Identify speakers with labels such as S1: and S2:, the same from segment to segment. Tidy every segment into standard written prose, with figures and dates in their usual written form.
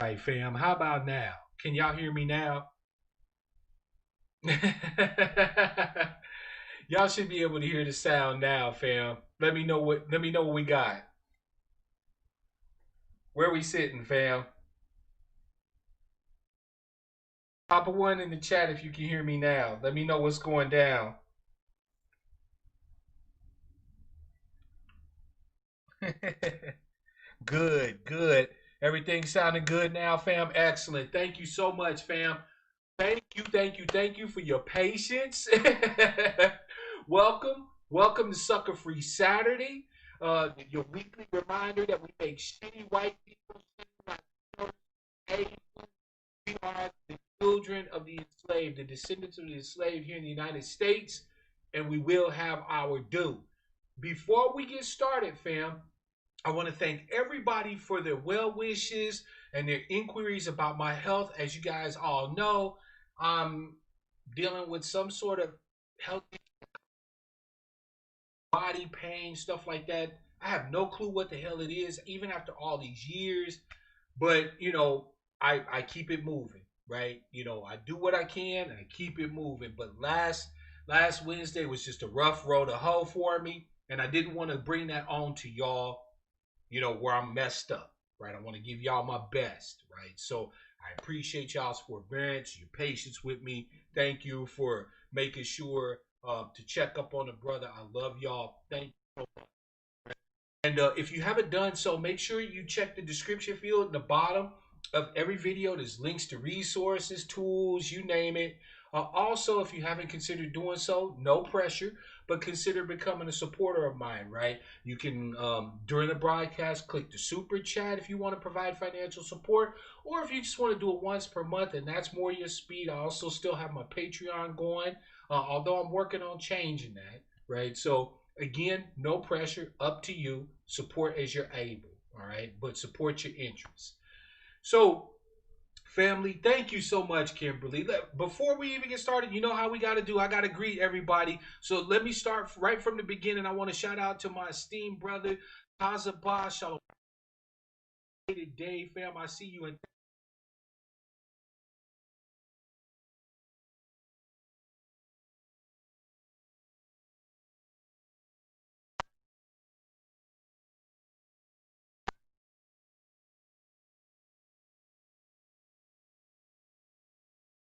S1: All right, fam. How about now? Can y'all hear me now? Y'all should be able to hear the sound now, fam. Let me know what we got. Where we sitting, fam? Pop a one in the chat if you can hear me now. Let me know what's going down. Good, good. Everything sounding good now, fam. Excellent. Thank you so much, fam. Thank you for your patience. Welcome to Sucka-Free Saturday. Your weekly reminder that we make shitty white people like we are the children of the enslaved, the descendants of the enslaved here in the United States, and we will have our due. Before we get started, fam, I want to thank everybody for their well wishes and their inquiries about my health. As you guys all know, I'm dealing with some sort of health body pain, stuff like that. I have no clue what the hell it is, even after all these years. But I keep it moving, right? I do what I can and I keep it moving. But last Wednesday was just a rough road to hoe for me, and I didn't want to bring that on to y'all, where I'm messed up, right? I want to give y'all my best, right? So I appreciate y'all's forbearance, your patience with me. Thank you for making sure to check up on the brother. I love y'all. Thank you so much. And if you haven't done so, make sure you check the description field at the bottom of every video. There's links to resources, tools, you name it. Also, if you haven't considered doing so, no pressure, but consider becoming a supporter of mine, right? You can, during the broadcast, click the super chat if you want to provide financial support, or if you just want to do it once per month and that's more your speed. I also still have my Patreon going, although I'm working on changing that, right? So, again, no pressure, up to you. Support as you're able, all right? But support your interests. So, family, thank you so much, Kimberly. Before we even get started, you know how we got to do. I got to greet everybody. So let me start right from the beginning. I want to shout out to my esteemed brother, Tazabah Shalom. Dave, fam, I see you. And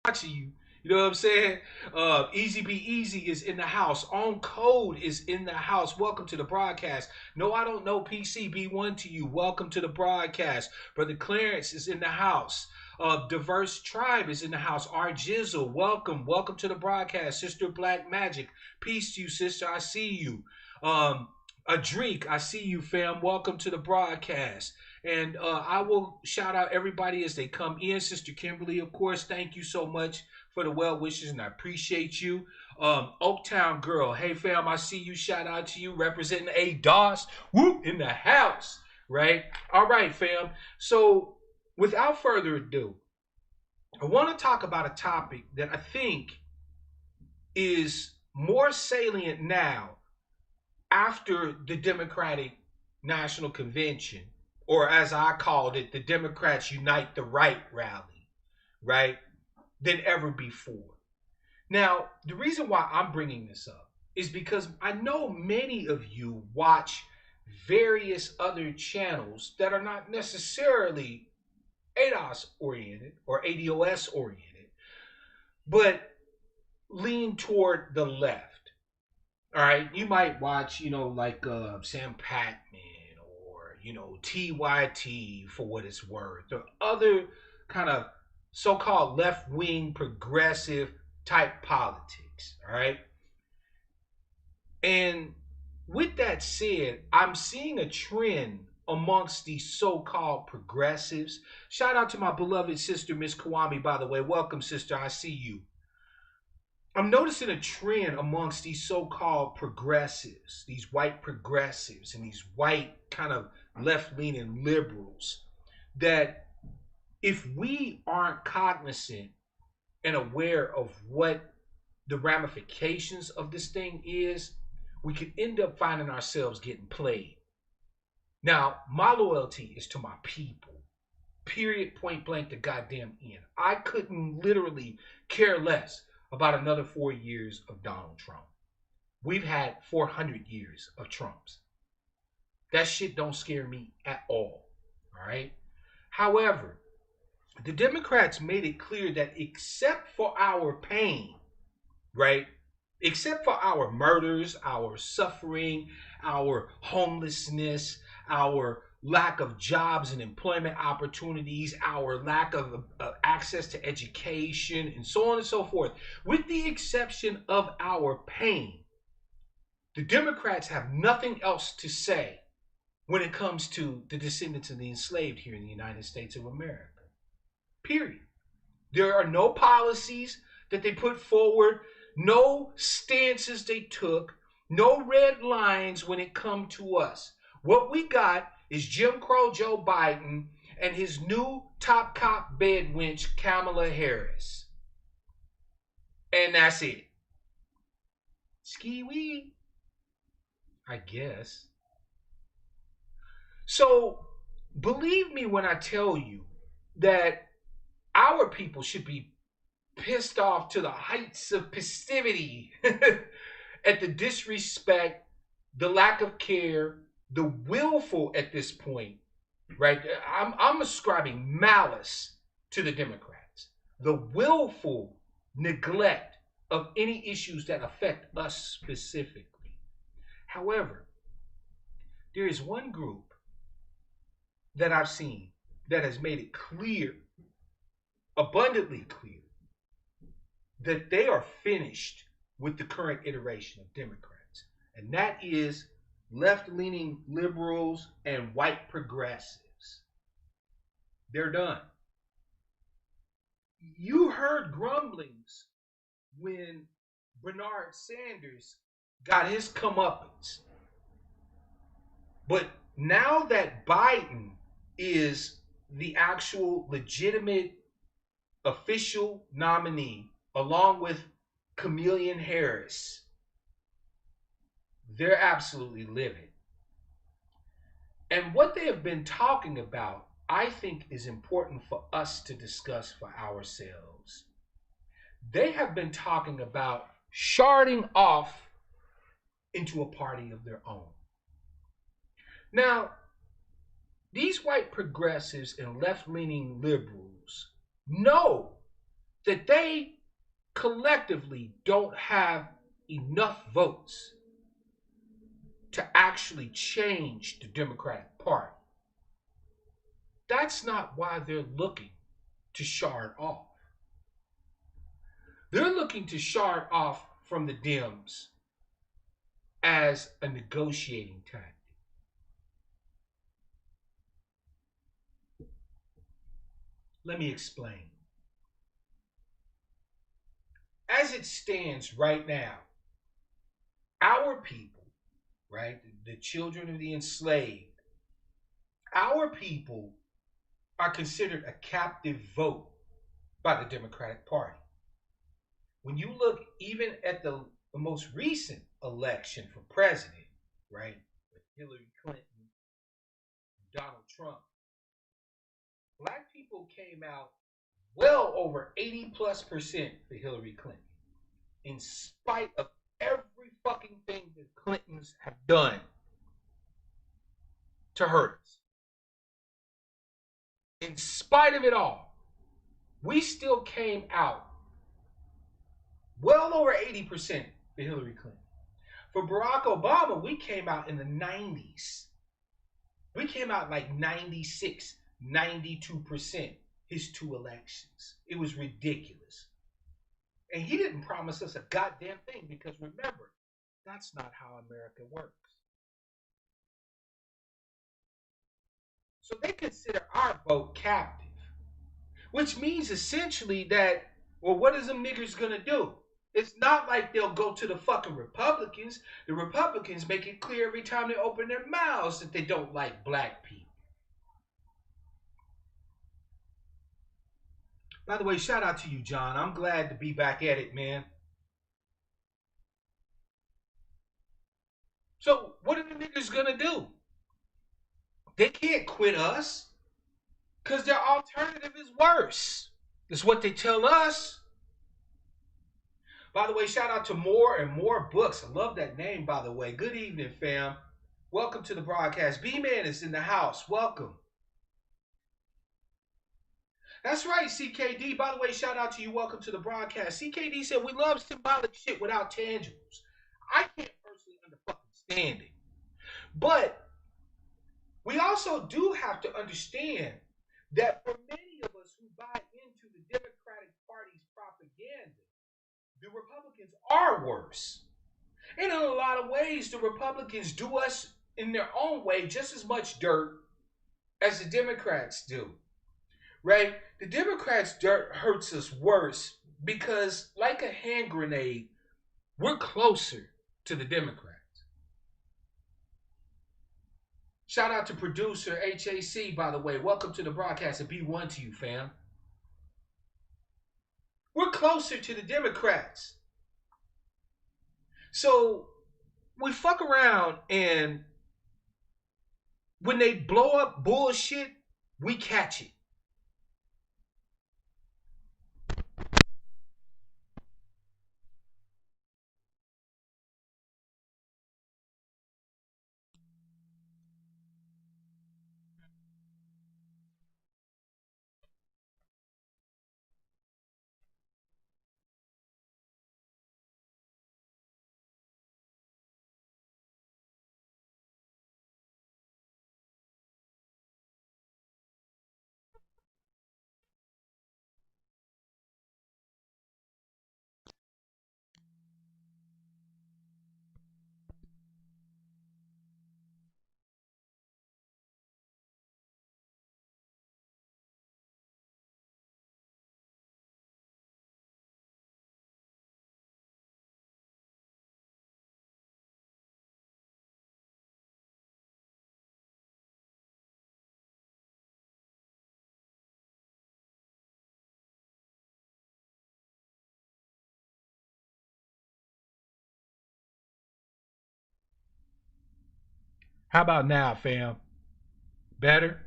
S1: watching you. You know what I'm saying? Easy Be Easy is in the house. On Code is in the house. Welcome to the broadcast. No, I don't know PCB1 to you. Welcome to the broadcast. Brother Clarence is in the house. Diverse Tribe is in the house. Our Jizzle, welcome to the broadcast. Sister Black Magic, peace to you, sister. I see you. Adreek, I see you, fam. Welcome to the broadcast. And I will shout out everybody as they come in. Sister Kimberly, of course, thank you so much for the well wishes, and I appreciate you. Oaktown Girl, hey fam, I see you. Shout out to you, representing A DOS. Whoop in the house, right? All right, fam. So, without further ado, I want to talk about a topic that I think is more salient now after the Democratic National Convention, or as I called it, the Democrats Unite the Right rally, right, than ever before. Now, the reason why I'm bringing this up is because I know many of you watch various other channels that are not necessarily ADOS oriented or ADOS oriented, but lean toward the left. All right, you might watch, like Sam Patman or TYT for what it's worth, or other kind of so-called left-wing progressive type politics. All right, and with that said, I'm seeing a trend amongst these so-called progressives. Shout out to my beloved sister, Miss Kawami, by the way. Welcome, sister. I see you. I'm noticing a trend amongst these so-called progressives, these white progressives and these white kind of left-leaning liberals, that if we aren't cognizant and aware of what the ramifications of this thing is, we could end up finding ourselves getting played. Now, my loyalty is to my people, Period, point blank, the goddamn end. I couldn't literally care less about another 4 years of Donald Trump. We've had 400 years of Trumps. That shit don't scare me at all. All right. However, the Democrats made it clear that except for our pain, right? Except for our murders, our suffering, our homelessness, our lack of jobs and employment opportunities, our lack of access to education, and so on and so forth, with the exception of our pain, the Democrats have nothing else to say when it comes to the descendants of the enslaved here in the United States of America. Period. There are no policies that they put forward, no stances they took, no red lines when it comes to us. What we got is Jim Crow Joe Biden and his new top cop bed wench, Kamala Harris. And that's it. Ski-wee, I guess. So, believe me when I tell you that our people should be pissed off to the heights of festivity at the disrespect, the lack of care, the willful at this point, right? I'm ascribing malice to the Democrats. The willful neglect of any issues that affect us specifically. However, there is one group that I've seen that has made it clear, abundantly clear, that they are finished with the current iteration of Democrats. And that is left-leaning liberals and white progressives. They're done. You heard grumblings when Bernard Sanders got his comeuppance. But now that Biden is the actual legitimate official nominee, along with Chameleon Harris, they're absolutely livid. And what they have been talking about, I think, is important for us to discuss for ourselves. They have been talking about sharding off into a party of their own. Now, these white progressives and left-leaning liberals know that they collectively don't have enough votes to actually change the Democratic Party. That's not why they're looking to shard off. They're looking to shard off from the Dems as a negotiating tactic. Let me explain. As it stands right now, our people, right, the children of the enslaved, our people are considered a captive vote by the Democratic Party. When you look even at the most recent election for president, right, with Hillary Clinton and Donald Trump, black people came out well over 80+% for Hillary Clinton, in spite of every fucking thing that Clintons have done to hurt us. In spite of it all, we still came out well over 80% for Hillary Clinton. For Barack Obama, we came out in the 90s. We came out like 96, 92% his two elections. It was ridiculous. And he didn't promise us a goddamn thing, because remember, that's not how America works. So they consider our vote captive, which means essentially that, well, what is them niggers gonna do? It's not like they'll go to the fucking Republicans. The Republicans make it clear every time they open their mouths that they don't like black people. By the way, shout out to you, John. I'm glad to be back at it, man. So what are the niggas gonna do? They can't quit us. Because their alternative is worse. That's what they tell us. By the way, shout out to More and More Books. I love that name, by the way. Good evening, fam. Welcome to the broadcast. B-Man is in the house. Welcome. That's right, CKD. By the way, shout out to you. Welcome to the broadcast. CKD said, we love symbolic shit without tangibles. I can't personally understand it. But we also do have to understand that for many of us who buy into the Democratic Party's propaganda, the Republicans are worse. And in a lot of ways, the Republicans do us in their own way just as much dirt as the Democrats do. Right? The Democrats' dirt hurts us worse because, like a hand grenade, we're closer to the Democrats. Shout out to producer HAC, by the way. Welcome to the broadcast and B1 to you, fam. We're closer to the Democrats. So we fuck around, and when they blow up bullshit, we catch it. How about now, fam? Better?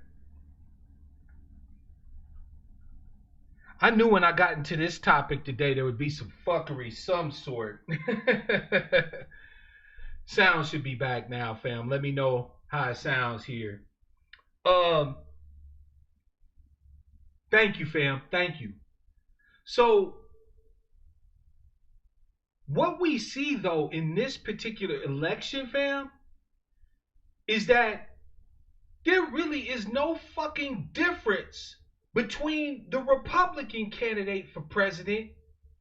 S1: I knew when I got into this topic today there would be some fuckery, some sort. Sound should be back now, fam. Let me know how it sounds here. Um, Thank you, fam. Thank you. So, what we see though in this particular election, fam, is that there really is no fucking difference between the Republican candidate for president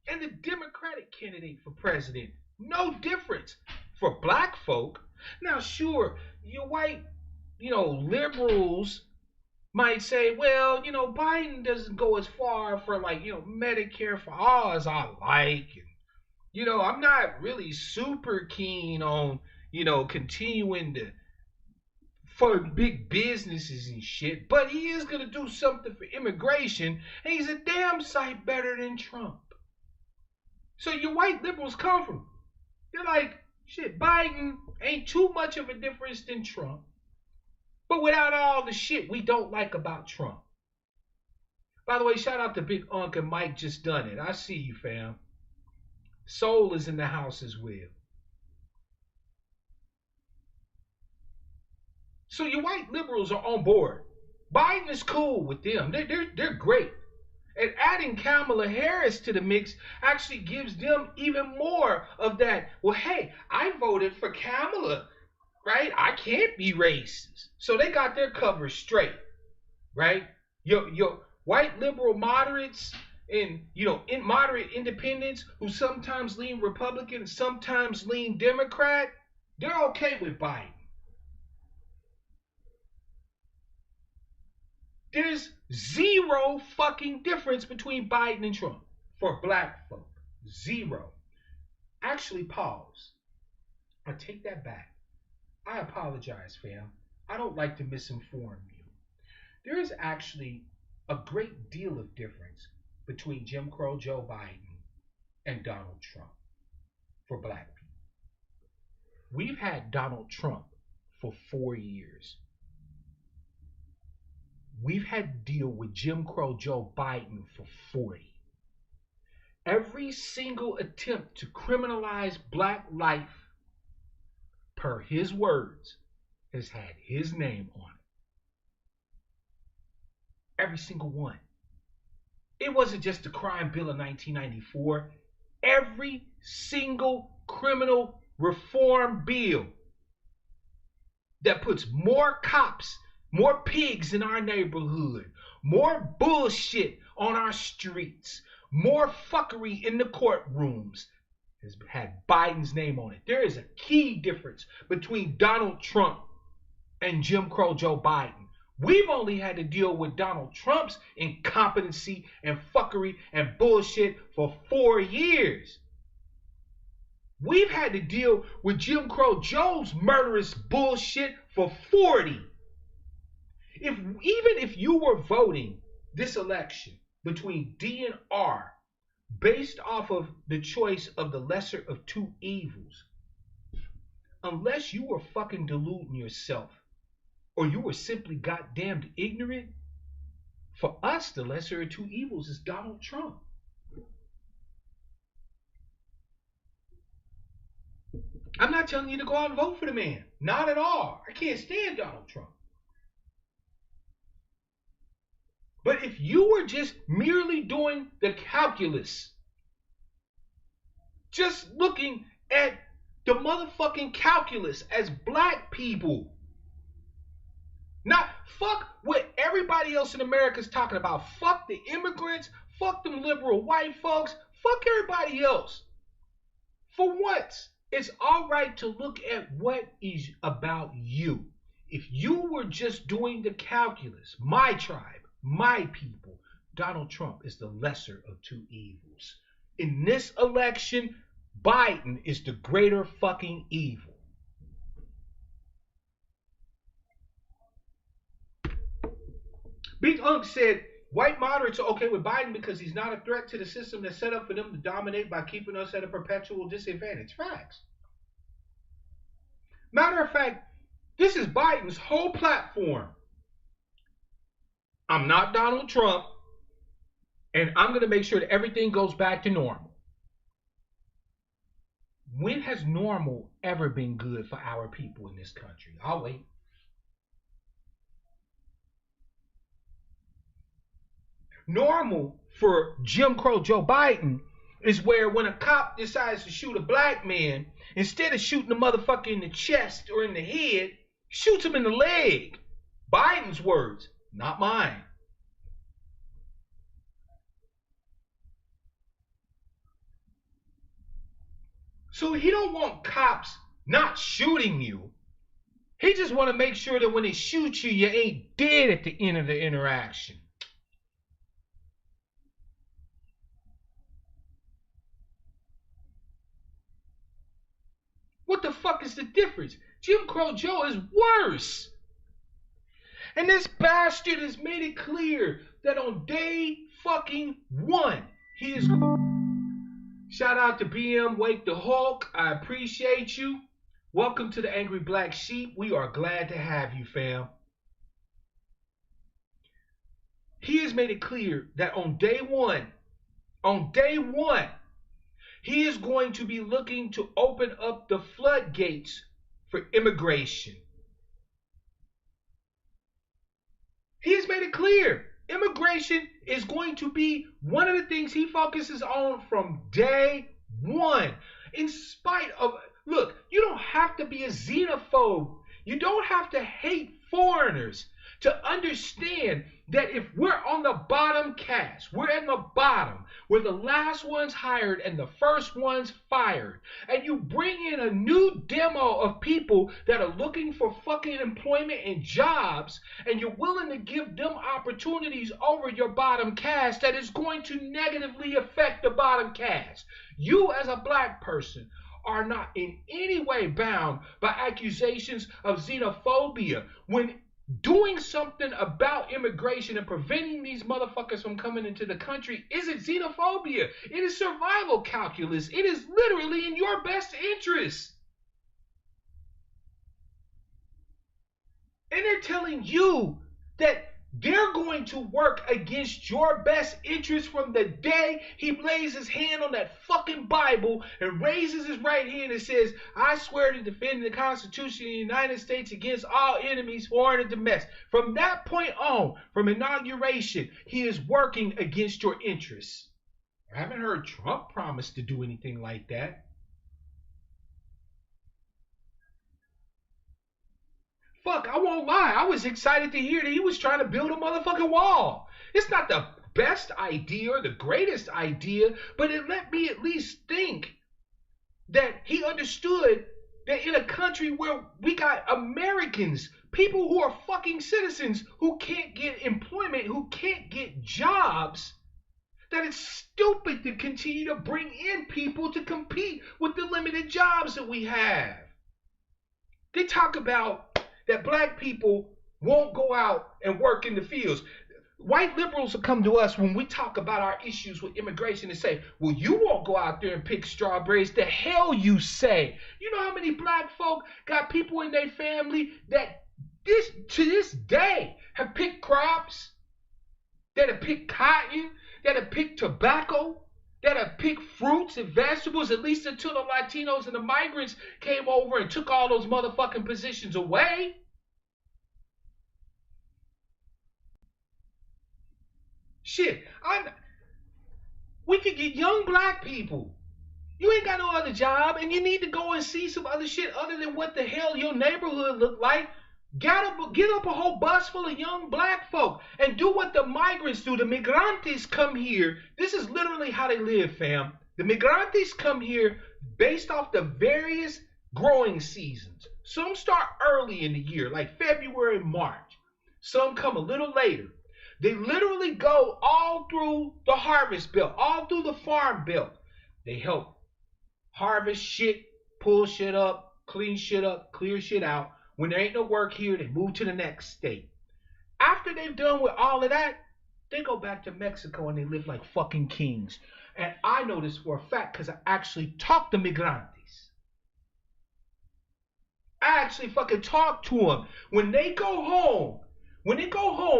S1: and the Democratic candidate for president. No difference for black folk. Now, sure, your white, liberals might say, well, Biden doesn't go as far for like, Medicare for all as I like. And, I'm not really super keen on, continuing to for big businesses and shit, but he is going to do something for immigration, and he's a damn sight better than Trump. So your white liberals come from, they're like, shit, Biden ain't too much of a difference than Trump, but without all the shit we don't like about Trump. By the way, shout out to Big Unc and Mike just done it. I see you, fam. Soul is in the house as well. So your white liberals are on board. Biden is cool with them. They're great. And adding Kamala Harris to the mix actually gives them even more of that. Well, hey, I voted for Kamala, right? I can't be racist. So they got their cover straight, right? Your white liberal moderates and in moderate independents who sometimes lean Republican, sometimes lean Democrat, they're okay with Biden. There's zero fucking difference between Biden and Trump for black folk. Zero. Actually, pause. I take that back. I apologize, fam. I don't like to misinform you. There is actually a great deal of difference between Jim Crow Joe Biden and Donald Trump for black people. We've had Donald Trump for 4 years. We've had to deal with Jim Crow Joe Biden for 40. Every single attempt to criminalize black life, per his words, has had his name on it. Every single one. It wasn't just the crime bill of 1994. Every single criminal reform bill that puts more cops, more pigs in our neighborhood, more bullshit on our streets, more fuckery in the courtrooms, has had Biden's name on it. There is a key difference between Donald Trump and Jim Crow Joe Biden. We've only had to deal with Donald Trump's incompetency and fuckery and bullshit for 4 years. We've had to deal with Jim Crow Joe's murderous bullshit for 40. Even if you were voting this election between D and R based off of the choice of the lesser of two evils, unless you were fucking deluding yourself or you were simply goddamned ignorant, for us the lesser of two evils is Donald Trump. I'm not telling you to go out and vote for the man. Not at all. I can't stand Donald Trump. But if you were just merely doing the calculus, just looking at the motherfucking calculus as black people, not fuck what everybody else in America is talking about. Fuck the immigrants. Fuck them liberal white folks. Fuck everybody else. For once, it's all right to look at what is about you. If you were just doing the calculus, my tribe, my people, Donald Trump is the lesser of two evils. In this election, Biden is the greater fucking evil. Big Unk said white moderates are okay with Biden because he's not a threat to the system that's set up for them to dominate by keeping us at a perpetual disadvantage. Facts. Matter of fact, this is Biden's whole platform. I'm not Donald Trump, and I'm going to make sure that everything goes back to normal. When has normal ever been good for our people in this country? I'll wait. Normal for Jim Crow Joe Biden is where when a cop decides to shoot a black man, instead of shooting the motherfucker in the chest or in the head, shoots him in the leg. Biden's words, not mine. So he don't want cops not shooting you. He just want to make sure that when they shoot you, you ain't dead at the end of the interaction. What the fuck is the difference? Jim Crow Joe is worse. And this bastard has made it clear that on day fucking one, he is... Shout out to BM Wake the Hulk. I appreciate you. Welcome to the Angry Black Sheep. We are glad to have you, fam. He has made it clear that on day one, he is going to be looking to open up the floodgates for immigration. He has made it clear. Immigration is going to be one of the things he focuses on from day one. In spite of, look, you don't have to be a xenophobe. You don't have to hate foreigners to understand that if we're on the bottom cast, we're in the bottom, we're the last ones hired and the first ones fired, and you bring in a new demo of people that are looking for fucking employment and jobs, and you're willing to give them opportunities over your bottom cast, that is going to negatively affect the bottom cast. You as a black person are not in any way bound by accusations of xenophobia when doing something about immigration and preventing these motherfuckers from coming into the country isn't xenophobia. It is survival calculus. It is literally in your best interest. And they're telling you that They're going to work against your best interest from the day he lays his hand on that fucking Bible and raises his right hand and says, I swear to defend the Constitution of the United States against all enemies, foreign and domestic. From that point on, from inauguration, he is working against your interests. I haven't heard Trump promise to do anything like that. Fuck, I won't lie. I was excited to hear that he was trying to build a motherfucking wall. It's not the best idea or the greatest idea, but it let me at least think that he understood that in a country where we got Americans, people who are fucking citizens, who can't get employment, who can't get jobs, that it's stupid to continue to bring in people to compete with the limited jobs that we have. They talk about that black people won't go out and work in the fields. White liberals will come to us when we talk about our issues with immigration and say, well, you won't go out there and pick strawberries. The hell you say? You know how many black folk got people in their family that to this day have picked crops, that have picked cotton, that have picked tobacco, that have picked fruits and vegetables, at least until the Latinos and the migrants came over and took all those motherfucking positions away. Shit, we could get young black people. You ain't got no other job, and you need to go and see some other shit other than what the hell your neighborhood look like. Get up a whole bus full of young black folk and do what the migrants do. The migrantes come here. This is literally how they live, fam. The migrantes come here based off the various growing seasons. Some start early in the year, like February, March. Some come a little later. They literally go all through the harvest belt, all through the farm belt. They help harvest shit, pull shit up, clean shit up, clear shit out. When there ain't no work here, they move to the next state. After they've done with all of that, they go back to Mexico and they live like fucking kings. And I know this for a fact because I actually talked to migrantes. I actually fucking talked to them. When they go home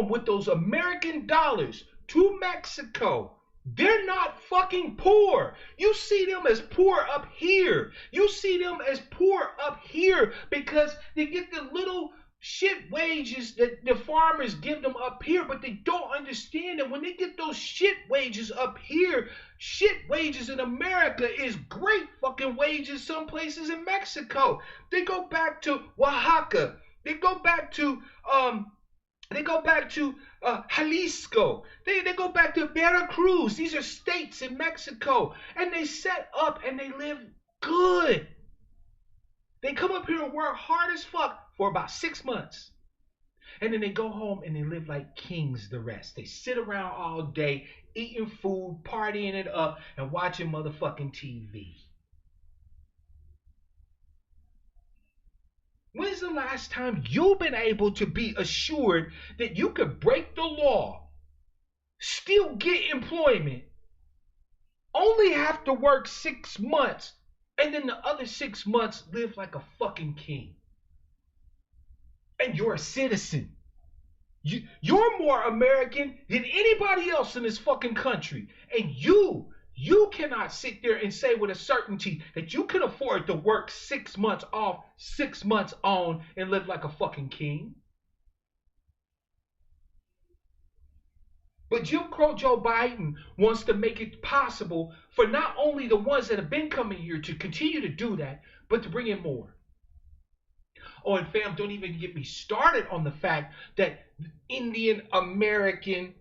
S1: with those American dollars to Mexico, they're not fucking poor. You see them as poor up here. You see them as poor up here because they get the little shit wages that the farmers give them up here, but they don't understand that when they get those shit wages up here, shit wages in America is great fucking wages some places in Mexico. They go back to Oaxaca. They go back to Jalisco. They go back to Veracruz. These are states in Mexico. And they set up and they live good. They come up here and work hard as fuck for about 6 months. And then they go home and they live like kings the rest. They sit around all day, eating food, partying it up, and watching motherfucking TV. When's the last time you've been able to be assured that you could break the law, still get employment, only have to work 6 months, and then the other 6 months live like a fucking king? And you're a citizen. You're more American than anybody else in this fucking country. And you cannot sit there and say with a certainty that you can afford to work 6 months off, 6 months on, and live like a fucking king. But Jim Crow Joe Biden wants to make it possible for not only the ones that have been coming here to continue to do that, but to bring in more. Oh, and fam, don't even get me started on the fact that Indian American,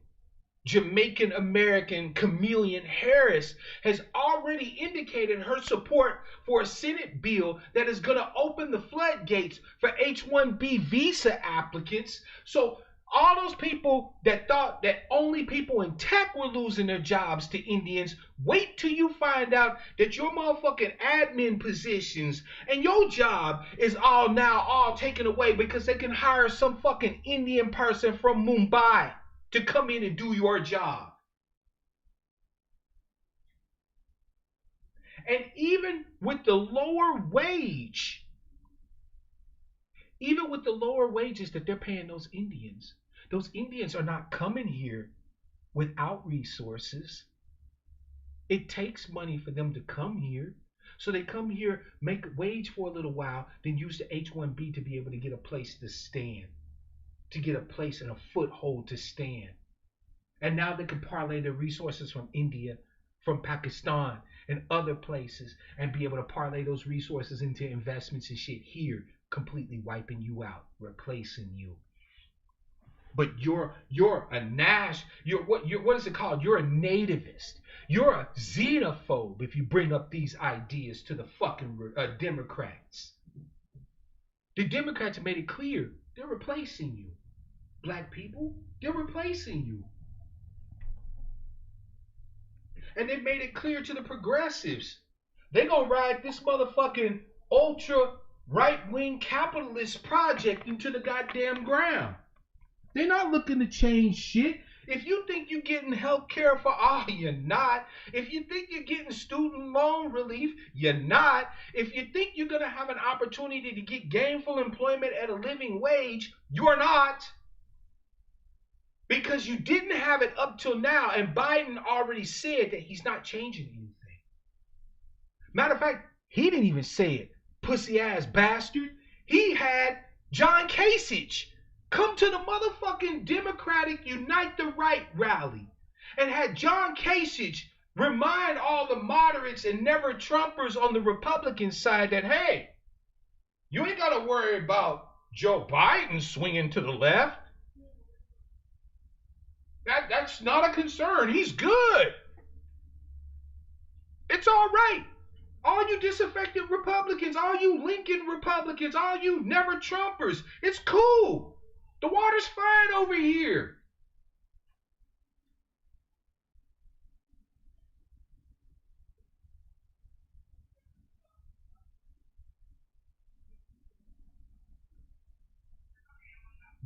S1: Jamaican American Chameleon Harris has already indicated her support for a Senate bill that is going to open the floodgates for H-1B visa applicants. So all those people that thought that only people in tech were losing their jobs to Indians, wait till you find out that your motherfucking admin positions and your job is all taken away because they can hire some fucking Indian person from Mumbai to come in and do your job. And even with the lower wages that they're paying those Indians, Those Indians are not coming here without resources. It takes money for them to come here. So they come here, make wage for a little while, then use the H-1B to be able to get a place to stand, to get a place and a foothold to stand. And now they can parlay the resources from India, from Pakistan, and other places, and be able to parlay those resources into investments and shit here, completely wiping you out, replacing you. But you're a what is it called? You're a nativist. You're a xenophobe if you bring up these ideas to the fucking Democrats. The Democrats have made it clear they're replacing you. Black people, they're replacing you. And they made it clear to the progressives. They're gonna ride this motherfucking ultra right-wing capitalist project into the goddamn ground. They're not looking to change shit. If you think you're getting health care for all, you're not. If you think you're getting student loan relief, you're not. If you think you're going to have an opportunity to get gainful employment at a living wage, you're not. Because you didn't have it up till now, and Biden already said that he's not changing anything. Matter of fact, he didn't even say it. Pussy ass bastard. He had John Kasich come to the motherfucking Democratic Unite the Right rally and had John Kasich remind all the moderates and never Trumpers on the Republican side that, hey, you ain't got to worry about Joe Biden swinging to the left. That's not a concern. He's good. It's all right. All you disaffected Republicans, all you Lincoln Republicans, all you never Trumpers, it's cool. The water's fine over here.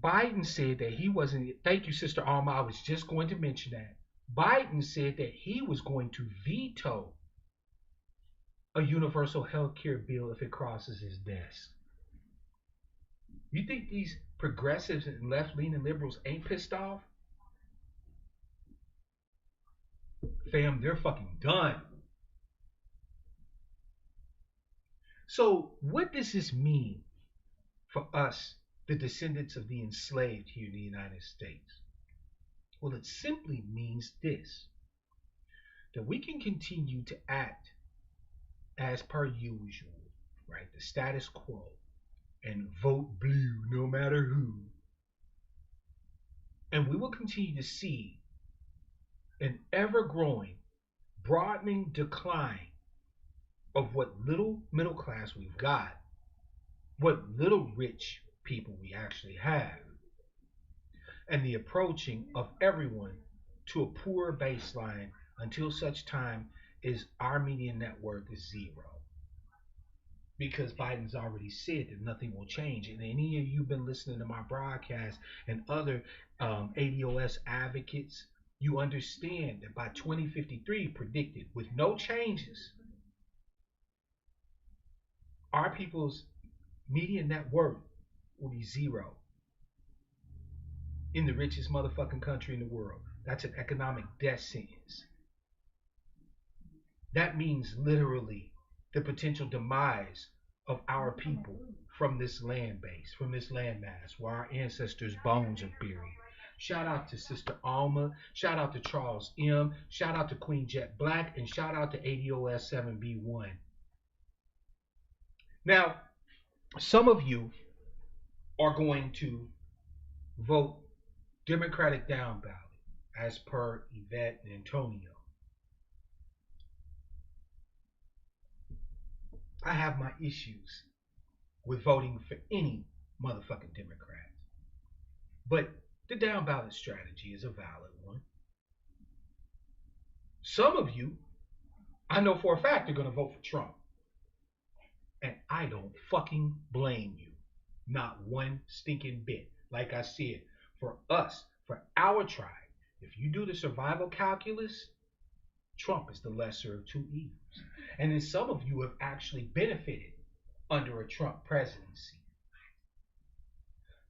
S1: Biden said that he wasn't, thank you, Sister Alma, I was just going to mention that. Biden said that he was going to veto a universal health care bill if it crosses his desk. You think these progressives and left-leaning liberals ain't pissed off? Fam, they're fucking done. So what does this mean for us, the descendants of the enslaved here in the United States? Well, it simply means this, that we can continue to act as per usual, right? The status quo, and vote blue no matter who. And we will continue to see an ever-growing, broadening decline of what little middle class we've got, what little rich people we actually have, and the approaching of everyone to a poor baseline until such time as our median net worth is zero. Because Biden's already said that nothing will change. And any of you have been listening to my broadcast and other ADOS advocates, you understand that by 2053 predicted with no changes, our people's median net worth will be zero in the richest motherfucking country in the world. That's an economic death sentence. That means literally the potential demise of our people from this land base, from this landmass where our ancestors' bones are buried. Shout out to Sister Alma, shout out to Charles M, shout out to Queen Jet Black, and shout out to ADOS 7B1. Now, some of you are going to vote Democratic down ballot, as per Yvette and Antonio. I have my issues with voting for any motherfucking Democrat. But the down ballot strategy is a valid one. Some of you, I know for a fact, are going to vote for Trump. And I don't fucking blame you. Not one stinking bit. Like I said, for us, for our tribe, if you do the survival calculus, Trump is the lesser of two evils. And then some of you have actually benefited under a Trump presidency.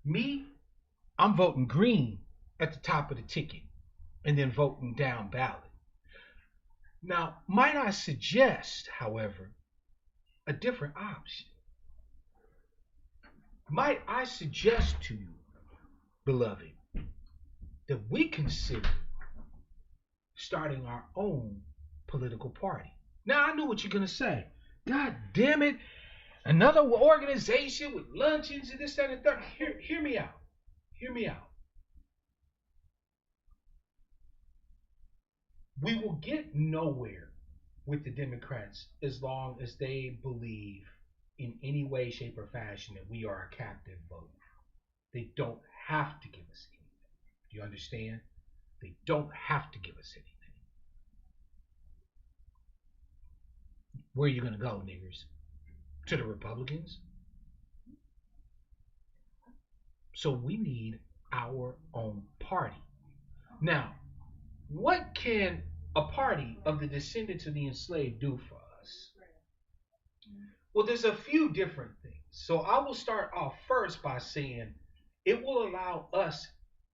S1: Me, I'm voting green at the top of the ticket and then voting down ballot. Now, might I suggest, however, a different option? Might I suggest to you, beloved, that we consider starting our own political party? Now, I know what you're going to say. God damn it. Another organization with luncheons and this, that, and the third. Hear me out. Hear me out. We will get nowhere with the Democrats as long as they believe in any way, shape, or fashion that we are a captive vote. They don't have to give us anything. Do you understand? They don't have to give us anything. Where are you going to go, niggers? To the Republicans? So we need our own party. Now, what can a party of the descendants of the enslaved do for us? Well, there's a few different things. So I will start off first by saying it will allow us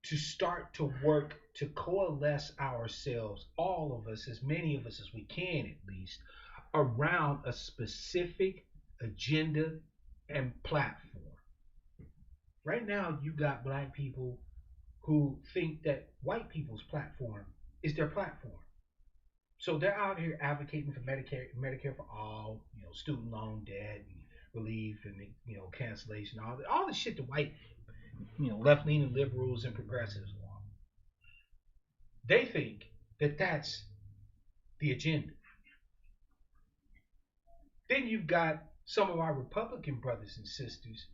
S1: to start to work to coalesce ourselves, all of us, as many of us as we can at least, around a specific agenda and platform. Right now, you got black people who think that white people's platform is their platform. So they're out here advocating for Medicare for all, student loan debt and relief and cancellation, all the shit the white, left-leaning liberals and progressives want. They think that that's the agenda. Then you've got some of our Republican brothers and sisters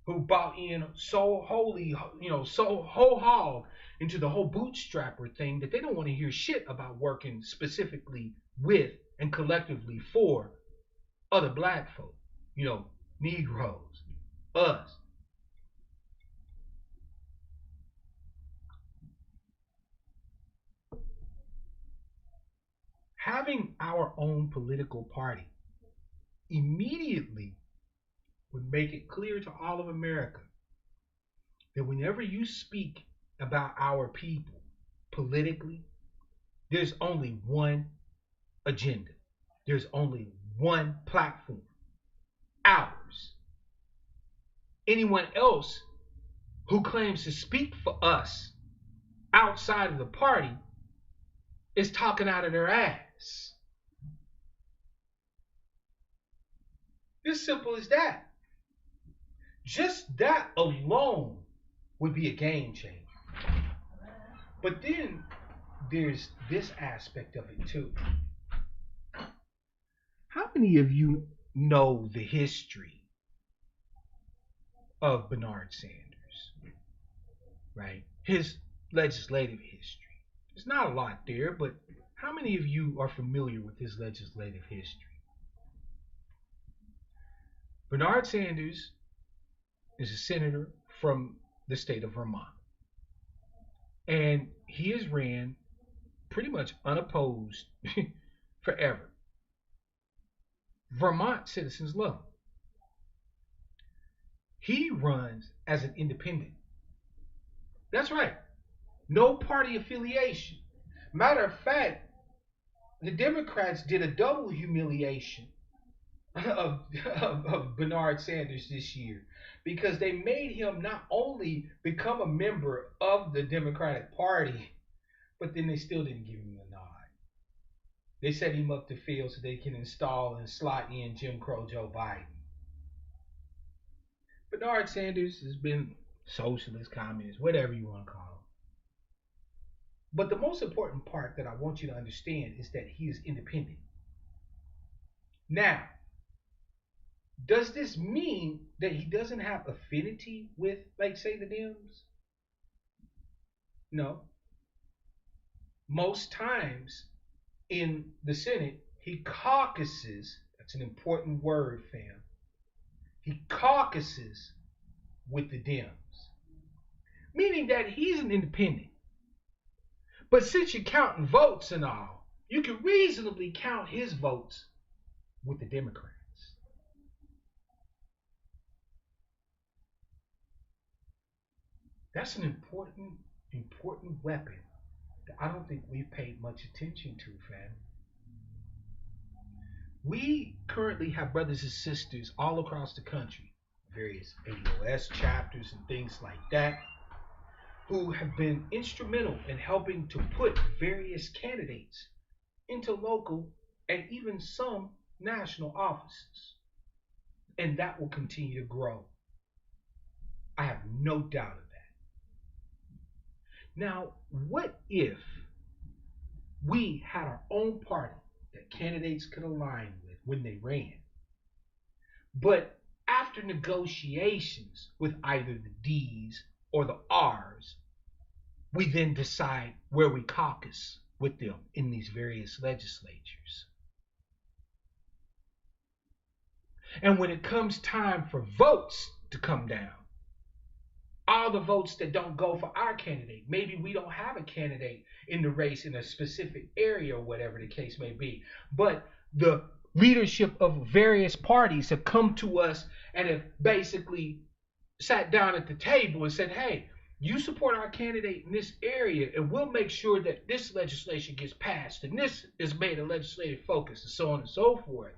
S1: who bought in so wholly, so whole hog into the whole bootstrapper thing that they don't want to hear shit about working specifically with and collectively for other black folk, Negroes, us. Having our own political party immediately would make it clear to all of America that whenever you speak about our people politically, there's only one agenda. There's only one platform. Ours. Anyone else who claims to speak for us outside of the party is talking out of their ass. It's simple as that. Just that alone would be a game changer. But then there's this aspect of it too. How many of you know the history of Bernard Sanders? Right? His legislative history. There's not a lot there, but how many of you are familiar with his legislative history? Bernard Sanders is a senator from the state of Vermont. And he has ran pretty much unopposed forever. Vermont citizens love him. He runs as an independent. That's right. No party affiliation. Matter of fact, the Democrats did a double humiliation of Bernard Sanders this year because they made him not only become a member of the Democratic Party, but then they still didn't give him a nod. They set him up to field so they can install and slot in Jim Crow Joe Biden. Bernard Sanders has been socialist, communist, whatever you want to call him. But the most important part that I want you to understand is that he is independent. Now, does this mean that he doesn't have affinity with, like, say, the Dems? No. Most times in the Senate, he caucuses. That's an important word, fam. He caucuses with the Dems, meaning that he's an independent. But since you're counting votes and all, you can reasonably count his votes with the Democrats. That's an important weapon that I don't think we've paid much attention to, fam. We currently have brothers and sisters all across the country, various AOS chapters and things like that, who have been instrumental in helping to put various candidates into local and even some national offices. And that will continue to grow. I have no doubt of that. Now, what if we had our own party that candidates could align with when they ran? But after negotiations with either the D's or the R's, we then decide where we caucus with them in these various legislatures. And when it comes time for votes to come down, all the votes that don't go for our candidate, maybe we don't have a candidate in the race in a specific area or whatever the case may be, but the leadership of various parties have come to us and have basically sat down at the table and said, hey, you support our candidate in this area and we'll make sure that this legislation gets passed and this is made a legislative focus and so on and so forth.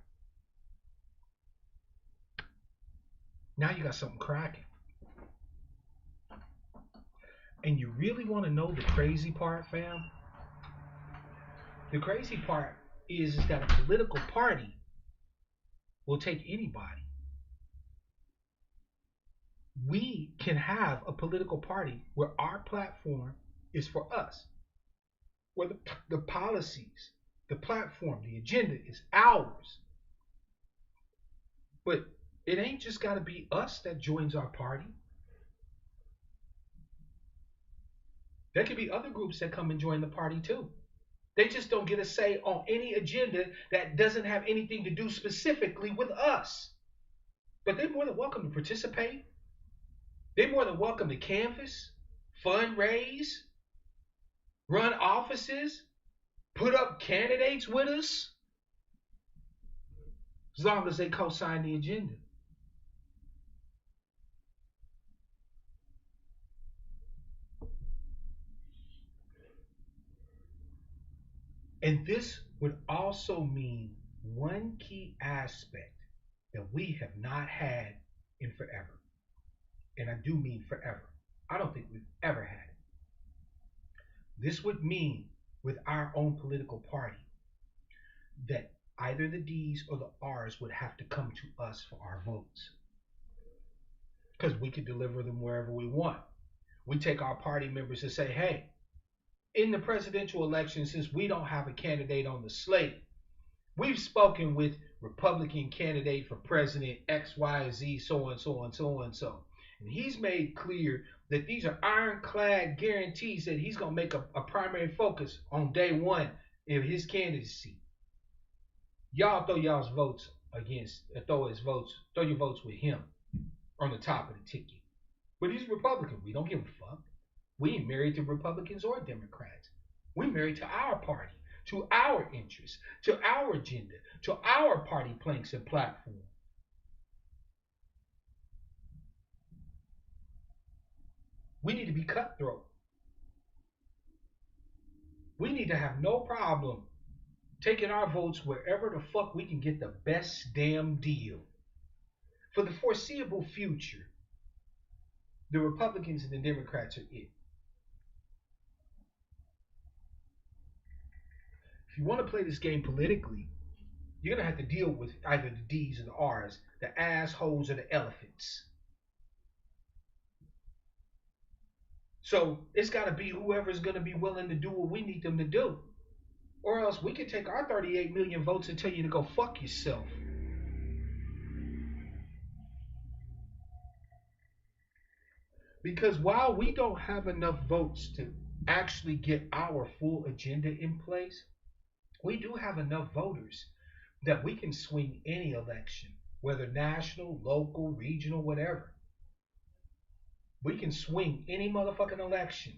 S1: Now you got something cracking. And you really want to know the crazy part, fam? The crazy part is that a political party will take anybody. We can have a political party where our platform is for us, where the policies, the platform, the agenda is ours. But it ain't just got to be us that joins our party. There could be other groups that come and join the party too. They just don't get a say on any agenda that doesn't have anything to do specifically with us. But they're more than welcome to participate. They're more than welcome to canvass, fundraise, run offices, put up candidates with us, as long as they co-sign the agenda. And this would also mean one key aspect that we have not had in forever. And I do mean forever. I don't think we've ever had it. This would mean with our own political party that either the D's or the R's would have to come to us for our votes. Because we could deliver them wherever we want. We take our party members and say, hey, in the presidential election, since we don't have a candidate on the slate, we've spoken with Republican candidate for president X, Y, Z, so on, so on, so on, so. And he's made clear that these are ironclad guarantees that he's going to make a primary focus on day one of his candidacy. Y'all throw y'all's votes against, throw your votes with him on the top of the ticket. But he's Republican. We don't give a fuck. We ain't married to Republicans or Democrats. We married to our party, to our interests, to our agenda, to our party planks and platform. We need to be cutthroat. We need to have no problem taking our votes wherever the fuck we can get the best damn deal. For the foreseeable future, the Republicans and the Democrats are it. If you want to play this game politically, you're going to have to deal with either the D's or the R's, the assholes or the elephants. So it's got to be whoever's going to be willing to do what we need them to do. Or else we can take our 38 million votes and tell you to go fuck yourself. Because while we don't have enough votes to actually get our full agenda in place, we do have enough voters that we can swing any election, whether national, local, regional, whatever. We can swing any motherfucking election.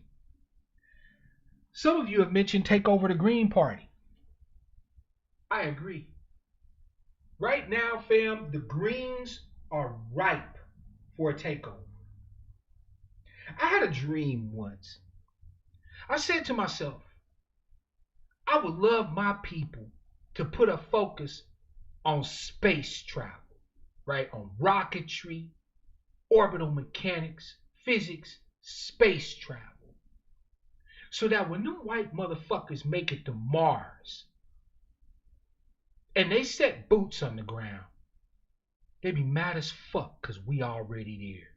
S1: Some of you have mentioned take over the Green Party. I agree. Right now, fam, the Greens are ripe for a takeover. I had a dream once. I said to myself, I would love my people to put a focus on space travel, right? On rocketry, orbital mechanics, physics, space travel. So that when them white motherfuckers make it to Mars and they set boots on the ground, they be mad as fuck because we already there.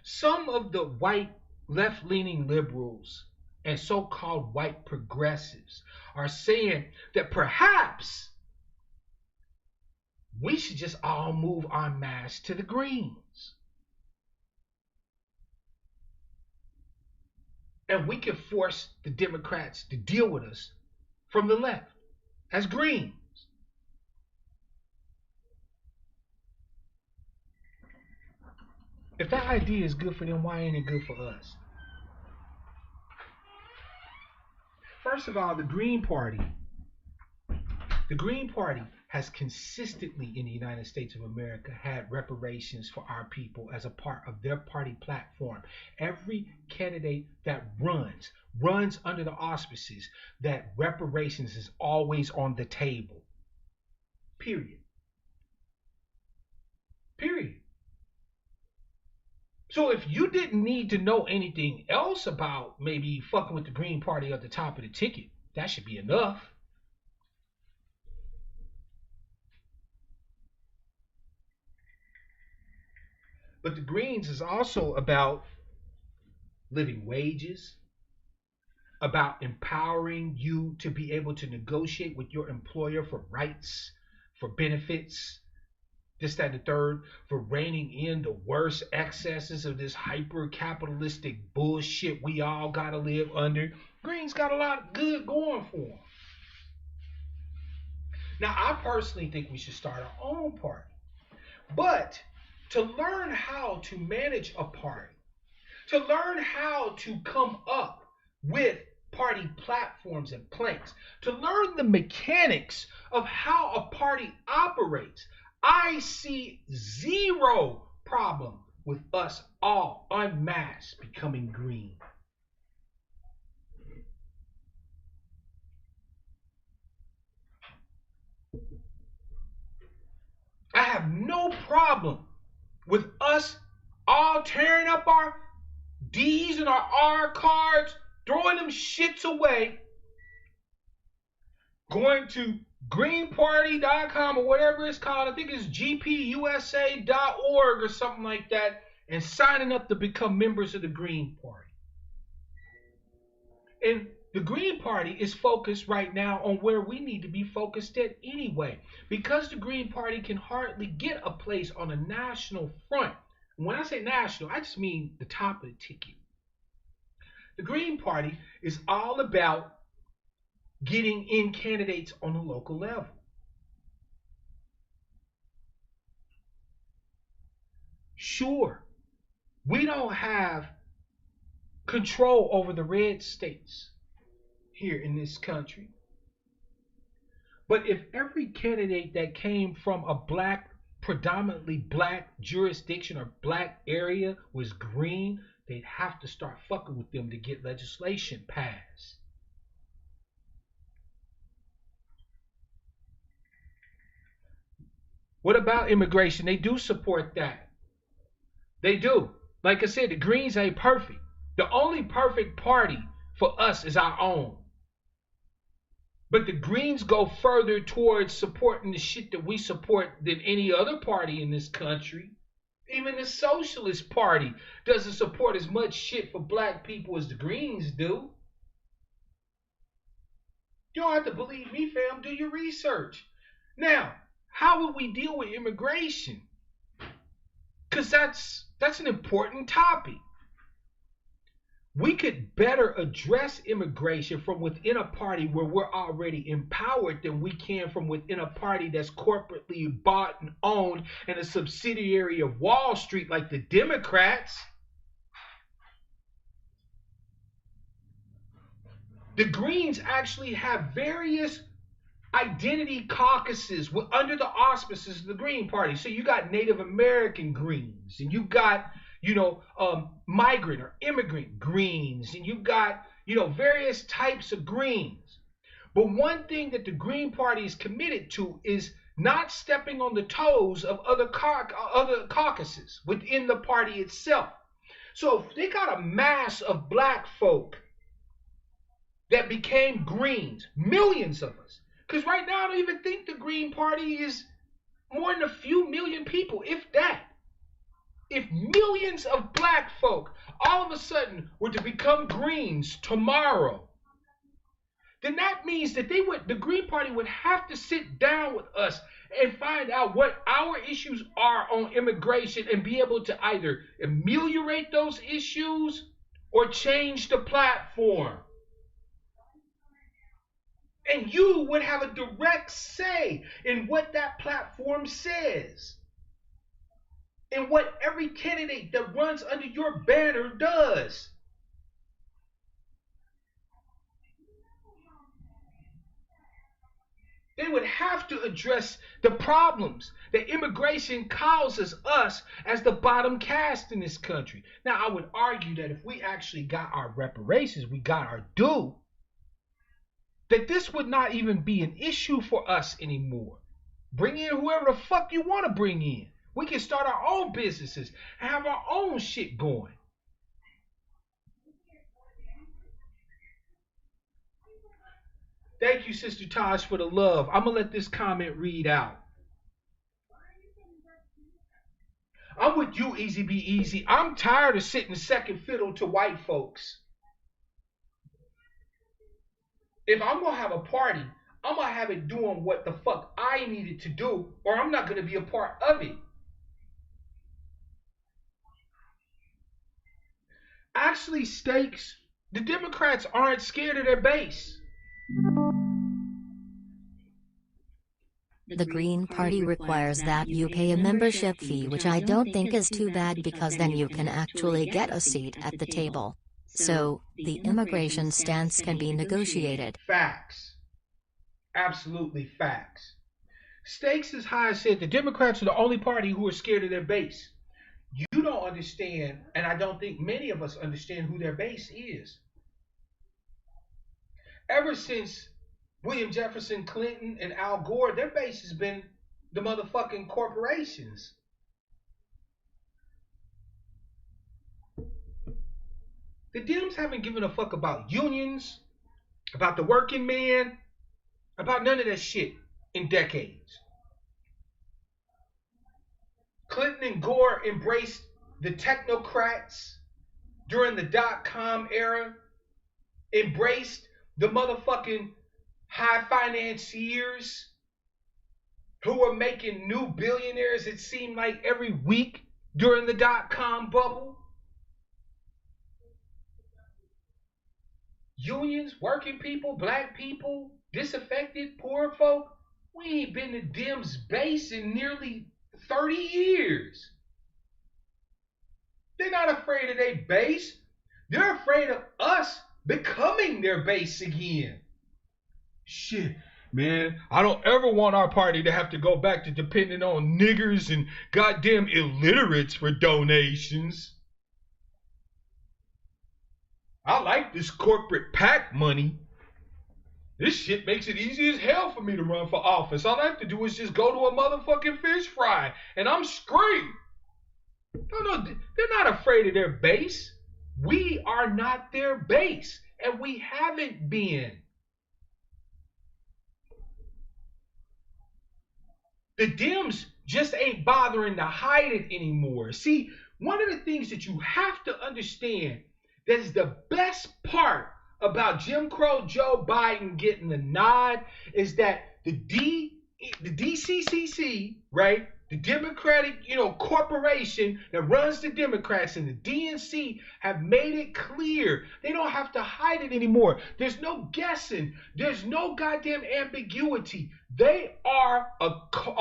S1: Some of the white left-leaning liberals and so-called white progressives are saying that perhaps we should just all move en masse to the greens. And we can force the Democrats to deal with us from the left as greens. If that idea is good for them, why ain't it good for us? First of all, the Green Party has consistently in the United States of America had reparations for our people as a part of their party platform. Every candidate that runs under the auspices that reparations is always on the table. Period. So if you didn't need to know anything else about maybe fucking with the Green Party at the top of the ticket, that should be enough. But the Greens is also about living wages, about empowering you to be able to negotiate with your employer for rights, for benefits, this, that, and the third, for reining in the worst excesses of this hyper-capitalistic bullshit we all gotta live under. Greens got a lot of good going for them. Now, I personally think we should start our own party. But to learn how to manage a party, to learn how to come up with party platforms and planks, to learn the mechanics of how a party operates, I see zero problem with us all en masse becoming green. I have no problem with us all tearing up our D's and our R cards, throwing them shits away, going to greenparty.com or whatever it's called, I think it's gpusa.org or something like that, and signing up to become members of the Green Party. And the Green Party is focused right now on where we need to be focused at anyway, because the Green Party can hardly get a place on a national front. When I say national, I just mean the top of the ticket. The Green Party is all about getting in candidates on a local level. Sure, we don't have control over the red states here in this country. But if every candidate that came from a predominantly black jurisdiction or black area was green, they'd have to start fucking with them to get legislation passed. What about immigration? They do support that. They do. Like I said, the Greens ain't perfect. The only perfect party for us is our own. But the Greens go further towards supporting the shit that we support than any other party in this country. Even the Socialist Party doesn't support as much shit for black people as the Greens do. You don't have to believe me, fam. Do your research. Now, how would we deal with immigration? Because that's an important topic. We could better address immigration from within a party where we're already empowered than we can from within a party that's corporately bought and owned and a subsidiary of Wall Street like the Democrats. The Greens actually have various identity caucuses under the auspices of the Green Party. So you got Native American Greens, and you got, migrant or immigrant Greens, and you got, various types of Greens. But one thing that the Green Party is committed to is not stepping on the toes of other caucuses within the party itself. So if they got a mass of black folk that became Greens, millions of us, because right now I don't even think the Green Party is more than a few million people, if that. If millions of black folk all of a sudden were to become Greens tomorrow, then that means that the Green Party would have to sit down with us and find out what our issues are on immigration and be able to either ameliorate those issues or change the platform. And you would have a direct say in what that platform says, and what every candidate that runs under your banner does. They would have to address the problems that immigration causes us as the bottom caste in this country. Now, I would argue that if we actually got our reparations, we got our due, that this would not even be an issue for us anymore. Bring in whoever the fuck you want to bring in. We can start our own businesses and have our own shit going. Thank you, Sister Taj, for the love. I'm going to let this comment read out. I'm with you, Easy Be Easy. I'm tired of sitting second fiddle to white folks. If I'm going to have a party, I'm going to have it doing what the fuck I needed to do, or I'm not going to be a part of it. Actually, Stakes, the Democrats aren't scared of their base.
S2: The Green Party requires that you pay a membership fee, which I don't think is too bad because then you can actually get a seat at the table. So, the immigration stance can be negotiated.
S1: Facts. Absolutely facts. Stakes is high said the Democrats are the only party who are scared of their base. You don't understand, and I don't think many of us understand who their base is. Ever since William Jefferson Clinton and Al Gore, their base has been the motherfucking corporations. The Dems haven't given a fuck about unions, about the working man, about none of that shit in decades. Clinton and Gore embraced the technocrats during the dot-com era, embraced the motherfucking high financiers who were making new billionaires, it seemed like, every week during the dot-com bubble. Unions, working people, black people, disaffected, poor folk, we ain't been to Dems' base in nearly 30 years. They're not afraid of their base. They're afraid of us becoming their base again. Shit, man, I don't ever want our party to have to go back to depending on niggers and goddamn illiterates for donations. I like this corporate PAC money. This shit makes it easy as hell for me to run for office. All I have to do is just go to a motherfucking fish fry and I'm straight. No, they're not afraid of their base. We are not their base, and we haven't been. The Dems just ain't bothering to hide it anymore. See, one of the things that you have to understand that is the best part about Jim Crow Joe Biden getting the nod is that the DCCC, right? The Democratic, corporation that runs the Democrats and the DNC have made it clear. They don't have to hide it anymore. There's no guessing. There's no goddamn ambiguity. They are a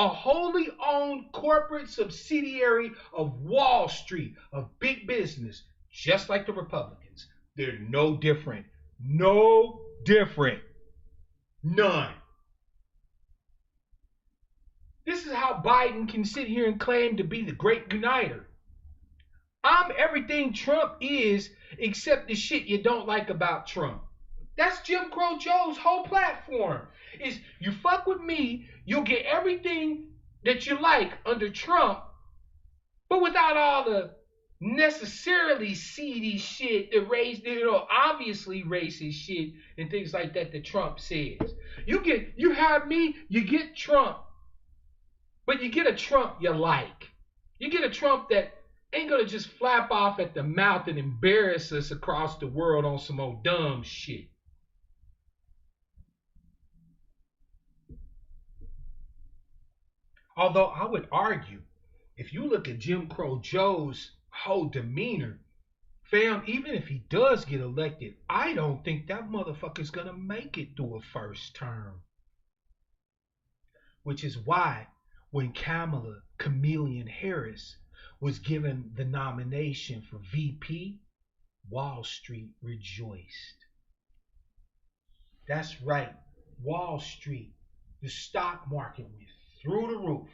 S1: wholly owned corporate subsidiary of Wall Street, of big business, just like the Republicans. They're no different. No different. None. This is how Biden can sit here and claim to be the great uniter. I'm everything Trump is except the shit you don't like about Trump. That's Jim Crow Joe's whole platform. Is you fuck with me, you'll get everything that you like under Trump, but without all the necessarily seedy shit, obviously racist shit and things like that Trump says. You have me, you get Trump, but you get a Trump you like. You get a Trump that ain't gonna just flap off at the mouth and embarrass us across the world on some old dumb shit. Although I would argue, if you look at Jim Crow Joe's whole demeanor, fam, even if he does get elected, I don't think that motherfucker's gonna make it through a first term. Which is why when Kamala Chameleon Harris was given the nomination for VP, Wall Street rejoiced. That's right, Wall Street, the stock market went through the roof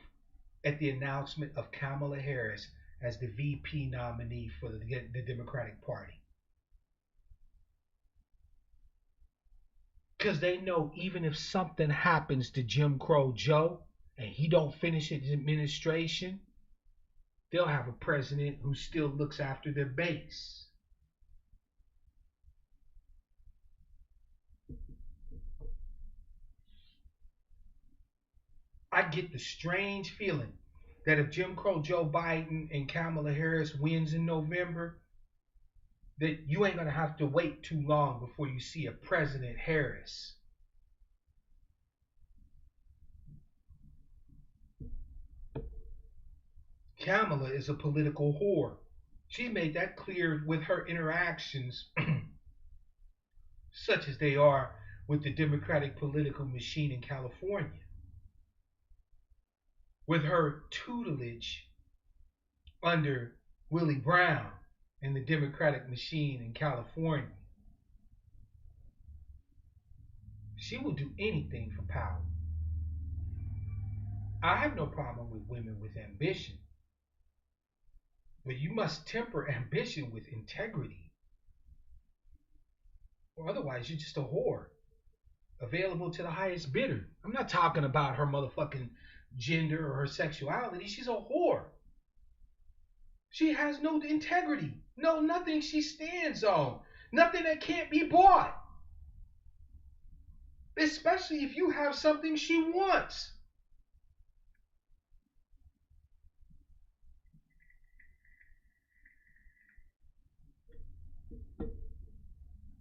S1: at the announcement of Kamala Harris as the VP nominee for the Democratic Party. Because they know even if something happens to Jim Crow Joe and he don't finish his administration, they'll have a president who still looks after their base. I get the strange feeling that if Jim Crow Joe Biden and Kamala Harris wins in November, that you ain't going to have to wait too long before you see a President Harris. Kamala is a political whore. She made that clear with her interactions, such as they are with the Democratic political machine in California. With her tutelage under Willie Brown and the Democratic machine in California. She will do anything for power. I have no problem with women with ambition, but you must temper ambition with integrity, or otherwise you're just a whore, available to the highest bidder. I'm not talking about her motherfucking gender or her sexuality. She's a whore. She has no integrity, nothing she stands on, nothing that can't be bought, especially if you have something she wants.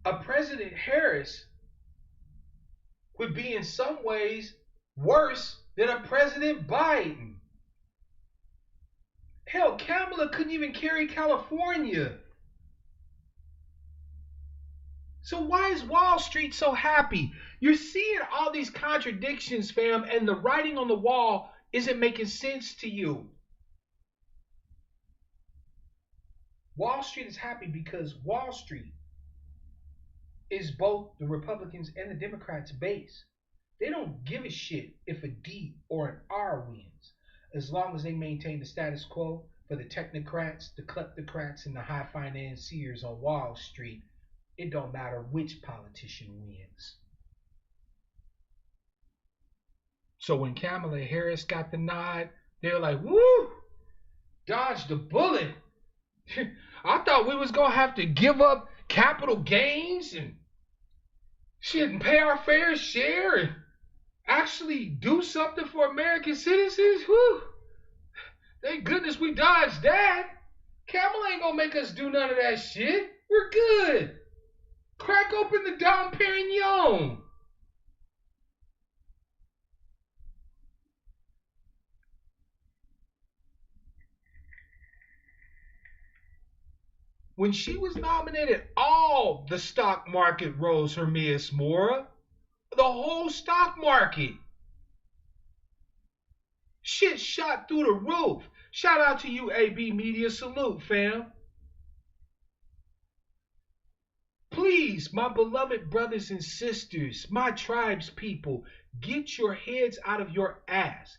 S1: A President Harris would be in some ways worse than a President Biden. Hell, Kamala couldn't even carry California. So why is Wall Street so happy? You're seeing all these contradictions, fam, and the writing on the wall isn't making sense to you. Wall Street is happy because Wall Street is both the Republicans and the Democrats' base. They don't give a shit if a D or an R wins, as long as they maintain the status quo for the technocrats, the kleptocrats, and the high financiers on Wall Street. It don't matter which politician wins. So when Kamala Harris got the nod, they're like, woo, dodged a bullet. I thought we was going to have to give up capital gains and shit and pay our fair share and actually do something for American citizens. Whew. Thank goodness we dodged that. Kamala ain't gonna make us do none of that shit. We're good. Crack open the Dom Perignon. When she was nominated, all the stock market rose, Hermias Mora. The whole stock market. Shit shot through the roof. Shout out to you, AB Media. Salute, fam. Please, my beloved brothers and sisters, my tribes people, get your heads out of your ass.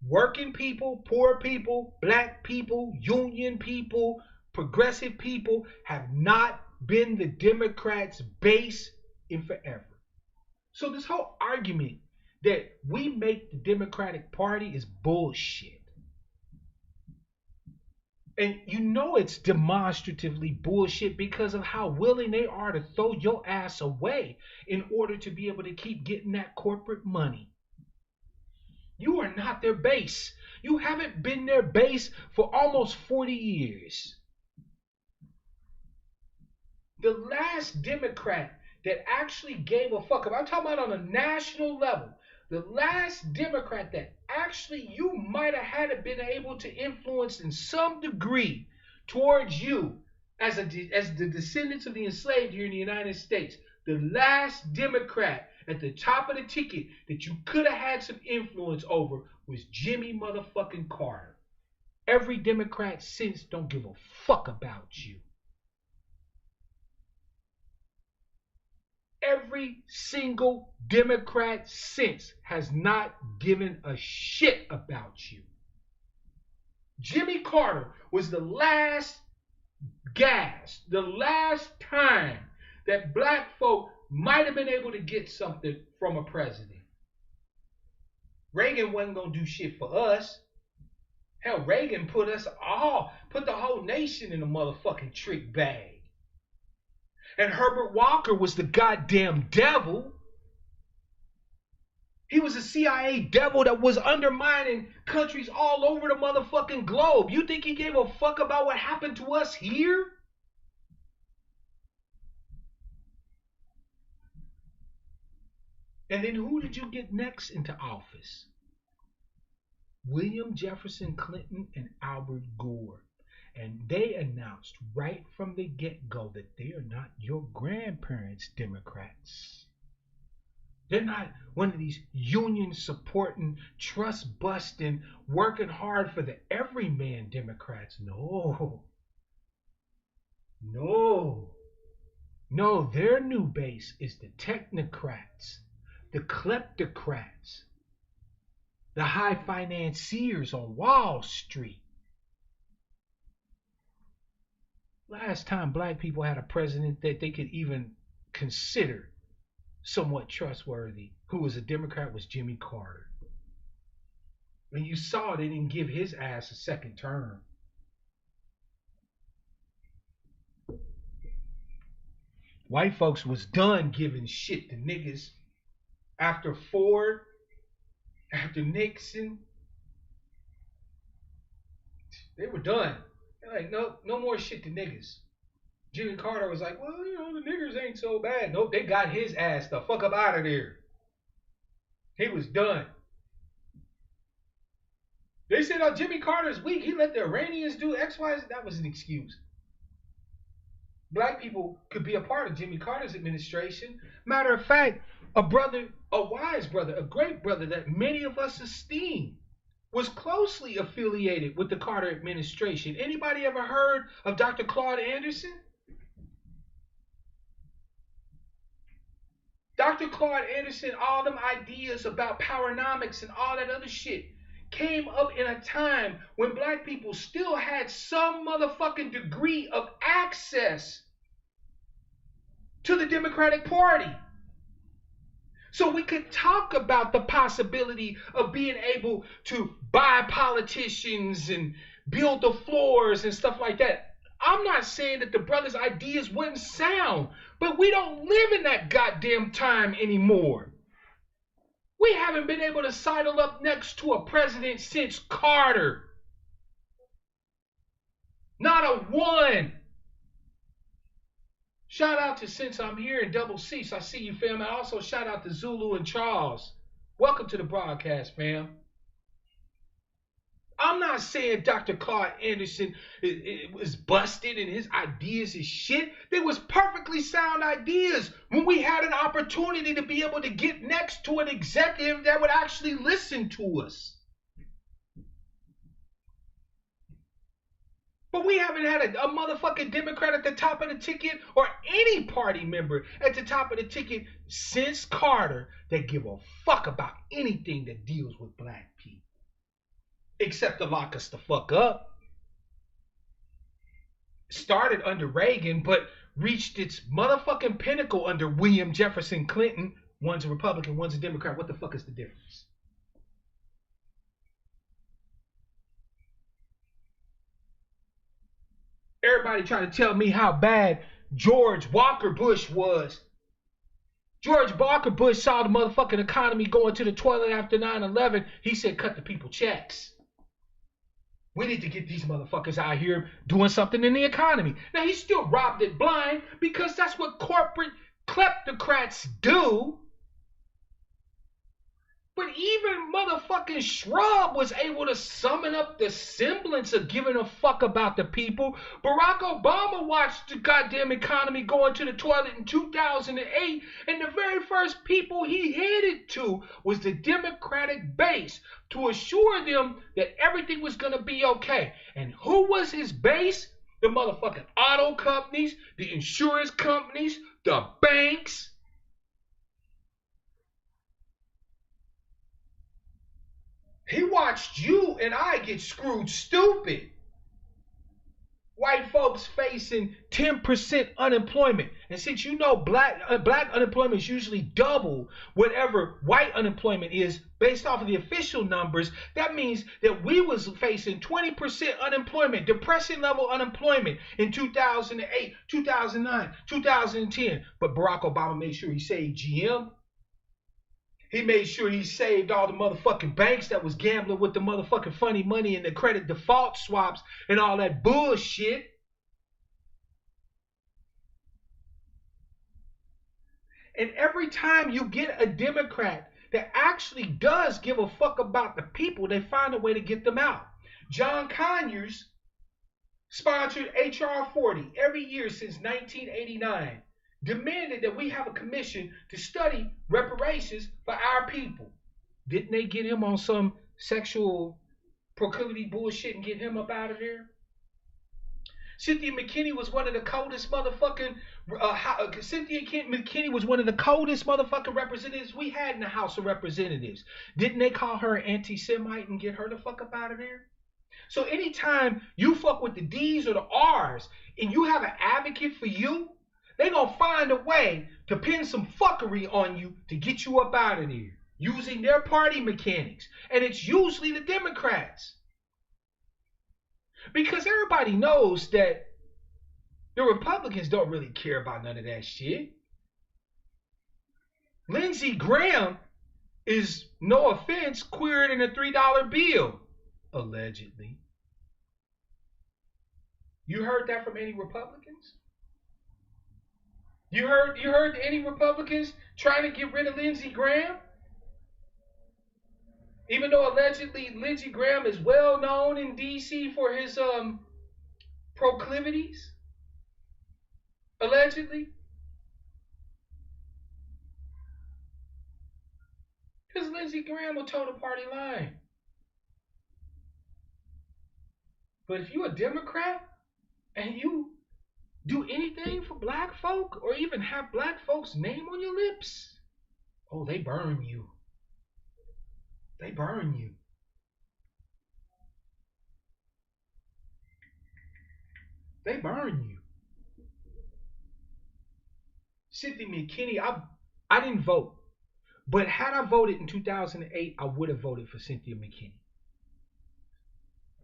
S1: Working people, poor people, black people, union people, progressive people have not been the Democrats' base in forever. So this whole argument that we make the Democratic Party is bullshit. And you know it's demonstratively bullshit because of how willing they are to throw your ass away in order to be able to keep getting that corporate money. You are not their base. You haven't been their base for almost 40 years. The last Democrat that actually gave a fuck, I'm talking about on a national level, the last Democrat that actually you might have had been able to influence in some degree towards you as the descendants of the enslaved here in the United States, the last Democrat at the top of the ticket that you could have had some influence over was Jimmy motherfucking Carter. Every Democrat since don't give a fuck about you. Every single Democrat since has not given a shit about you. Jimmy Carter was the last gas, the last time that black folk might have been able to get something from a president. Reagan wasn't going to do shit for us. Hell, Reagan put the whole nation in a motherfucking trick bag. And Herbert Walker was the goddamn devil. He was a CIA devil that was undermining countries all over the motherfucking globe. You think he gave a fuck about what happened to us here? And then who did you get next into office? William Jefferson Clinton and Albert Gore. And they announced right from the get-go that they are not your grandparents' Democrats. They're not one of these union-supporting, trust-busting, working hard for the everyman Democrats. No. No, their new base is the technocrats, the kleptocrats, the high financiers on Wall Street. Last time black people had a president that they could even consider somewhat trustworthy, who was a Democrat, was Jimmy Carter. And you saw they didn't give his ass a second term. White folks was done giving shit to niggas after Ford, after Nixon. They were done. They're like, no more shit to niggas. Jimmy Carter was like, well, the niggers ain't so bad. Nope, they got his ass the fuck up out of there. He was done. They said, oh, Jimmy Carter's weak. He let the Iranians do X, Y, Z. That was an excuse. Black people could be a part of Jimmy Carter's administration. Matter of fact, a brother, a wise brother, a great brother that many of us esteem was closely affiliated with the Carter administration. Anybody ever heard of Dr. Claude Anderson? Dr. Claude Anderson, all them ideas about powernomics and all that other shit came up in a time when black people still had some motherfucking degree of access to the Democratic Party. So we could talk about the possibility of being able to buy politicians and build the floors and stuff like that. I'm not saying that the brothers' ideas wouldn't sound, but we don't live in that goddamn time anymore. We haven't been able to sidle up next to a president since Carter. Not a one. Shout out to Since I'm Here and Double Cease. I see you, fam. And also shout out to Zulu and Charles. Welcome to the broadcast, fam. I'm not saying Dr. Claude Anderson was busted and his ideas is shit. They was perfectly sound ideas when we had an opportunity to be able to get next to an executive that would actually listen to us. But we haven't had a motherfucking Democrat at the top of the ticket or any party member at the top of the ticket since Carter that give a fuck about anything that deals with black people. except to lock us the fuck up. Started under Reagan, but reached its motherfucking pinnacle under William Jefferson Clinton. One's a Republican, one's a Democrat. What the fuck is the difference? Everybody trying to tell me how bad George Walker Bush was. George Walker Bush saw the motherfucking economy going to the toilet after 9/11. He said, cut the people checks. We need to get these motherfuckers out here doing something in the economy. Now, he still robbed it blind because that's what corporate kleptocrats do. But even motherfucking Shrub was able to summon up the semblance of giving a fuck about the people. Barack Obama watched the goddamn economy going to the toilet in 2008, and the very first people he headed to was the Democratic base to assure them that everything was going to be okay. And who was his base? The motherfucking auto companies, the insurance companies, the banks. He watched you and I get screwed stupid. White folks facing 10% unemployment. And since you know black unemployment is usually double whatever white unemployment is based off of the official numbers, that means that we was facing 20% unemployment, depression level unemployment in 2008, 2009, 2010. But Barack Obama made sure he saved GM. He made sure he saved all the motherfucking banks that was gambling with the motherfucking funny money and the credit default swaps and all that bullshit. And every time you get a Democrat that actually does give a fuck about the people, they find a way to get them out. John Conyers sponsored H.R. 40 every year since 1989. Demanded that we have a commission to study reparations for our people. Didn't they get him on some sexual proclivity bullshit and get him up out of there? Cynthia McKinney was one of the coldest motherfucking representatives we had in the House of Representatives. Didn't they call her an anti-Semite and get her the fuck up out of there? So anytime you fuck with the D's or the R's and you have an advocate for you, they gonna find a way to pin some fuckery on you to get you up out of there using their party mechanics. And it's usually the Democrats. Because everybody knows that the Republicans don't really care about none of that shit. Lindsey Graham is, no offense, queerer than a $3 bill. Allegedly. You heard that from any Republicans? You heard any Republicans trying to get rid of Lindsey Graham? Even though allegedly Lindsey Graham is well known in D.C. for his proclivities? Allegedly? Because Lindsey Graham will toe the party line. But if you're a Democrat and you do anything for black folk or even have black folks' name on your lips, oh, they burn you. They burn you. They burn you. Cynthia McKinney, I didn't vote. But had I voted in 2008, I would have voted for Cynthia McKinney.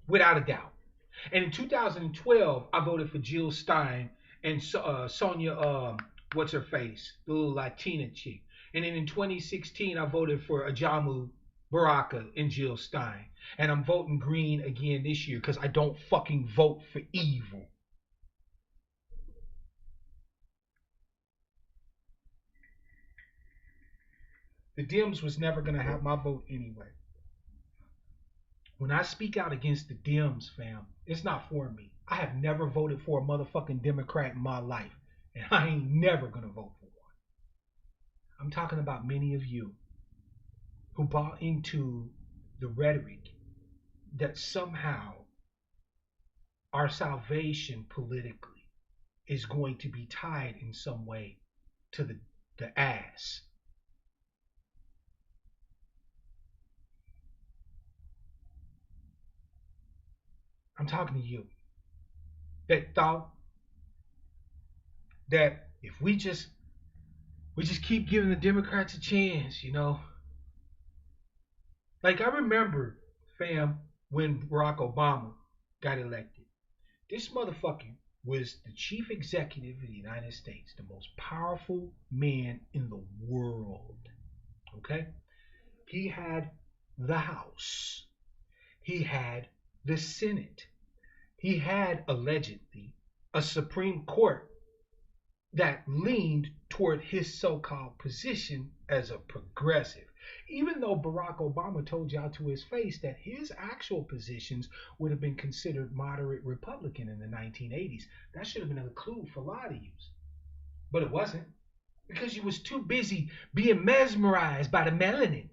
S1: Without a doubt. And in 2012, I voted for Jill Stein and Sonia, what's her face? The little Latina chick. And then in 2016, I voted for Ajamu Baraka and Jill Stein. And I'm voting green again this year because I don't fucking vote for evil. The Dems was never going to have my vote anyway. When I speak out against the Dems, fam, it's not for me. I have never voted for a motherfucking Democrat in my life. And I ain't never going to vote for one. I'm talking about many of you who bought into the rhetoric that somehow our salvation politically is going to be tied in some way to the ass. I'm talking to you. That thought that if we just keep giving the Democrats a chance, you know. Like I remember, fam, when Barack Obama got elected. This motherfucker was the chief executive of the United States, the most powerful man in the world. Okay? He had the House. He had the Senate. He had, allegedly, a Supreme Court that leaned toward his so-called position as a progressive. Even though Barack Obama told y'all to his face that his actual positions would have been considered moderate Republican in the 1980s. That should have been a clue for a lot of you. But it wasn't, because you was too busy being mesmerized by the melanin.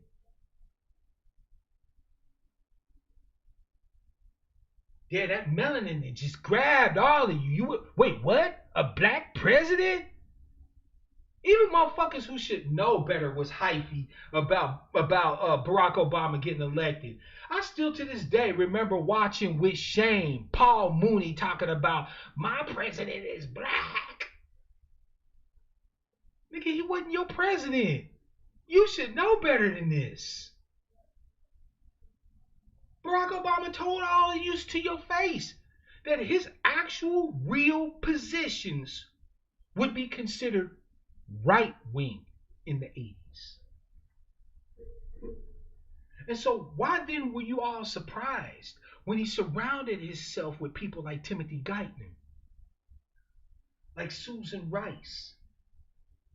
S1: Yeah, that melanin that just grabbed all of you. Wait, what? A black president? Even motherfuckers who should know better was hyphy about Barack Obama getting elected. I still to this day remember watching with shame Paul Mooney talking about my president is black. Nigga, he wasn't your president. You should know better than this. Barack Obama told all of you to your face that his actual real positions would be considered right wing in the 80s. And so why then were you all surprised when he surrounded himself with people like Timothy Geithner, like Susan Rice,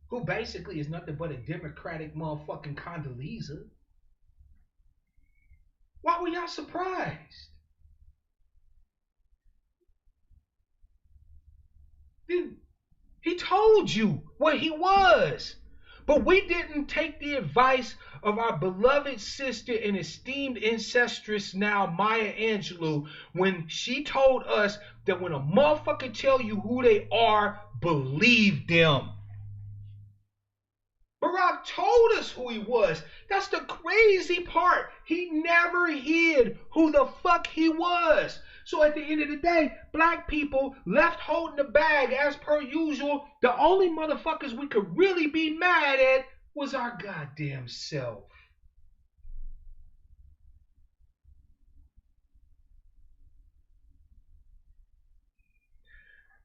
S1: who basically is nothing but a Democratic motherfucking Condoleezza? Why were y'all surprised? Then he told you what he was. But we didn't take the advice of our beloved sister and esteemed ancestress now, Maya Angelou, when she told us that when a motherfucker tell you who they are, believe them. Barack told us who he was. That's the crazy part. He never hid who the fuck he was. So at the end of the day, black people left holding the bag as per usual. The only motherfuckers we could really be mad at was our goddamn self.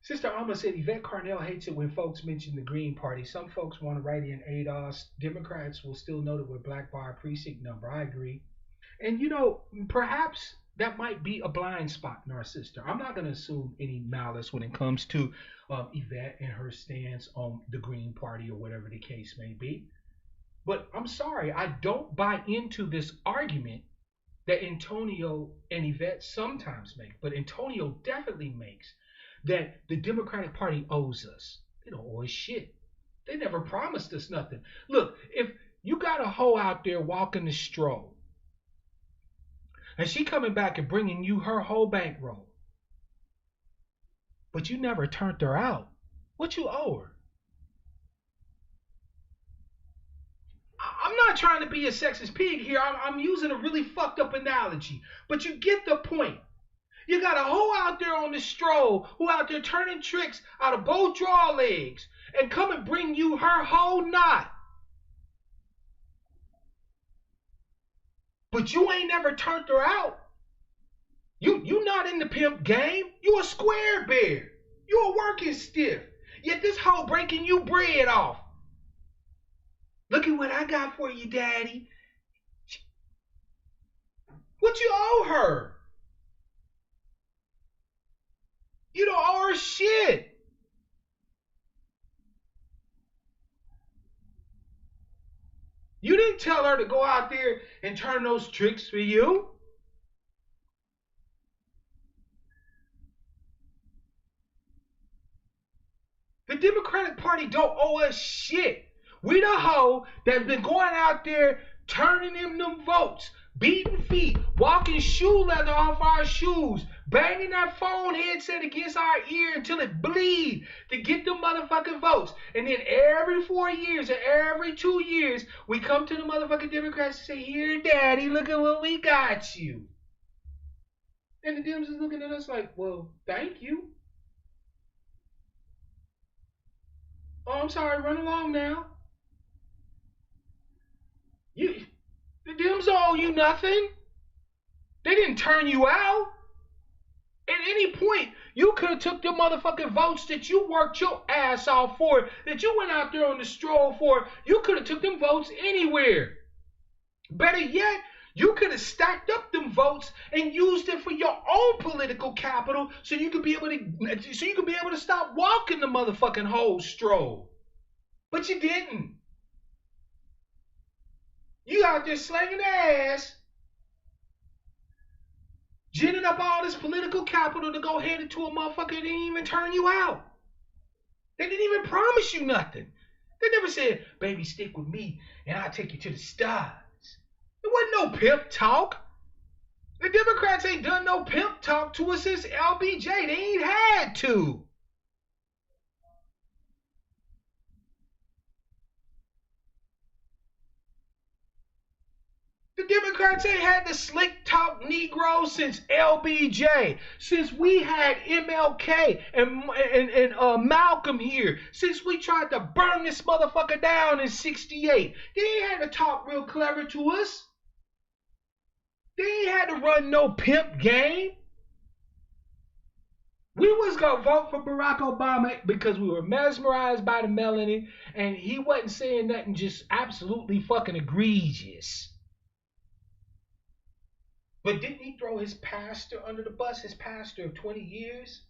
S1: Sister Alma said Yvette Carnell hates it when folks mention the Green Party. Some folks want to write in ADOS. Democrats will still know that we're black by our precinct number. I agree. And you know, perhaps that might be a blind spot in our sister. I'm not going to assume any malice when it comes to Yvette and her stance on the Green Party or whatever the case may be. But I'm sorry, I don't buy into this argument that Antonio and Yvette sometimes make, but Antonio definitely makes, that the Democratic Party owes us. They don't owe us shit. They never promised us nothing. Look, if you got a hoe out there walking the stroll, and she coming back and bringing you her whole bankroll, but you never turned her out, what you owe her? I'm not trying to be a sexist pig here. I'm using a really fucked up analogy, but you get the point. You got a hoe out there on the stroll who out there turning tricks out of both draw legs and come and bring you her whole knot. But you ain't never turned her out. You not in the pimp game. You a square bear. You a working stiff. Yet this hoe breaking you bread off. Look at what I got for you, daddy. What you owe her? You don't owe her shit. You didn't tell her to go out there and turn those tricks for you. The Democratic Party don't owe us shit. We the hoe that's been going out there turning them votes, beating feet, walking shoe leather off our shoes, banging that phone headset against our ear until it bleed to get them motherfucking votes. And then every 4 years or every 2 years, we come to the motherfucking Democrats and say, here, daddy, look at what we got you. And the Dems is looking at us like, well, thank you. Oh, I'm sorry, run along now. The Dems owe you nothing. They didn't turn you out. At any point, you could have took the motherfucking votes that you worked your ass off for, that you went out there on the stroll for. You could have took them votes anywhere. Better yet, you could have stacked up them votes and used it for your own political capital, so you could be able to stop walking the motherfucking whole stroll. But you didn't. You out there slanging ass, ginning up all this political capital to go hand it to a motherfucker that didn't even turn you out. They didn't even promise you nothing. They never said, baby, stick with me and I'll take you to the stars. It wasn't no pimp talk. The Democrats ain't done no pimp talk to us since LBJ. They ain't had to. The Democrats ain't had the slick talk Negro since LBJ, since we had MLK and Malcolm here, since we tried to burn this motherfucker down in '68. They ain't had to talk real clever to us. They ain't had to run no pimp game. We was gonna vote for Barack Obama because we were mesmerized by the melanin, and he wasn't saying nothing just absolutely fucking egregious. But didn't he throw his pastor under the bus, his pastor of 20 years?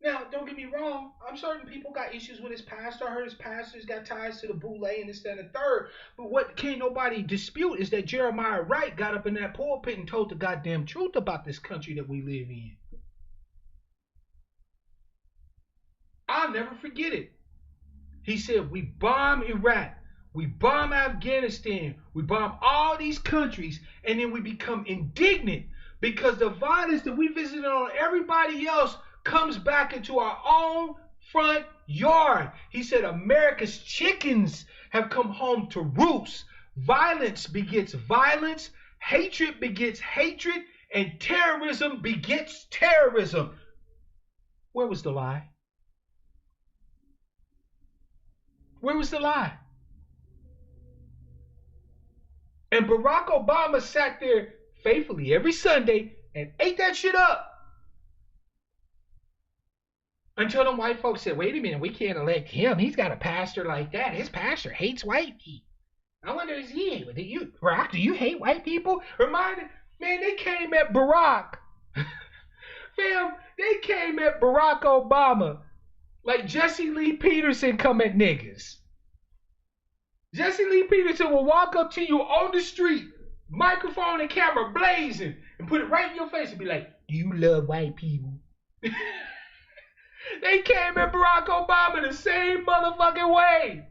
S1: Now, don't get me wrong. I'm certain people got issues with his pastor. I heard his pastor's got ties to the boule and this, that, and the third. But what can't nobody dispute is that Jeremiah Wright got up in that pulpit and told the goddamn truth about this country that we live in. I'll never forget it. He said, we bomb Iraq. We bomb Afghanistan. We bomb all these countries. And then we become indignant because the violence that we visited on everybody else comes back into our own front yard. He said, America's chickens have come home to roost. Violence begets violence. Hatred begets hatred. And terrorism begets terrorism. Where was the lie? Where was the lie? And Barack Obama sat there faithfully every Sunday and ate that shit up. Until them white folks said, wait a minute, we can't elect him. He's got a pastor like that. His pastor hates white people. I wonder, is he? Barack, do you hate white people? Man, they came at Barack. Fam, they came at Barack Obama like Jesse Lee Peterson come at niggas. Jesse Lee Peterson will walk up to you on the street, microphone and camera blazing, and put it right in your face and be like, do you love white people? They came at Barack Obama the same motherfucking way.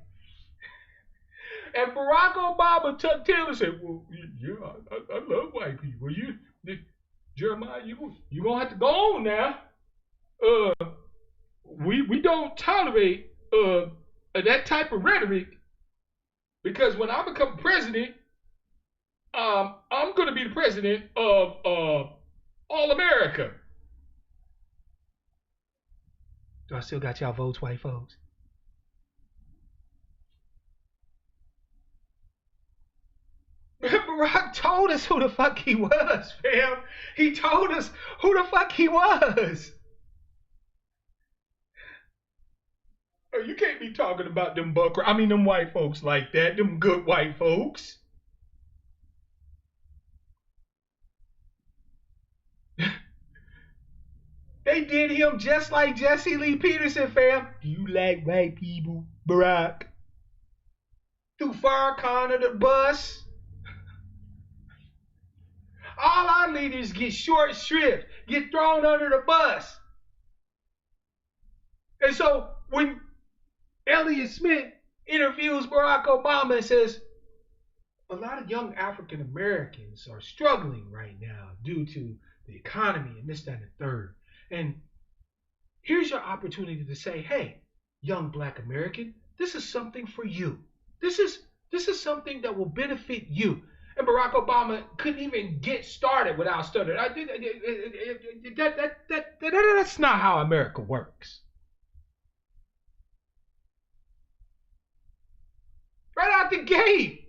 S1: And Barack Obama tucked him and said, well, yeah, I love white people. Jeremiah, you gonna have to go on now. We don't tolerate that type of rhetoric, because when I become president, I'm gonna be the president of all America. Do I still got y'all votes, white folks? Barack told us who the fuck he was, fam. He told us who the fuck he was. You can't be talking about them them white folks like that, them good white folks. They did him just like Jesse Lee Peterson, fam. Do you like white people, Barack? Threw Farrakhan under the bus. All our leaders get short shrift, get thrown under the bus. And so when Elliott Smith interviews Barack Obama and says, a lot of young African Americans are struggling right now due to the economy and this, that, and the third. And here's your opportunity to say, hey, young black American, this is something for you. This is something that will benefit you. And Barack Obama couldn't even get started without stuttering. That's not how America works. Right out the gate.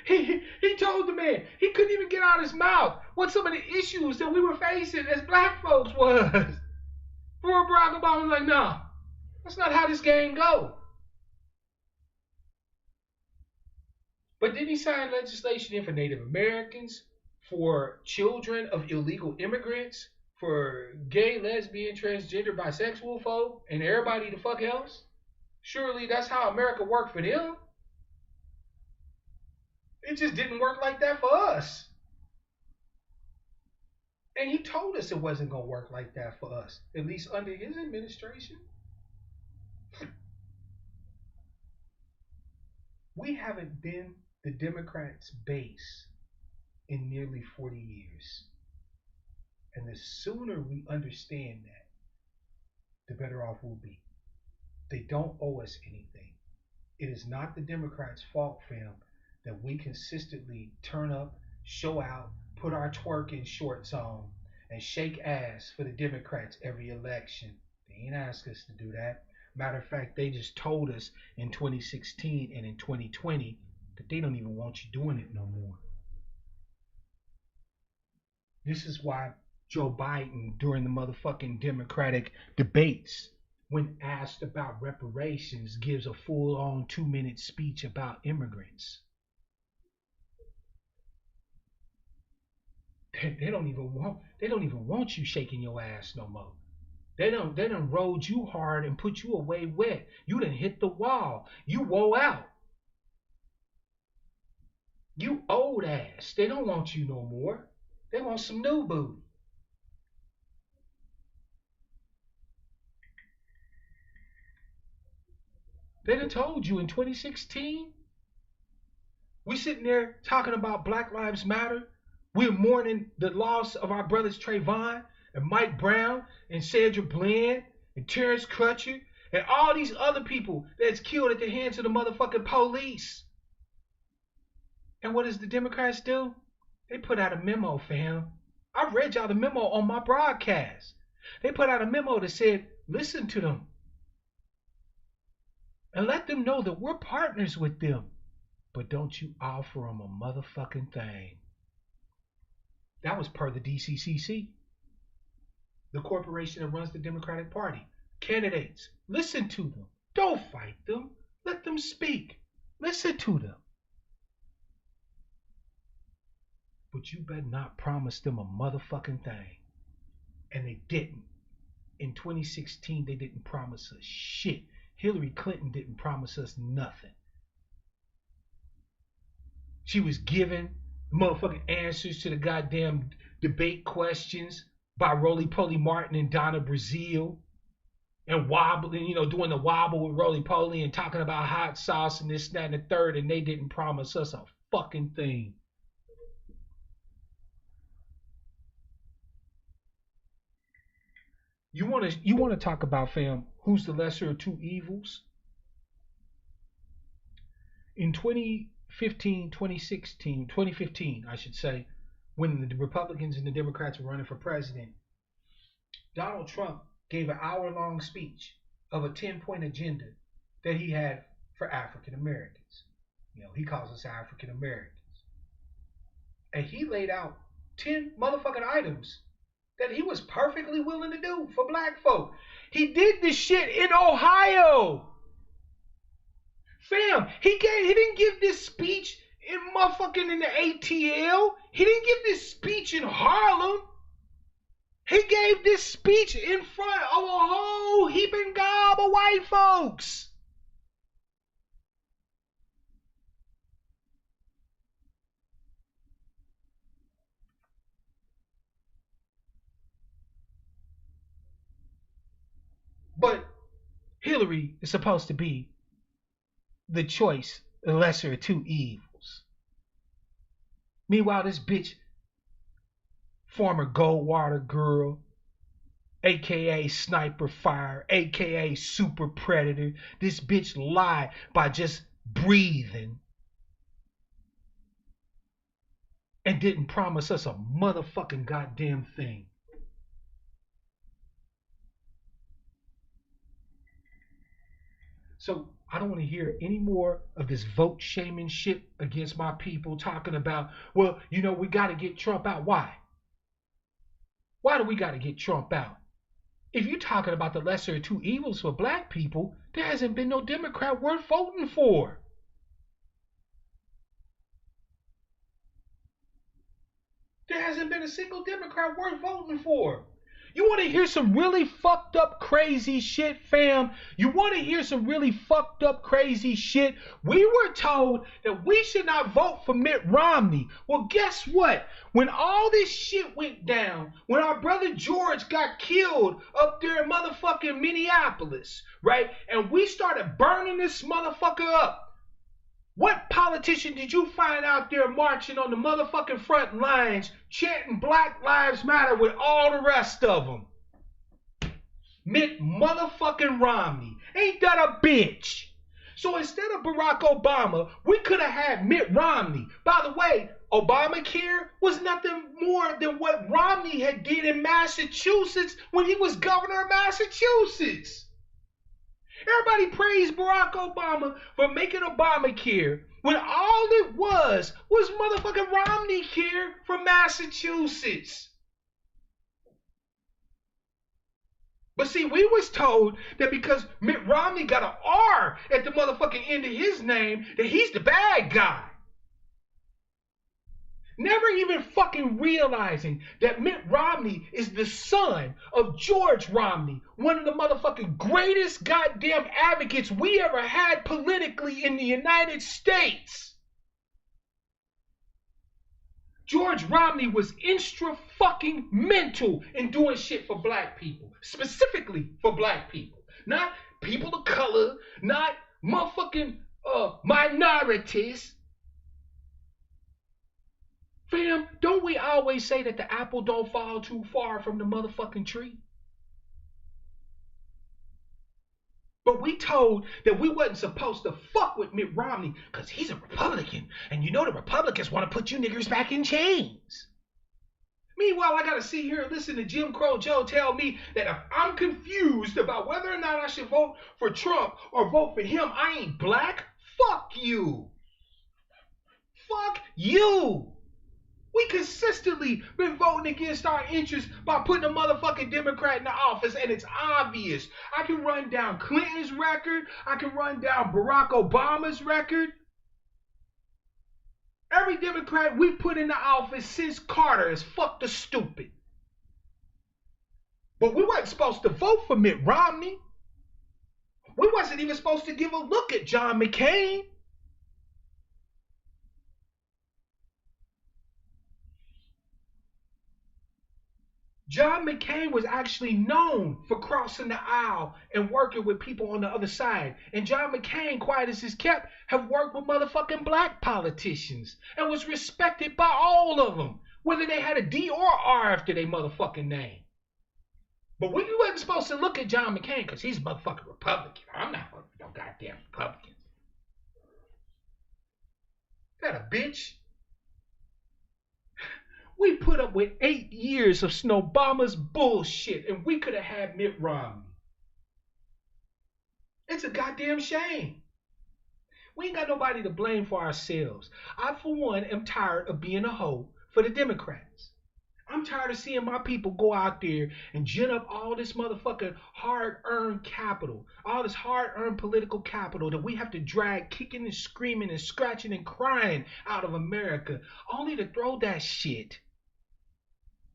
S1: He told the man he couldn't even get out his mouth what some of the issues that we were facing as black folks was. Before Barack Obama was like, no, that's not how this game goes. But then he signed legislation in for Native Americans, for children of illegal immigrants, for gay, lesbian, transgender, bisexual folk, and everybody the fuck else. Surely that's how America worked for them. It just didn't work like that for us. And he told us it wasn't going to work like that for us, at least under his administration. We haven't been the Democrats' base in nearly 40 years. And the sooner we understand that, the better off we'll be. They don't owe us anything. It is not the Democrats' fault, fam, that we consistently turn up, show out, put our twerking shorts on, and shake ass for the Democrats every election. They ain't asked us to do that. Matter of fact, they just told us in 2016 and in 2020 that they don't even want you doing it no more. This is why Joe Biden, during the motherfucking Democratic debates, when asked about reparations, gives a full-on 2-minute speech about immigrants. They don't even want you shaking your ass no more. They done rode you hard and put you away wet. You done hit the wall. You woe out. You old ass. They don't want you no more. They want some new booty. They done told you in 2016. We sitting there talking about Black Lives Matter. We're mourning the loss of our brothers Trayvon and Mike Brown and Sandra Bland and Terrence Crutcher and all these other people that's killed at the hands of the motherfucking police. And what does the Democrats do? They put out a memo, fam. I read y'all the memo on my broadcast. They put out a memo that said, listen to them. And let them know that we're partners with them. But don't you offer them a motherfucking thing. That was per the DCCC, the corporation that runs the Democratic Party. Candidates, listen to them. Don't fight them. Let them speak. Listen to them. But you better not promise them a motherfucking thing. And they didn't. In 2016, they didn't promise us shit. Hillary Clinton didn't promise us nothing. She was giving motherfucking answers to the goddamn debate questions by Roly-Poly Martin and Donna Brazile, and wobbling, doing the wobble with Roly-Poly and talking about hot sauce and this, that, and the third, and they didn't promise us a fucking thing. You want to talk about, fam, who's the lesser of two evils? In 2015, I should say, when the Republicans and the Democrats were running for president, Donald Trump gave an hour-long speech of a 10-point agenda that he had for African Americans. He calls us African Americans. And he laid out 10 motherfucking items that he was perfectly willing to do for black folk. He did this shit in Ohio. Fam, he didn't give this speech in the ATL. He didn't give this speech in Harlem. He gave this speech in front of a whole heaping gob of white folks. But Hillary is supposed to be the choice, the lesser of two evils. Meanwhile, this bitch, former Goldwater girl, aka Sniper Fire, aka Super Predator, this bitch lied by just breathing. and didn't promise us a motherfucking goddamn thing. So I don't want to hear any more of this vote shaming shit against my people talking about, well, you know, we got to get Trump out. Why? Why do we got to get Trump out? If you're talking about the lesser of two evils for black people, there hasn't been no Democrat worth voting for. There hasn't been a single Democrat worth voting for. You want to hear some really fucked up crazy shit, fam? You want to hear some really fucked up crazy shit? We were told that we should not vote for Mitt Romney. Well, guess what? When all this shit went down, when our brother George got killed up there in motherfucking Minneapolis, right? And we started burning this motherfucker up. What politician did you find out there marching on the motherfucking front lines, chanting Black Lives Matter with all the rest of them? Mitt motherfucking Romney. Ain't that a bitch? So instead of Barack Obama, we could have had Mitt Romney. By the way, Obamacare was nothing more than what Romney had did in Massachusetts when he was governor of Massachusetts. Everybody praised Barack Obama for making Obamacare when all it was motherfucking Romney care from Massachusetts. But see, we was told that because Mitt Romney got an R at the motherfucking end of his name, that he's the bad guy. Never even fucking realizing that Mitt Romney is the son of George Romney, one of the motherfucking greatest goddamn advocates we ever had politically in the United States. George Romney was instrumental in doing shit for black people, specifically for black people, not people of color, not motherfucking minorities. Fam, don't we always say that the apple don't fall too far from the motherfucking tree? But we told that we wasn't supposed to fuck with Mitt Romney because he's a Republican. And you know the Republicans want to put you niggers back in chains. Meanwhile, I got to sit here and listen to Jim Crow Joe tell me that if I'm confused about whether or not I should vote for Trump or vote for him, I ain't black. Fuck you. Fuck you. We consistently been voting against our interests by putting a motherfucking Democrat in the office, and it's obvious. I can run down Clinton's record. I can run down Barack Obama's record. Every Democrat we put in the office since Carter is fuck the stupid. But we weren't supposed to vote for Mitt Romney. We wasn't even supposed to give a look at John McCain. John McCain was actually known for crossing the aisle and working with people on the other side. And John McCain, quiet as he's kept, have worked with motherfucking black politicians and was respected by all of them, whether they had a D or R after their motherfucking name. But we wasn't supposed to look at John McCain because he's a motherfucking Republican. I'm not voting for no goddamn Republicans. Is that a bitch? We put up with 8 years of Snowbama's bullshit, and we could have had Mitt Romney. It's a goddamn shame. We ain't got nobody to blame for ourselves. I, for one, am tired of being a hoe for the Democrats. I'm tired of seeing my people go out there and gin up all this motherfucking hard-earned capital, all this hard-earned political capital that we have to drag kicking and screaming and scratching and crying out of America, only to throw that shit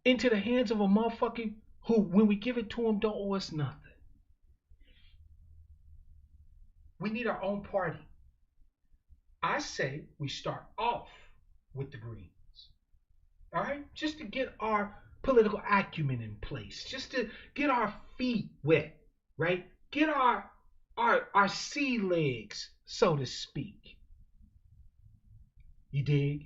S1: into the hands of a motherfucker who, when we give it to him, don't owe us nothing. We need our own party. I say we start off with the Greens. All right? Just to get our political acumen in place. Just to get our feet wet, right? Get our sea legs, so to speak. You dig?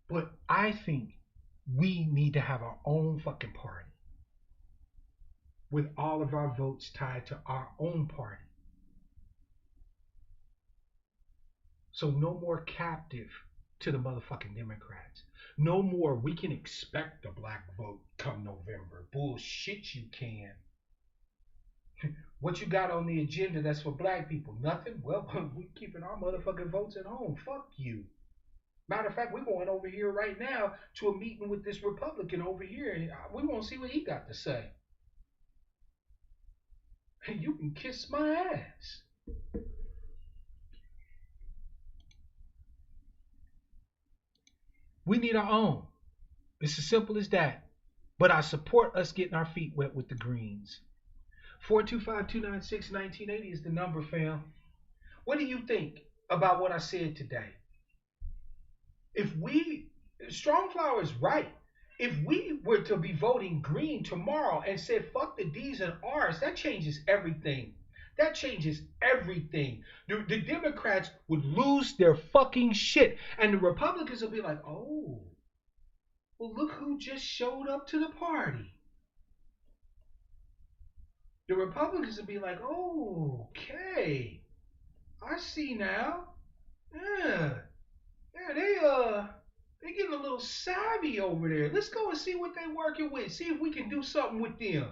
S1: But I think we need to have our own fucking party with all of our votes tied to our own party. So no more captive to the motherfucking Democrats. No more we can expect a black vote come November. Bullshit you can. What you got on the agenda that's for black people? Nothing? Well, we keeping our motherfucking votes at home. Fuck you. Matter of fact, we're going over here right now to a meeting with this Republican over here, and we want to see what he got to say. You can kiss my ass. We need our own. It's as simple as that. But I support us getting our feet wet with the greens. 425-296-1980 is the number, fam. What do you think about what I said today? Strongflower is right. If we were to be voting green tomorrow and said fuck the D's and R's, that changes everything. That changes everything. The Democrats would lose their fucking shit. And the Republicans will be like, oh, well, look who just showed up to the party. The Republicans would be like, oh, okay. I see now. Yeah, they getting a little savvy over there. Let's go and see what they're working with. See if we can do something with them.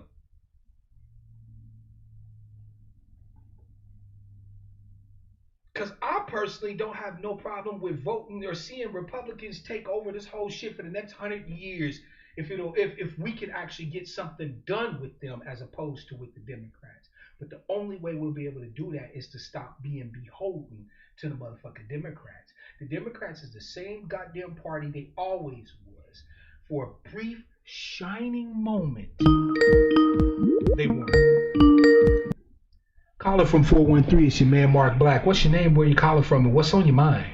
S1: Because I personally don't have no problem with voting or seeing Republicans take over this whole shit for the next 100 years if we can actually get something done with them as opposed to with the Democrats. But the only way we'll be able to do that is to stop being beholden to the motherfucking Democrats. The Democrats is the same goddamn party they always was. For a brief, shining moment, they won. Caller from 413, it's your man Mark Black. What's your name, where you calling from, and what's on your mind?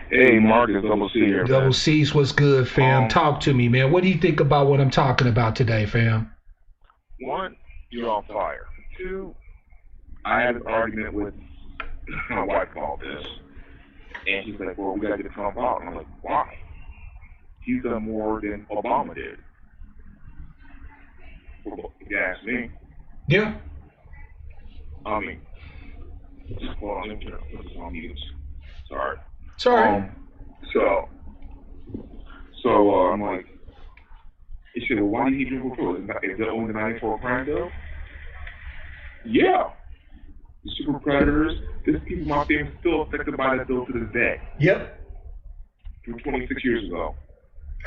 S3: Hey, Mark, it's Double C here,
S1: Double
S3: man.
S1: C's, what's good, fam? Talk to me, man. What do you think about what I'm talking about today, fam?
S3: One, you're on fire. Two, I had an argument with my wife about this, and she's like, well, we got to get Trump out. And I'm like, why? He's done more than Obama did. Well, if you ask me.
S1: Yeah.
S3: I mean, hold on, let me put this on mute. Sorry.
S1: Sorry.
S3: So I'm like, he said, well, why did he drink before? Is that only the 94 crime bill? Yeah. The super predators, this people, my family's still affected by that bill to this day.
S1: Yep.
S3: From 26 years ago.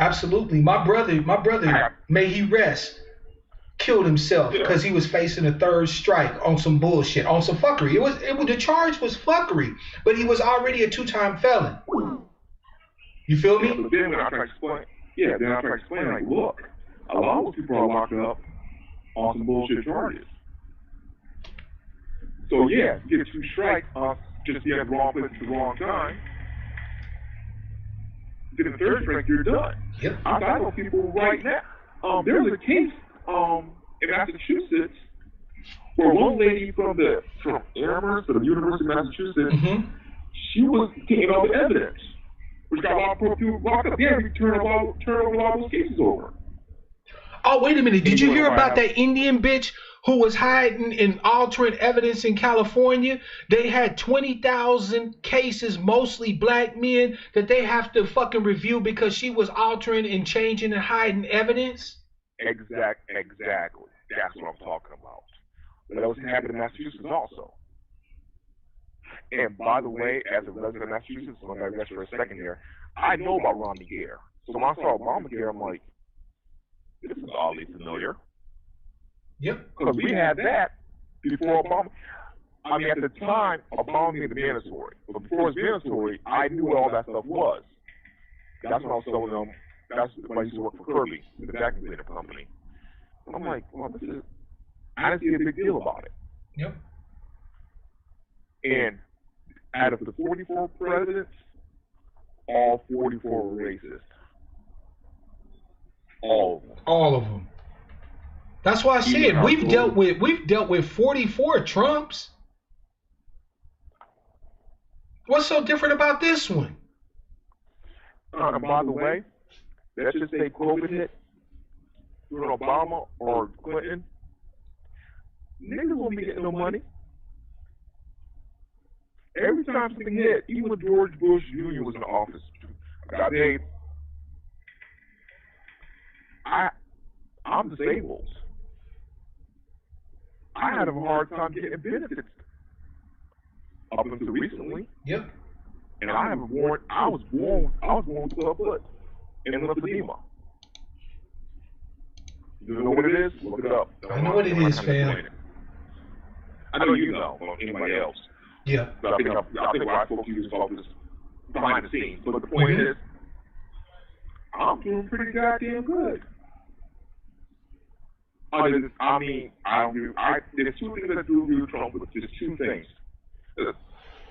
S1: Absolutely. My brother, may he rest, killed himself because he was facing a third strike on some bullshit, on some fuckery. The charge was fuckery, but he was already a 2-time felon. You feel me?
S3: Yeah, but then when I try to explain, like, look, a lot of people are locked up on some bullshit charges. So yeah, you get 2 strikes on just being at the wrong place at the wrong time. Get a 3rd strike, you're done.
S1: Yep.
S3: I know people right now. There was a case in Massachusetts where one lady from Amherst, from the University of Massachusetts, she was taking all the evidence, which got a lot of people locked up. Yeah, we turn over a lot of those cases over.
S1: Oh, wait a minute. Did you hear about that Indian bitch who was hiding and altering evidence in California? They had 20,000 cases, mostly black men, that they have to fucking review because she was altering and changing and hiding evidence?
S3: Exactly. That's what I'm talking about. But that was happening in Massachusetts also. And by the way, as a resident of Massachusetts, I'm going to rest for a second here, I know about Obamacare. So when I saw Obamacare, I'm like, this is oddly familiar.
S1: Yep.
S3: Because we had that before Obama. I mean, at the time, Obama made it mandatory. But before it was mandatory, I knew what all that stuff was. That's when I was telling them, that's when I used to work for Kirby, the vacuum cleaner company. And I'm like, well, I didn't see a big deal about it.
S1: Yep.
S3: And out of the 44 presidents, all 44 were racist. All of them.
S1: All of them. That's why I said we've dealt with 44 Trumps. What's so different about this one?
S3: And by the way, let's just say COVID hit through Obama or Clinton. Niggas won't be getting no money. Every time something hit, even when George Bush Jr. was in office, I got paid. I'm disabled. I had a hard time getting benefits up until recently.
S1: Yep.
S3: And I was born with club foot and lymphedema. You know what it is? Look it up.
S1: I know what it is, fam.
S3: I know you know, or anybody else.
S1: Yeah.
S3: But I think what I spoke to you is about this behind the scenes. But the point is, I'm doing pretty goddamn good. There's two things that do agree with Trump, but there's two things.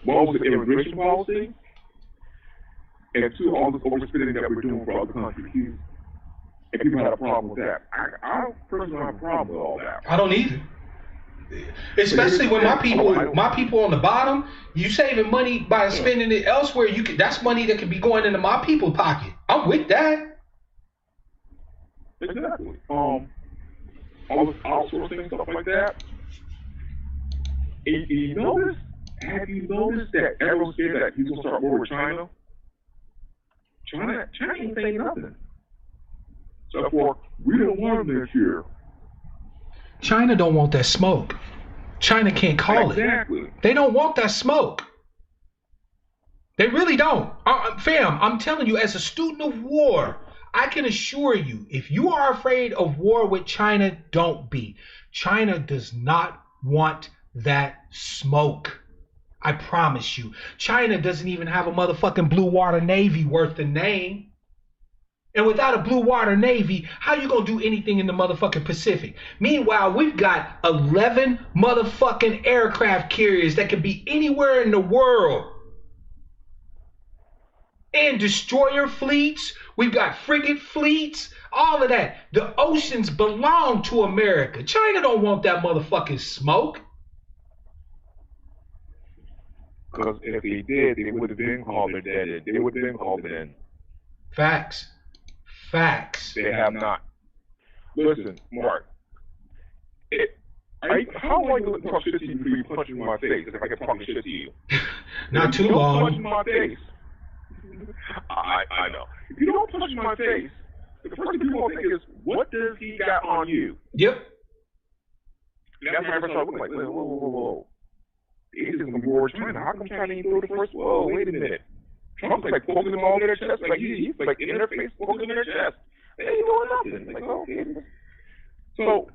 S3: One was the immigration policy, and two, all this overspending that we're doing for other countries. And people had a problem with that. I don't personally have a problem with all that.
S1: I don't either. Especially when my people on the bottom, you saving money by spending it elsewhere. That's money that could be going into my people's pocket. I'm with that.
S3: Exactly. All this outsourcing stuff like that. Have you noticed that everyone said that he's gonna start war with China? China ain't saying nothing. So therefore, we don't want them next year.
S1: China don't want that smoke. China can't call
S3: it.
S1: They don't want that smoke. They really don't. Fam, I'm telling you, as a student of war, I can assure you, if you are afraid of war with China, don't be. China does not want that smoke. I promise you. China doesn't even have a motherfucking blue water navy worth the name. And without a blue water navy, how you gonna do anything in the motherfucking Pacific? Meanwhile, we've got 11 motherfucking aircraft carriers that can be anywhere in the world. And destroyer fleets. We've got frigate fleets. All of that. The oceans belong to America. China don't want that motherfucking smoke.
S3: Because if they did, they would have been called their dead. They would have been called in.
S1: Facts.
S3: They have not. Listen, Mark. How long are you going to talk shit to you before you punch me in my face if I can talk shit to you?
S1: Not too long.
S3: Don't punch me in my face. I know. If you don't punch me in my face, the first thing people think is, what does he got on you?
S1: Yep.
S3: That's why I start looking like, whoa. He's in the war with China. How come China ain't throw the first? Whoa, wait a minute. Trump's like poking them all in their chest. Like he's like in their face, poking them in their chest. They ain't doing nothing. Like, okay. So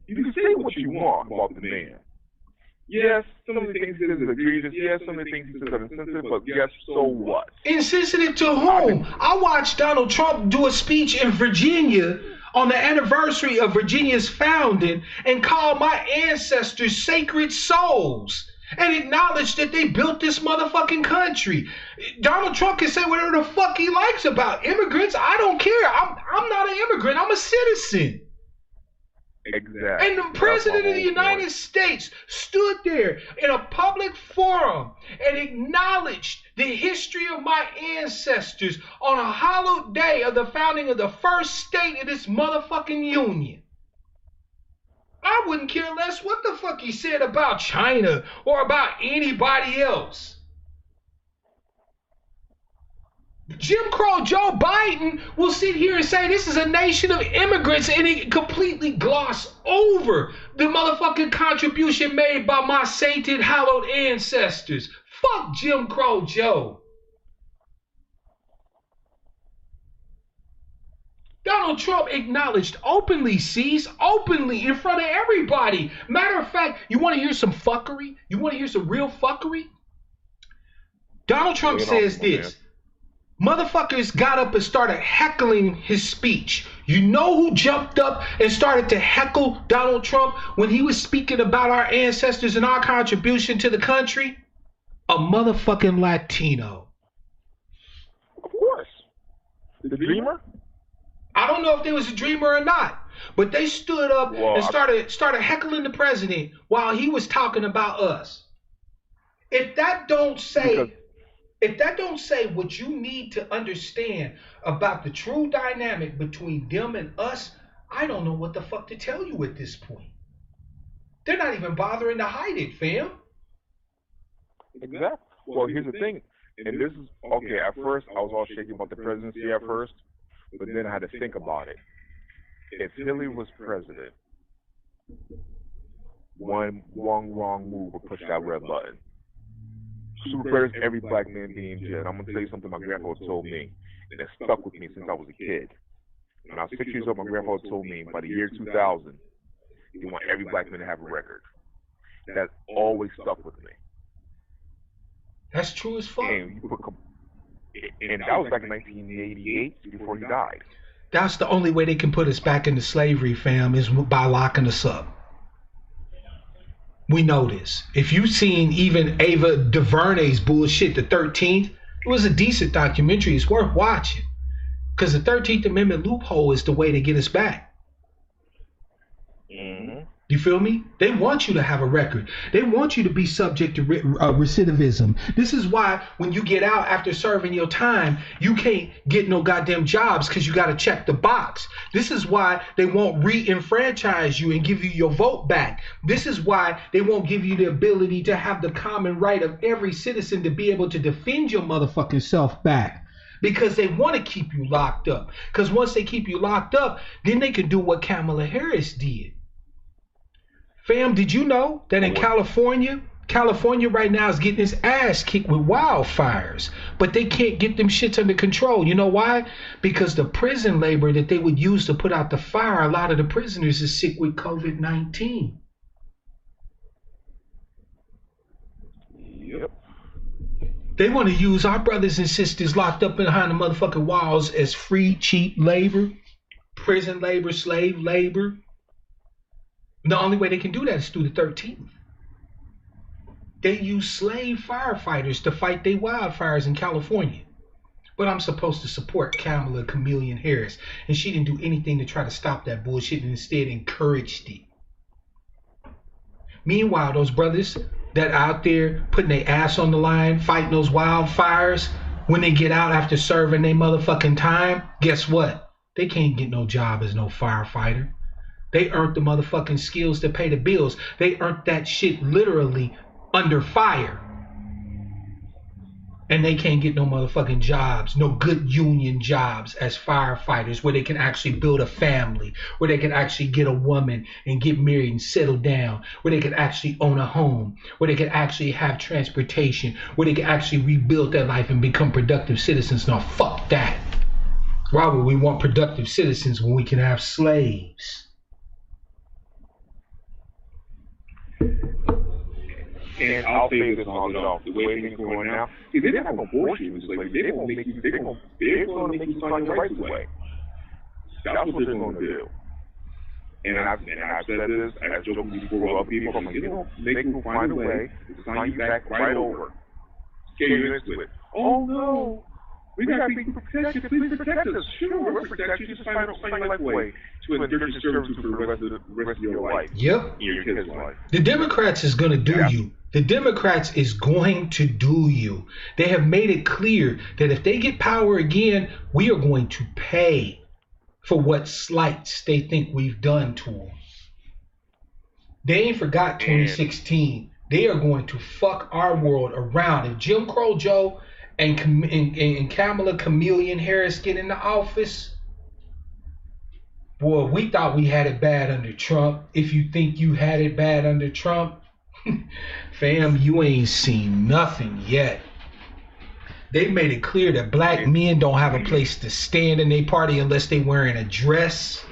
S3: you can say what you want about the man. Yes, some of the things he says is egregious. Yes, some of the things he says are insensitive. But yes, so what?
S1: Insensitive to whom? I watched Donald Trump do a speech in Virginia on the anniversary of Virginia's founding and called my ancestors sacred souls and acknowledged that they built this motherfucking country. Donald Trump can say whatever the fuck he likes about immigrants. I don't care. I'm not an immigrant. I'm a citizen.
S3: Exactly.
S1: And the president of the United States stood there in a public forum and acknowledged the history of my ancestors on a hallowed day of the founding of the first state of this motherfucking union. I wouldn't care less what the fuck he said about China or about anybody else. Jim Crow Joe Biden will sit here and say this is a nation of immigrants and he completely gloss over the motherfucking contribution made by my sainted, hallowed ancestors. Fuck Jim Crow Joe. Donald Trump acknowledged openly, openly in front of everybody. Matter of fact, you want to hear some fuckery? You want to hear some real fuckery? Donald Trump says this. Motherfuckers got up and started heckling his speech. You know who jumped up and started to heckle Donald Trump when he was speaking about our ancestors and our contribution to the country? A motherfucking Latino.
S3: Of course. The dreamer?
S1: I don't know if they was a dreamer or not, but they stood up and started heckling the president while he was talking about us. If that don't say what you need to understand about the true dynamic between them and us, I don't know what the fuck to tell you at this point. They're not even bothering to hide it, fam.
S3: Exactly. Well, here's the thing, and this is okay. At first, I was all shaky about the presidency at first, but then I had to think about it. If Hillary was president, one wrong move would push that red button. Super predators, every black man being in jail. And I'm gonna tell you something my grandfather told me, and it stuck with me since I was a kid. When I was 6 years old, my grandfather told me by the year 2000, he want every black man to have a record. That always stuck with me.
S1: That's true as fuck.
S3: And that was back in 1988, before he died.
S1: That's the only way they can put us back into slavery, fam, is by locking us up. We know this. If you've seen even Ava DuVernay's bullshit, The 13th, it was a decent documentary. It's worth watching. Because the 13th Amendment loophole is the way to get us back.
S3: Mm-hmm.
S1: You feel me? They want you to have a record. They want you to be subject to recidivism. This is why when you get out after serving your time, you can't get no goddamn jobs because you got to check the box. This is why they won't re-enfranchise you and give you your vote back. This is why they won't give you the ability to have the common right of every citizen to be able to defend your motherfucking self back. Because they want to keep you locked up. Because once they keep you locked up, then they can do what Kamala Harris did. Fam, did you know that in California right now is getting its ass kicked with wildfires, but they can't get them shits under control. You know why? Because the prison labor that they would use to put out the fire, a lot of the prisoners is sick with COVID-19.
S3: Yep.
S1: They want to use our brothers and sisters locked up behind the motherfucking walls as free, cheap labor, prison labor, slave labor. The only way they can do that is through the 13th. They use slave firefighters to fight their wildfires in California. But I'm supposed to support Kamala Chameleon Harris, and she didn't do anything to try to stop that bullshit and instead encouraged it. Meanwhile, those brothers that out there putting their ass on the line, fighting those wildfires, when they get out after serving their motherfucking time, guess what? They can't get no job as no firefighter. They earned the motherfucking skills to pay the bills. They earned that shit literally under fire. And they can't get no motherfucking jobs, no good union jobs as firefighters where they can actually build a family, where they can actually get a woman and get married and settle down, where they can actually own a home, where they can actually have transportation, where they can actually rebuild their life and become productive citizens. No, fuck that. Why would we want productive citizens when we can have slaves?
S3: And I'll say this all off. The way things are going now, see, they're not going to force you into slavery. They're going to make you, they're going to make you find your rights away. That's what they're going to do. And I've said this, and I've joked before with other people, I'm like, you know, they can find a way to sign you back right over. Get you into it. Oh, no. We got to be protected. Please protect us. Sure, we're protected. Just find your life away to indentured servitude for the rest of your life.
S1: Yep.
S3: Your kids' life.
S1: The Democrats is going to do you. The Democrats is going to do you. They have made it clear that if they get power again, we are going to pay for what slights they think we've done to them. They ain't forgot 2016. They are going to fuck our world around. If Jim Crow Joe and Kamala Chameleon Harris get in the office, boy, we thought we had it bad under Trump. If you think you had it bad under Trump, fam, you ain't seen nothing yet. They made it clear that black men don't have a place to stand in their party unless they wearing a dress.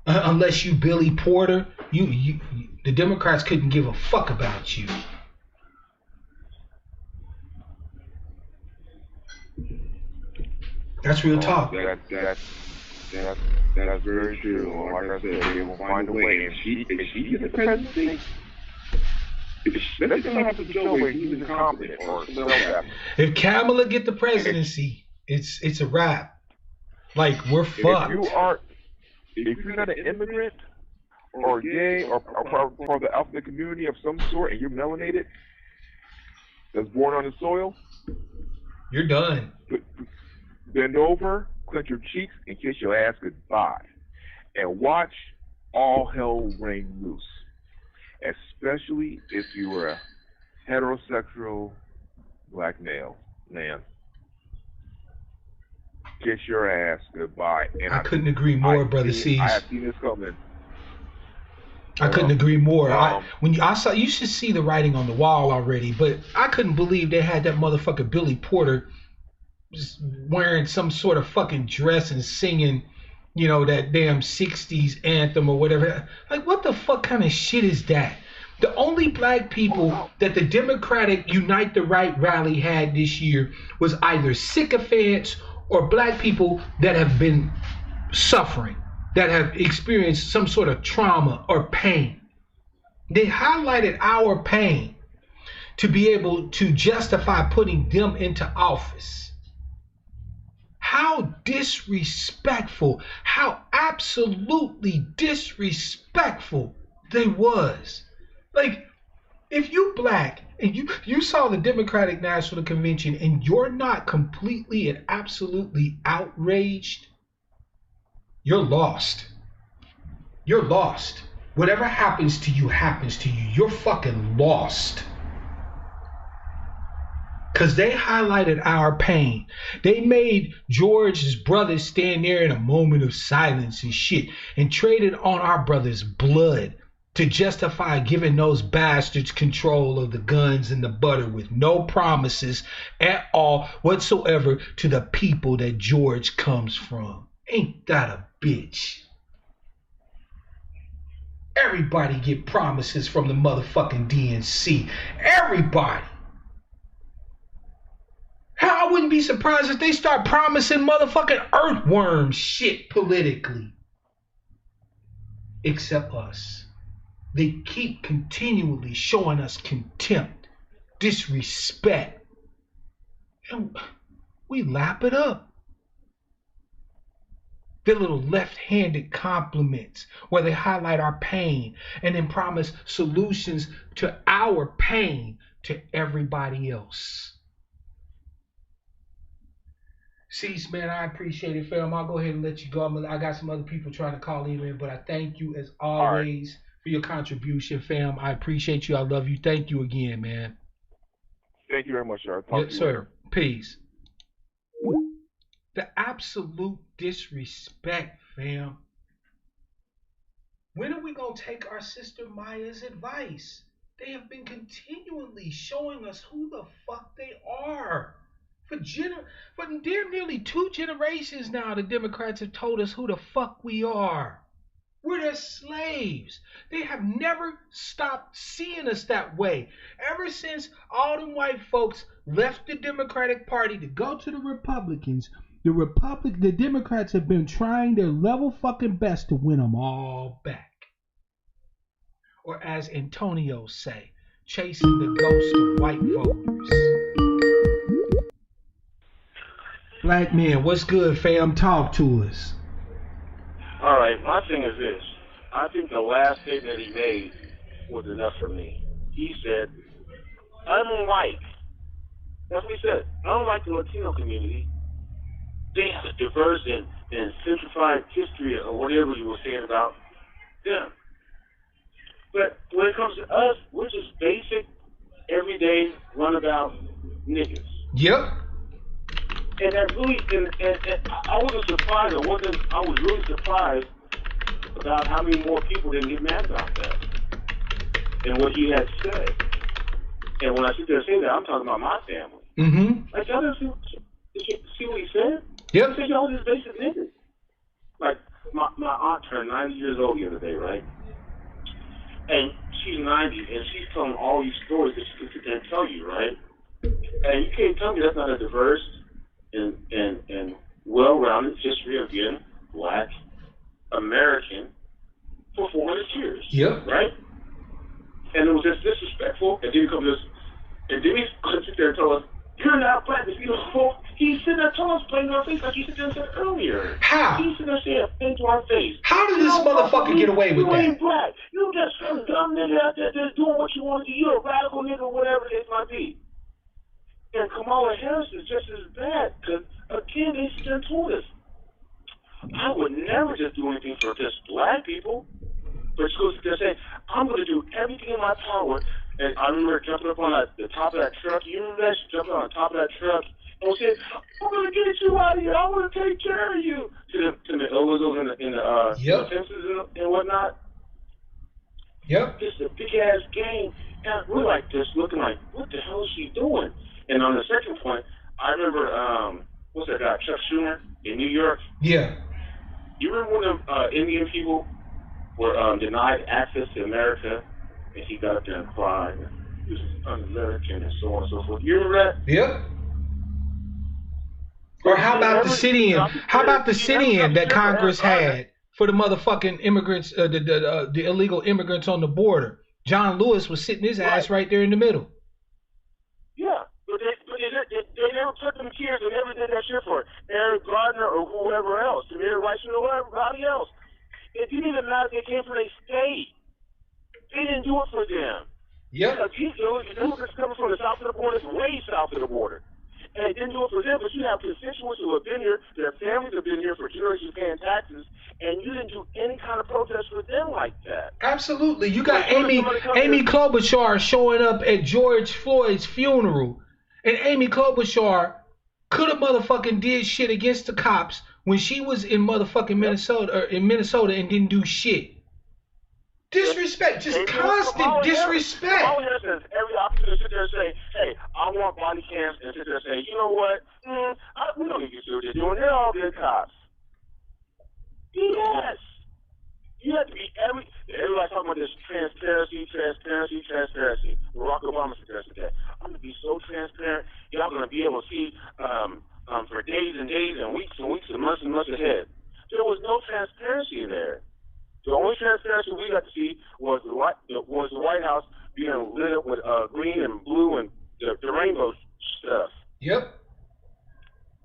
S1: Unless you Billy Porter, the Democrats couldn't give a fuck about you. That's real talk.
S3: That's very true. Like I said, they will find a way. And she gets the presidency. Let's not have to Joe where he's incompetent or self-happy.
S1: If Kamala get the presidency, it's a wrap. Like, we're fucked.
S3: If you're not an immigrant or gay or part of the alphabet community of some sort and you're melanated, that's born on the soil,
S1: you're done.
S3: Bend over, clench your cheeks, and kiss your ass goodbye. And watch all hell ring loose. Especially if you were heterosexual black male, man, kiss your ass goodbye. And
S1: I couldn't agree more, brother C's.
S3: I have seen this coming.
S1: I couldn't agree more. You should see the writing on the wall already, but I couldn't believe they had that motherfucker Billy Porter just wearing some sort of fucking dress and singing, you know, that damn 60s anthem or whatever. Like, what the fuck kind of shit is that? The only black people that the Democratic Unite the Right rally had this year was either sycophants or black people that have been suffering, that have experienced some sort of trauma or pain. They highlighted our pain to be able to justify putting them into office. How disrespectful, how absolutely disrespectful they was. Like, if you black and you saw the Democratic National Convention and you're not completely and absolutely outraged, you're lost. You're lost. Whatever happens to you happens to you. You're fucking lost. Because they highlighted our pain. They made George's brothers stand there in a moment of silence and shit and traded on our brothers' blood to justify giving those bastards control of the guns and the butter with no promises at all whatsoever to the people that George comes from. Ain't that a bitch? Everybody get promises from the motherfucking DNC. Everybody. Hell, I wouldn't be surprised if they start promising motherfucking earthworm shit politically. Except us. They keep continually showing us contempt, disrespect, and we lap it up. Their little left-handed compliments where they highlight our pain and then promise solutions to our pain to everybody else. Cease, man, I appreciate it, fam. I'll go ahead and let you go. I got some other people trying to call in, but I thank you as always for your contribution, fam. I appreciate you. I love you. Thank you again, man.
S3: Thank you very much, sir.
S1: Yes, sir. Peace. The absolute disrespect, fam. When are we going to take our sister Maya's advice? They have been continually showing us who the fuck they are. For nearly 2 generations now, the Democrats have told us who the fuck we are. We're their slaves. They have never stopped seeing us that way. Ever since all them white folks left the Democratic Party to go to the Republicans, the Democrats have been trying their level fucking best to win them all back. Or as Antonio say, chasing the ghost of white voters. Black man, what's good, fam? Talk to us.
S4: All right, my thing is this. I think the last statement he made was enough for me. He said, I don't like, that's what he said, I don't like the Latino community. They have a diverse and simplified history or whatever you were saying about them. But when it comes to us, we're just basic, everyday, runabout niggas.
S1: Yep.
S4: And that really, and I wasn't surprised. I was really surprised about how many more people didn't get mad about that and what he had said. And when I sit there saying that, I'm talking about my family.
S1: Mm-hmm.
S4: Like, y'all didn't see what he said?
S1: Yep.
S4: He said, y'all just basic niggas. Like, my aunt turned 90 years old the other day, right? And she's 90, and she's telling all these stories that she can sit there and tell you, right? And you can't tell me that's not a diverse and well-rounded history of being black American for 400 years.
S1: Yep.
S4: Right? And it was just disrespectful. And then he comes and then he's going to sit there and tell us, you're not black. He's sitting there telling us plain to our face like he said earlier.
S1: How?
S4: He's sitting there saying plain to our face.
S1: How did this motherfucker get away with
S4: you
S1: that?
S4: You ain't black. You just some dumb nigga out there just doing what you want to do. You're a radical nigga, whatever it might be. And Kamala Harris is just as bad because, again, they still told us. I would never just do anything for just black people, but she goes to say, I'm going to do everything in my power And I remember jumping up on the top of that truck. You remember that? She jumped on the top of that truck and said, "I'm gonna get you out of here. I'm gonna take care of you." To the illegals in the fences and whatnot.
S1: Yep.
S4: Just a big ass game, and we're like just looking like, what the hell is she doing? And on the second point, I remember what's that guy, Chuck Schumer in New York?
S1: Yeah.
S4: You remember when the Indian people were denied access to America, and he got up there and cried, and he was un-American and so on and so forth. You remember that?
S1: Yep. Or how about the sit-in? How about the sit-in that Congress had for the motherfucking immigrants, the illegal immigrants on the border? John Lewis was sitting his ass right there in the middle.
S4: Yeah, but they never put them here. They never did that shit for Eric Gardner or whoever else, Tamir Rice or everybody else. It didn't even matter if they came from a state. They didn't do it for them.
S1: Yeah.
S4: Because immigrants coming from the south of the border, way south of the border. And they didn't do it for them, but you have constituents who have been here, their families have been here for generations paying taxes, and you didn't do any kind of protest for them like that.
S1: Absolutely. You got Amy Klobuchar showing up at George Floyd's funeral, and Amy Klobuchar could have motherfucking did shit against the cops when she was in motherfucking Minnesota and didn't do shit. Disrespect, just constant disrespect.
S4: All Harris has every opportunity to sit there and say, hey, I want body cams, and sit there and say, you know what, we don't need to see what they're doing. They're all good cops. Yes. You have to be everybody's talking about this transparency. Barack Obama suggested that. I'm going to be so transparent, y'all going to be able to see for days and days and weeks and months ahead. There was no transparency there. The only transparency we got to see was the White House being lit up with green and blue and the rainbow stuff.
S1: Yep.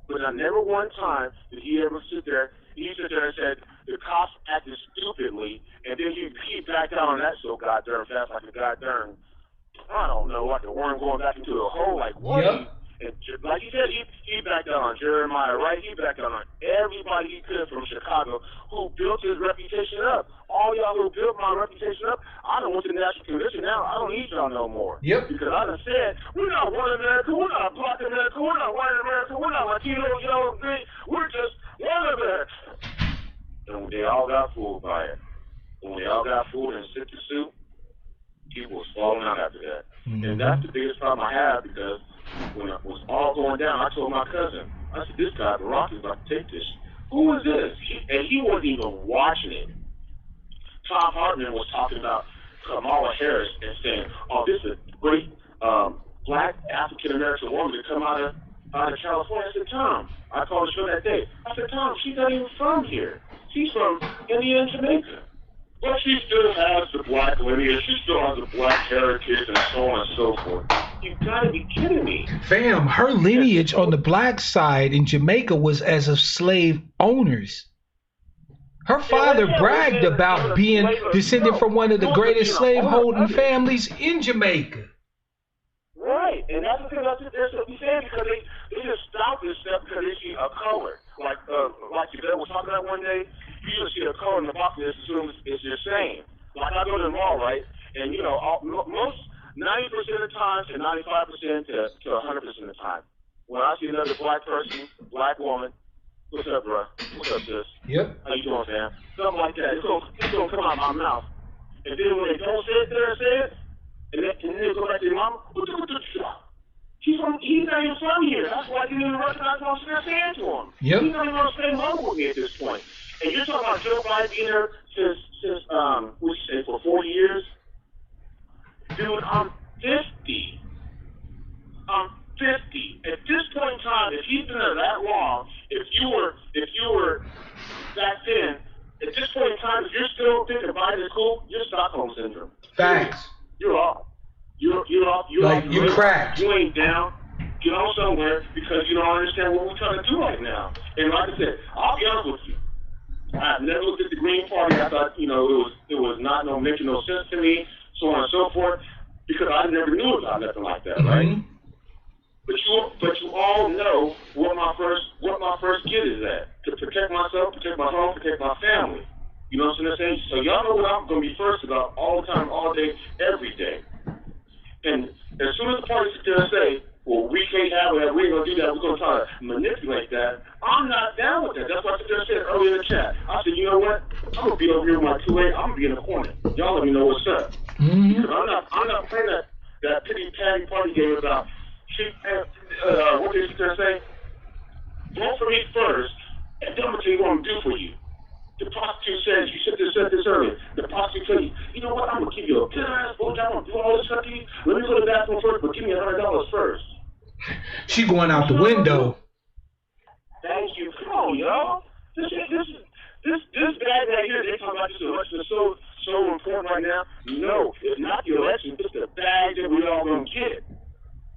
S4: But not never one time did he ever sit there. He sit there and said the cops acted stupidly, and then he backed out on that so goddamn fast, like a goddamn, I don't know, like a worm going back into a hole. Like what?
S1: Yep.
S4: And like he said, he backed out on Jeremiah, right? He backed out on everybody he could from Chicago who built his reputation up. All y'all who built my reputation up, I don't want the National Convention now. I don't need y'all no more.
S1: Yep.
S4: Because I done said, we're not one America, we're not black America, we're not white America, we're not Latino, yellow, green, we're just one America. And they all got fooled by it. When they all got fooled and sipped the soup, people was falling out after that. Mm-hmm. And that's the biggest problem I have, because when it was all going down, I told my cousin, I said, this guy, Barack, is about to take this. Who is this? And he wasn't even watching it. Tom Hartman was talking about Kamala Harris and saying, oh, this is a great black African-American woman to come out of California. I said, Tom, I called the show that day. I said, Tom, she's not even from here. She's from India and Jamaica. But she still has the black lineage, she still has the black heritage, and so on and so forth. You gotta be kidding me.
S1: Fam, her lineage on the black side in Jamaica was as of slave owners. Her father bragged about being descended from one of the greatest slave-holding families in Jamaica.
S4: Right, and that's the thing that's what we saying, because they just stop this stuff because they see a color. Like you was talking about one day, you just see a color in the box and assume it's your same. Like I go to the mall, right, and you know, most 90% of the time to 95% to 100% of the time, when I see another black person, black woman, what's up, bro? What's up, sis?
S1: Yep.
S4: How you doing, fam? Something like that. It's gonna come out of my mouth. And then when they don't say it there and say it, and then they go back to their mama, he's not even from here. That's why I didn't even recognize what I'm saying to him.
S1: Yep.
S4: He's not even on the same level with me at this point. And you're talking about Joe Biden being here since what you say, for 40 years? Dude, I'm 50. I'm 50. At this point in time, if he's been there that long, if you were back then, at this point in time, if you're still thinking Biden is cool, you're Stockholm Syndrome.
S1: Facts.
S4: You're off. You're off.
S1: You cracked.
S4: You ain't down. Get on somewhere because you don't understand what we're trying to do right now. And like I said, I'll be honest with you. I've never looked at the Green Party. I thought, it was not making no sense to me, so on and so forth, because I never knew about nothing like that, right?
S1: Mm-hmm.
S4: But you all know what my first get is at. To protect myself, protect my home, protect my family. You know what I'm saying? So y'all know what I'm gonna be first about all the time, all day, every day. As soon as the party sits there and say, well, we can't have that, we ain't going to do that, we're going to try to manipulate that, I'm not down with that. That's what I said earlier in the chat. I said, you know what? I'm going to be over here with my 2A, I'm going to be in the corner. Y'all let me know what's up. Because I'm not playing that pity patty party game about, what did you sit there and say? Vote for me first, and then what you want to do for you. The prostitute says, you said this earlier, the prostitute says, you know what, I'm going to give you a good ass vote, I'm going to do all this stuff to you. Let me go to the bathroom first, but give me $100 first.
S1: She going out the window.
S4: Thank you. Come on, y'all. This bad right here, they talk about this election is so important right now. No, it's not the election, it's the bag that we all going to get.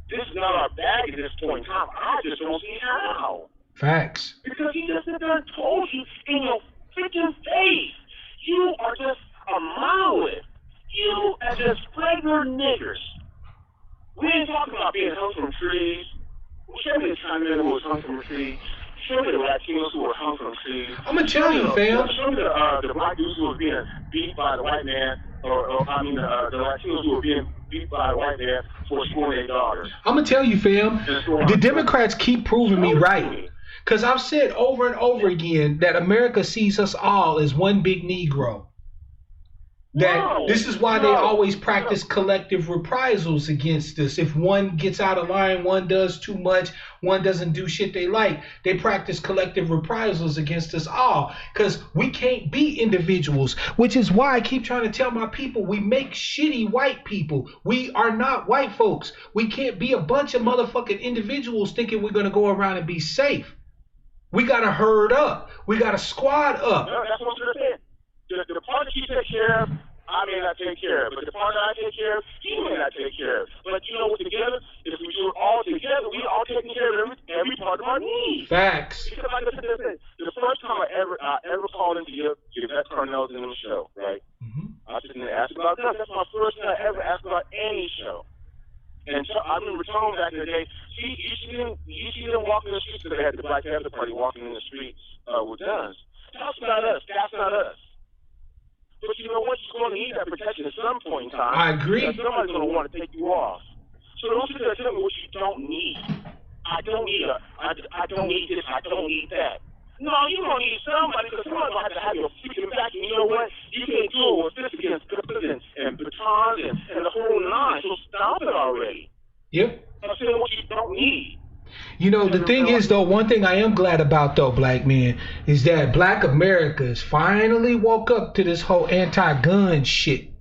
S4: This is not our bag at this point in time. I just don't see how.
S1: Facts.
S4: Because he just sit there and told you in your freaking face, you are just a monolith. You are just regular niggers. We ain't talking about being hung from trees. Show me the Chinamen who was hung from a tree. Show me the Latinos who were hung from trees.
S1: I'm going to tell you, fam.
S4: Show me the black dudes who were being beat by the white man, the Latinos who were being beat by the white man for scoring their daughters.
S1: I'm going to tell you, fam. The Democrats keep proving me right. Because I've said over and over again that America sees us all as one big Negro. This is why they always practice collective reprisals against us. If one gets out of line, one does too much, one doesn't do shit they like, they practice collective reprisals against us all. Because we can't be individuals, which is why I keep trying to tell my people, we make shitty white people. We are not white folks. We can't be a bunch of motherfucking individuals thinking we're going to go around and be safe. We got to herd up. We got to squad up.
S4: No, that's what you're saying. The part that you take care of, I may not take care of. But the part that I take care of, you may not take care of. But you know what, together, if we do it all together, we all taking care of every part of our needs.
S1: Facts.
S4: Because like I said, the first time I ever called into your Vet Carnell's in the show, right? Mm-hmm. I was sitting there asking about that. That's my first time I ever asked about any show. And so I remember telling back in the day, see, you see them walking in the streets, because they had the Black Panther Party walking in the streets with guns. That's not us. That's not us. But you know what? You're going to need that protection at some point in time.
S1: I agree.
S4: Somebody's going to want to take you off. So don't sit there and tell me what you don't need. I don't need I don't need this. I don't need that. No, you're going to need somebody, because somebody's going to have your freaking back. And you know what? You can't do it with this against guns and batons and the whole nine. So stop it already.
S1: Yep.
S4: I'm saying what you don't need.
S1: You know, the thing is, though, one thing I am glad about, though, black men, is that Black America has finally woke up to this whole anti-gun shit.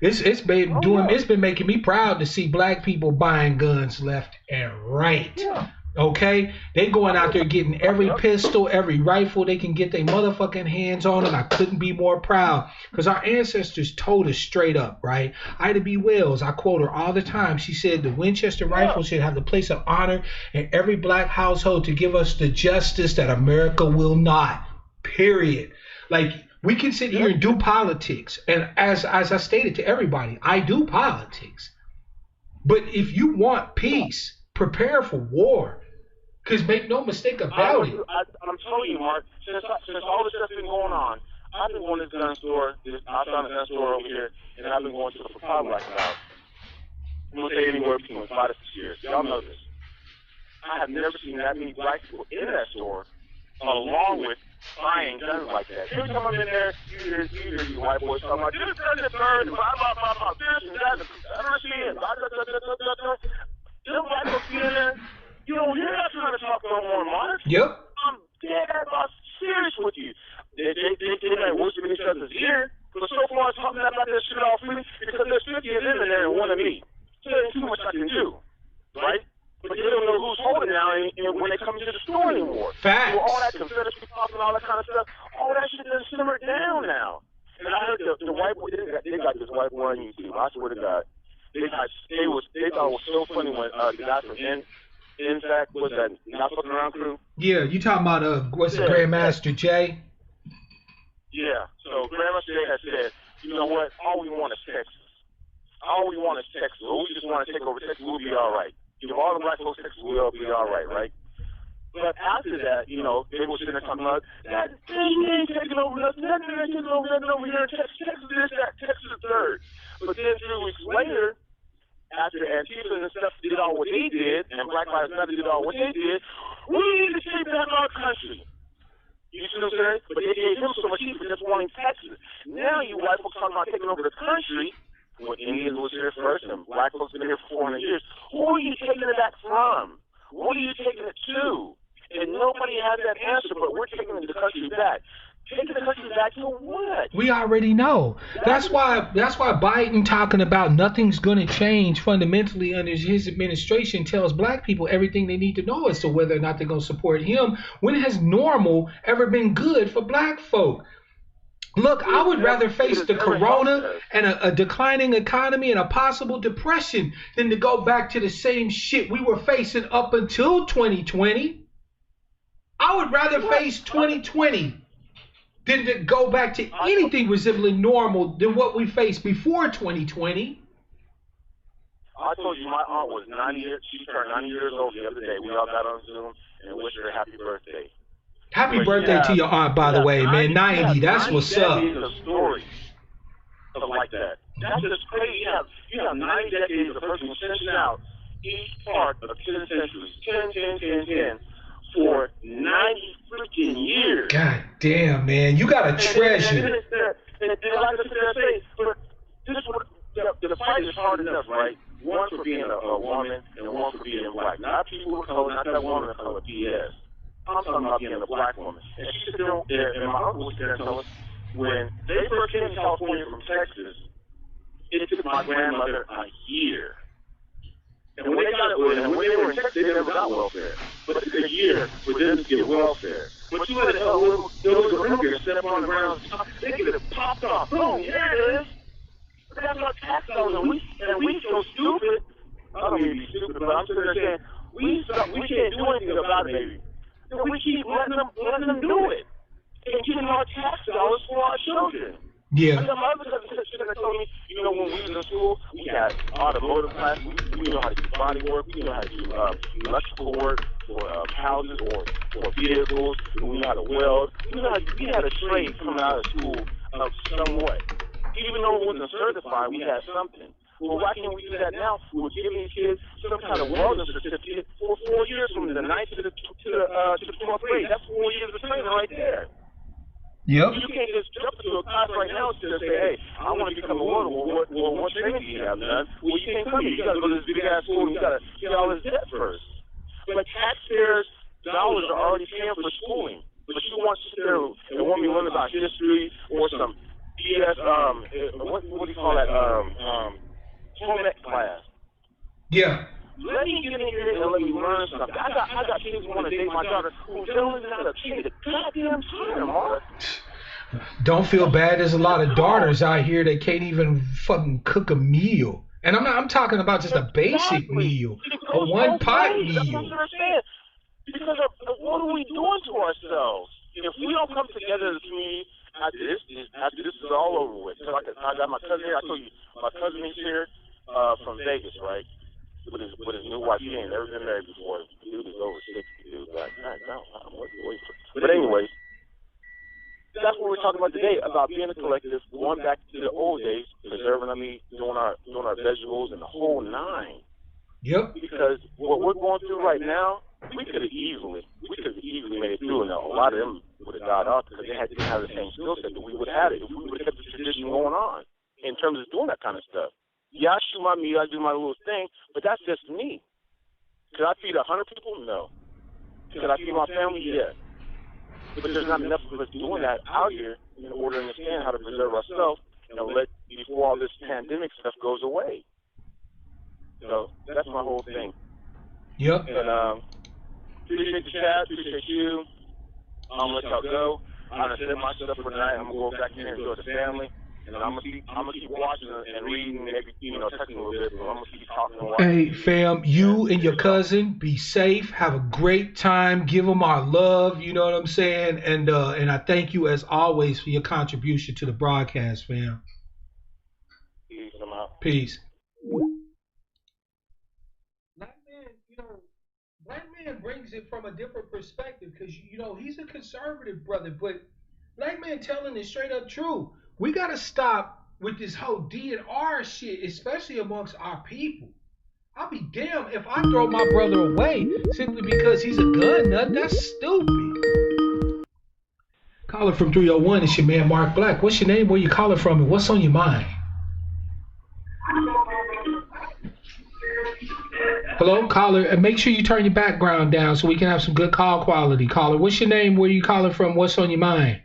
S1: It's been making me proud to see black people buying guns left and right. Yeah. Okay? They going out there getting every pistol, every rifle they can get their motherfucking hands on, and I couldn't be more proud. Because our ancestors told us straight up, right? Ida B. Wells, I quote her all the time. She said the Winchester rifle should have the place of honor in every black household to give us the justice that America will not. Period. Like, we can sit here and do politics. And as I stated to everybody, I do politics. But if you want peace, prepare for war. Because make no mistake about it.
S4: I'm telling you, Mark, since all this stuff has been going on, I've been going to the gun store. I found a gun store over here, and I've been going to it for probably like about, I'm going to say anywhere between 5 to 6 years. Y'all know this. I have never seen that many black people in that store, along with buying guns like that. Every time I'm in there, you hear these white boys talking about this gun is burned, blah, blah, blah, blah, this and that, and blah, blah, blah, blah, blah, blah. Them white folks in there, you don't hear that kind of talk no more, Mark.
S1: Yep.
S4: I'm dead about serious with you. They might whisper in each other's ear, but so far as talking about that shit all freely, because there's 50 of them in there and one of me. So there ain't too much I can do, right? But they don't know who's holding now and when they come to the store anymore.
S1: Facts.
S4: So all that Confederacy talk and all that kind of stuff, all that shit is simmered down now. And I heard the white boy, they got this white boy on YouTube. I swear to God. They thought it was so funny when the guy from in fact, was that Not Fucking Around crew?
S1: Yeah, you talking about what's the Grandmaster Jay?
S4: Yeah, so Grandmaster Jay has said, you know what, all we want is Texas. All we want is Texas. We just want to take over Texas, we'll be all right. If all the black folks Texas, we'll be all right, right? But after that, you know, they were sitting there talking about that thing ain't taking over nothing, nothing ain't taking over nothing over here in Texas. Texas is that, Texas is third. But then 3 weeks later, after Antifa and stuff did all what they did, and Black Lives Matter did all what they did, we need to take back our country. You see what I'm saying? But they gave him so much heat for just wanting Texas. Now you white folks talking about taking over the country, when Indians was here first and black folks been here for 400 years. Who are you taking it back from? What are you taking it to? And nobody has that answer, but we're taking the country back. Taking the country back to what?
S1: We already know. That's why Biden talking about nothing's going to change fundamentally under his administration tells black people everything they need to know as to whether or not they're going to support him. When has normal ever been good for black folk? Look, I would rather face the corona and a declining economy and a possible depression than to go back to the same shit we were facing up until 2020. I would rather face 2020 than to go back to anything resembling normal than what we faced before 2020.
S4: I told you my aunt was 90 years. She turned 90 years old the other day. We all got on Zoom and wished her a happy birthday.
S1: Happy birthday to your aunt, by the way, man. 90, that's what's up.
S4: A story of like that. That's just crazy. You have 90 decades of a person who sends out each part of 10 centuries, 10, for 90 freaking years.
S1: God damn, man. You got a treasure.
S4: And like I say, but the fight is hard enough, right? One for being a woman and one for being black. Not people of color, not that woman of color, BS. I'm talking about being a black woman. And she said there, and my uncle was there and told us, when they first came to California from Texas, it took my grandmother a year. And when they were in Texas, they never got welfare. But it took a year for them to get welfare. But you let a little immigrant step on the ground, they get it popped off. Boom, there it is. That's our tax dollars, and we so stupid. I don't mean to be stupid, but I'm sitting there saying, we can't do anything about it, baby. We keep letting them do it and getting our tax dollars for our children.
S1: Yeah.
S4: I got my other cousin that told me, when we was in school, we had automotive class. We know how to do body work. We know how to do electrical work for houses or vehicles. We know how to weld. We had a trade coming out of school of somewhat. Even though we wasn't certified, we had something. Well, why can't we do that now? We're giving these kids some kind of wellness certificate for 4 years from the 9th to the 12th grade. That's 4 years of training right there.
S1: Yep.
S4: You can't just jump into a class right now and say, hey, I want to become a welder. Well, what training do you have done? Well, you can't come here. You got to go to this big-ass school and you got to get all this debt first. But taxpayers' dollars are already paying for schooling. But you want to sit there and want me to learn about history or some BS, what do you call that, home ec class.
S1: Yeah.
S4: Let me get in here and let me learn something. I got kids who want to date my daughter who don't even know how to change the goddamn time, Mark.
S1: Don't feel bad. There's a lot of daughters out here that can't even fucking cook a meal. And I'm talking about just a basic meal, a one-pot meal.
S4: That's what I'm saying. Because of what are we doing to ourselves? If we don't come together as a community after this is all over with. So I got my cousin here. I told you, my cousin is here from Vegas, right? With his new wife. He ain't never been married before. The dude is over 60, dude. Like, but anyways, that's what we're talking about today, about being a collective, going back to the old days, preserving, doing our vegetables and the whole nine.
S1: Yep.
S4: Because what we're going through right now, we could have easily made it through, and a lot of them would have died off because they didn't have the same skill set that we would have had it if we would have kept the tradition going on in terms of doing that kind of stuff. Yeah, I shoot my meat, I do my little thing, but that's just me. Could I feed 100 people? No. Could I feed my family? Yeah. But there's not enough of us doing that out here in order to understand how to preserve ourselves and let before all this pandemic stuff goes away. So that's my whole thing.
S1: Yep.
S4: And appreciate the chat, appreciate you. I'm gonna let y'all go. I'm gonna set my stuff for tonight. I'm gonna go back in here and enjoy the family. And I'm gonna keep watching and reading, maybe texting a little bit. But I'm gonna keep talking and watching.
S1: Hey, fam, you and your cousin be safe. Have a great time. Give them our love. You know what I'm saying? And I thank you as always for your contribution to the broadcast, fam.
S4: Peace. I'm out.
S1: Peace. Black man brings it from a different perspective because he's a conservative brother, but black man telling it straight up true. We gotta stop with this whole DNR shit, especially amongst our people. I'll be damned if I throw my brother away simply because he's a gun nut. That's stupid. Caller from 301, it's your man Mark Black. What's your name? Where you calling from? And what's on your mind? Hello, caller. And make sure you turn your background down so we can have some good call quality. Caller, what's your name? Where you calling from? What's on your mind?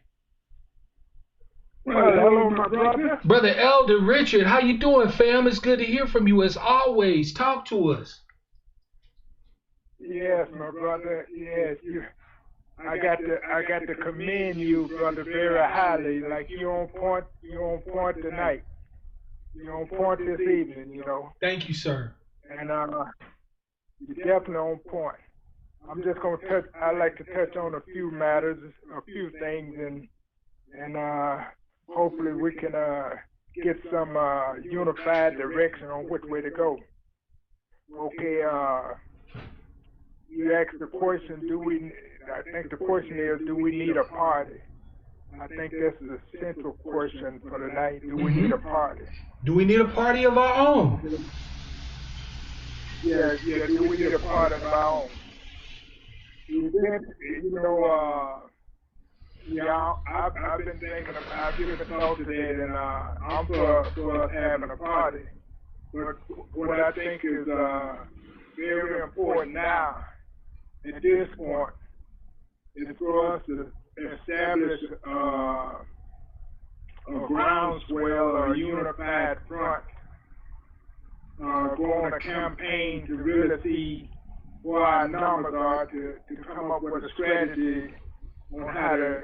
S5: Well, hello, my brother.
S1: Brother Elder Richard, how you doing, fam? It's good to hear from you as always. Talk to us.
S5: Yes, my brother. Yes, I got to commend you, brother, very highly. Like you're on point tonight. You're on point this evening, you know.
S1: Thank you, sir.
S5: And you're definitely on point. I'm just gonna touch. I like to touch on a few matters, a few things, and hopefully we can get some unified direction on which way to go. Okay. You asked the question, I think the question is, do we need a party? I think that's the central question for tonight. Do we need a party?
S1: Do we need a party of our own?
S5: Yeah, do we need a party of our own? I've been thinking about, I've given thought to that, and I'm for us having a party. But what I think is very important now, at this point, is for us to establish a groundswell or a unified front, go on a campaign to really see where our numbers are, to come up with a strategy on how to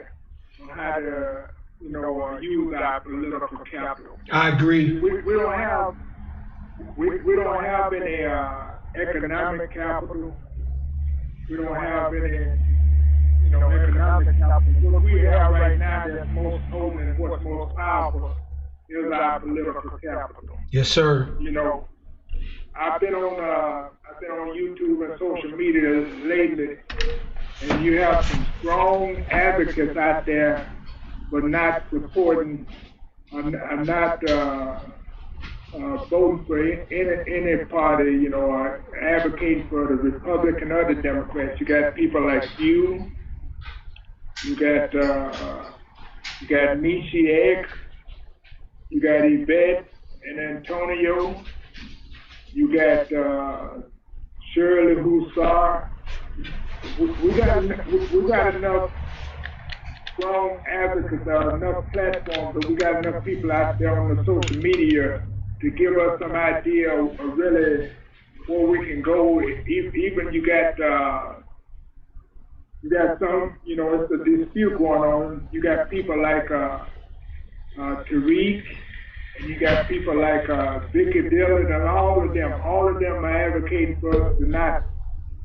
S5: use our political capital.
S1: I agree.
S5: We don't have any economic capital. We don't have any, economic capital. What we have right now that's most potent and what's most powerful is our political capital.
S1: Yes, sir.
S5: You know, I've been on YouTube and social media lately, and you have some strong advocates out there, but not supporting, not voting for any party, or advocating for the Republican or the Democrats. You got people like you got Michi X, you got Yvette and Antonio, you got Shirley Hussar. We got enough strong advocates, enough platforms, but we got enough people out there on the social media to give us some idea of really where we can go. Even you got some, it's a dispute going on. You got people like Tariq, and you got people like Vicky Dillon, and all of them are advocating for us to not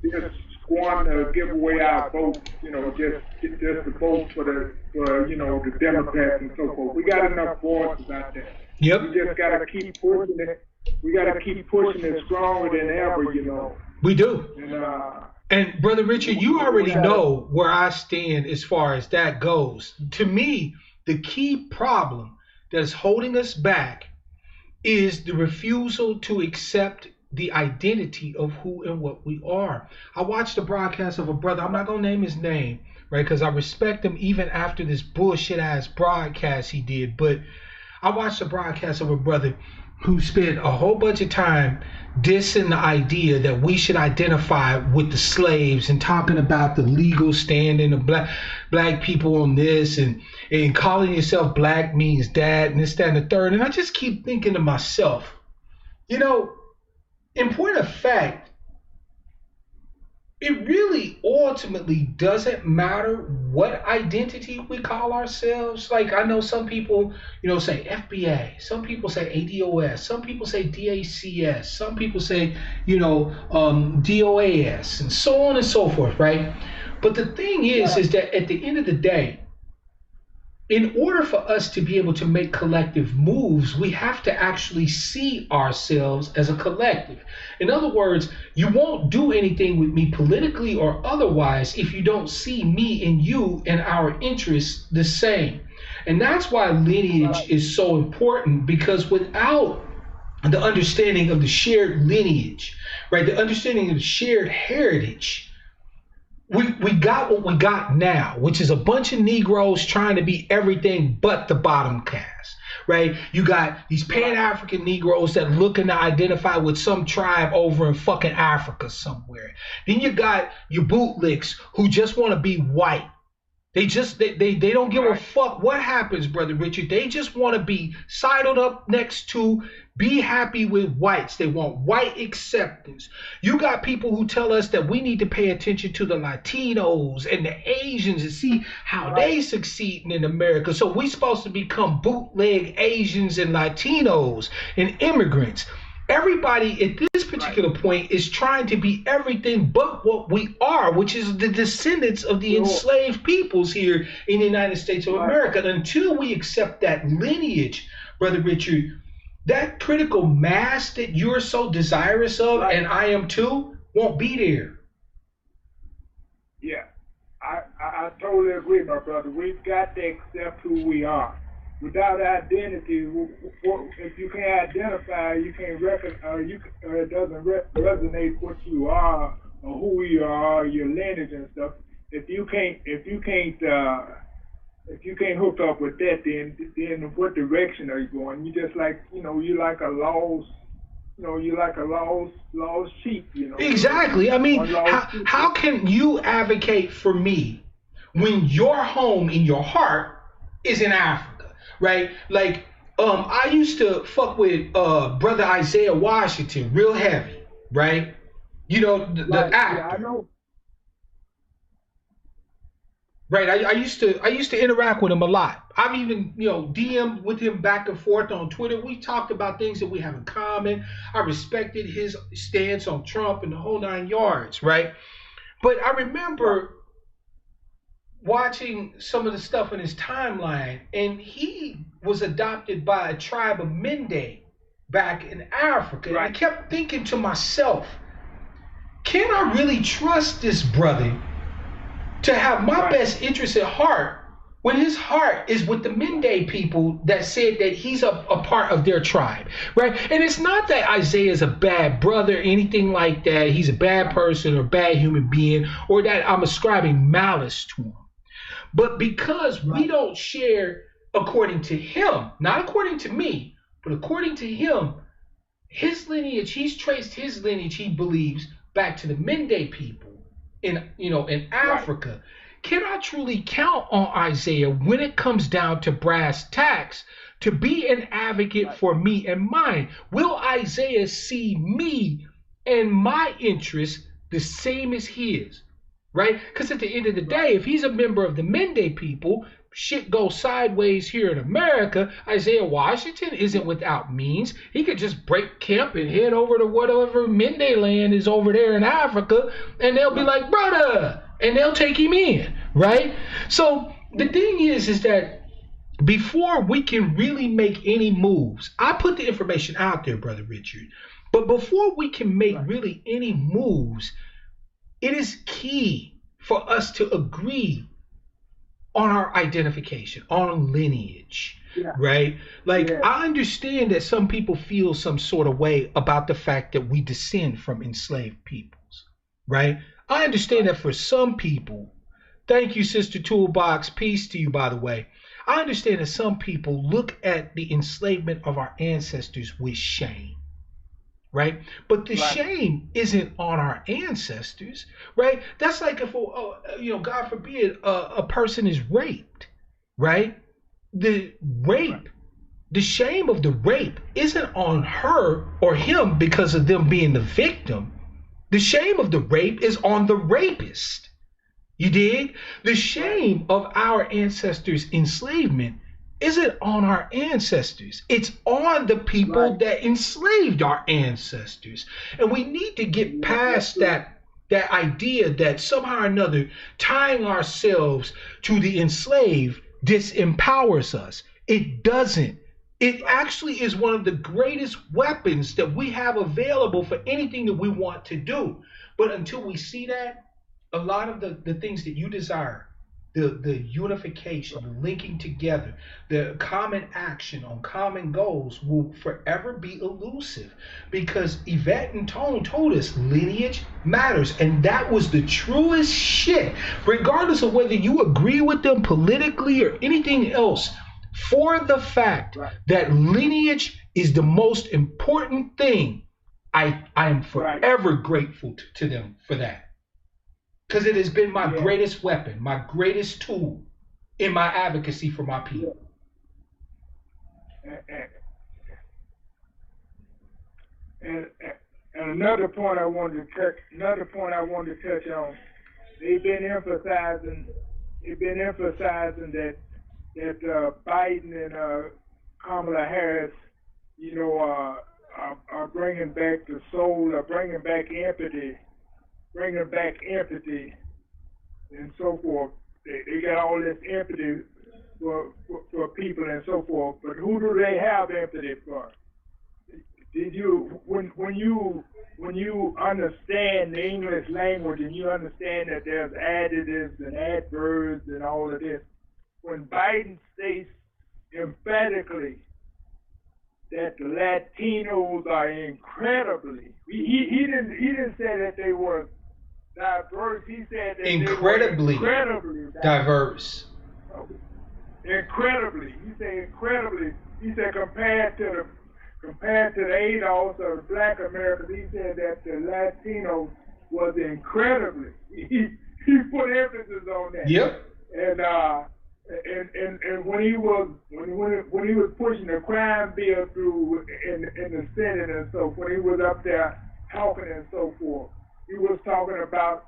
S5: just squander to give away our votes, just to vote for the Democrats and so forth. We got enough voices out there.
S1: Yep.
S5: We just gotta keep pushing it. We gotta keep pushing it stronger than ever,
S1: We do.
S5: And
S1: Brother Richard, you already know where I stand as far as that goes. To me, the key problem that's holding us back is the refusal to accept the identity of who and what we are. I watched a broadcast of a brother, I'm not going to name his name, right, because I respect him even after this bullshit-ass broadcast he did, but I watched a broadcast of a brother who spent a whole bunch of time dissing the idea that we should identify with the slaves and talking about the legal standing of black people on this, and calling yourself black means that and this, that, and the third. And I just keep thinking to myself, in point of fact, it really ultimately doesn't matter what identity we call ourselves. Like, I know some people, say FBA, some people say ADOS, some people say DACS, some people say, DOAS, and so on and so forth, right? But the thing is that at the end of the day, in order for us to be able to make collective moves, we have to actually see ourselves as a collective. In other words, you won't do anything with me politically or otherwise if you don't see me and you and our interests the same. And that's why lineage is so important, because without the understanding of the shared lineage, right? The understanding of the shared heritage. We got what we got now, which is a bunch of Negroes trying to be everything but the bottom caste, right? You got these Pan-African Negroes that looking to identify with some tribe over in fucking Africa somewhere. Then you got your bootlicks who just want to be white. They don't give a fuck what happens, Brother Richard. They just want to be sidled up next to, be happy with whites. They want white acceptance. You got people who tell us that we need to pay attention to the Latinos and the Asians and see how they succeeding in America. So we supposed to become bootleg Asians and Latinos and immigrants. Everybody at this particular point is trying to be everything but what we are, which is the descendants of the enslaved peoples here in the United States of America. And until we accept that lineage, Brother Richard, that critical mass that you're so desirous of, and I am too, won't be there.
S5: Yeah, I totally agree, my brother. We've got to accept who we are. Without identity, if you can't identify, you can't recognize, it doesn't resonate what you are or who you are, your lineage and stuff. If you can't hook up with that, then what direction are you going? You just like, you're like a lost sheep,
S1: Exactly. I mean, how can you advocate for me when your home in your heart is in Africa? Right? Like, I used to fuck with Brother Isaiah Washington real heavy, right? The actor.
S5: Yeah, I know.
S1: Right. I used to interact with him a lot. I've even, DM'd with him back and forth on Twitter. We talked about things that we have in common. I respected his stance on Trump and the whole 9 yards, right? But I remember watching some of the stuff in his timeline, and he was adopted by a tribe of Mende back in Africa. And I kept thinking to myself, can I really trust this brother to have my best interest at heart when his heart is with the Mende people that said that he's a part of their tribe, right? And it's not that Isaiah is a bad brother or anything like that. He's a bad person or bad human being, or that I'm ascribing malice to him. But because we don't share according to him, not according to me, but according to him, his lineage, he's traced his lineage, he believes, back to the Mende people in Africa. Can I truly count on Isaiah when it comes down to brass tacks to be an advocate for me and mine? Will Isaiah see me and my interests the same as his? Right? Because at the end of the day, if he's a member of the Mende people, shit goes sideways here in America. Isaiah Washington isn't without means. He could just break camp and head over to whatever Mende land is over there in Africa, and they'll be like, brother, and they'll take him in, right? So the thing is that before we can really make any moves, I put the information out there, Brother Richard, but before we can make really any moves, it is key for us to agree on our identification, on lineage, right? Like, I understand that some people feel some sort of way about the fact that we descend from enslaved peoples, right? I understand that for some people, thank you, Sister Toolbox, peace to you, by the way. I understand that some people look at the enslavement of our ancestors with shame. Right? But the shame isn't on our ancestors, right? That's like if, God forbid, a person is raped, right? The shame of the rape isn't on her or him because of them being the victim. The shame of the rape is on the rapist. You dig? The shame of our ancestors' enslavement isn't on our ancestors. It's on the people that enslaved our ancestors. And we need to get past that idea that somehow or another tying ourselves to the enslaved disempowers us. It doesn't. It actually is one of the greatest weapons that we have available for anything that we want to do. But until we see that, a lot of the things that you desire the unification, the linking together, the common action on common goals will forever be elusive, because Yvette and Tone told us lineage matters, and that was the truest shit, regardless of whether you agree with them politically or anything else. For the fact that lineage is the most important thing, I am forever grateful to them for that. Because it has been my greatest weapon, my greatest tool in my advocacy for my people.
S5: And another point I wanted to touch. On. They've been emphasizing that Biden and Kamala Harris, are bringing back the soul, are bringing back empathy, and so forth. They got all this empathy for people and so forth. But who do they have empathy for? Did you when you understand the English language and you understand that there's additives and adverbs and all of this, when Biden states emphatically that the Latinos are incredibly, he didn't say that they were diverse. He said that
S1: incredibly
S5: they were incredibly
S1: diverse.
S5: Incredibly. He said incredibly. He said compared to the ADOS or the Black Americans, he said that the Latinos was incredibly. He put emphasis on that.
S1: Yep.
S5: And when he was pushing the crime bill through in the Senate and so, when he was up there talking and so forth, he was talking about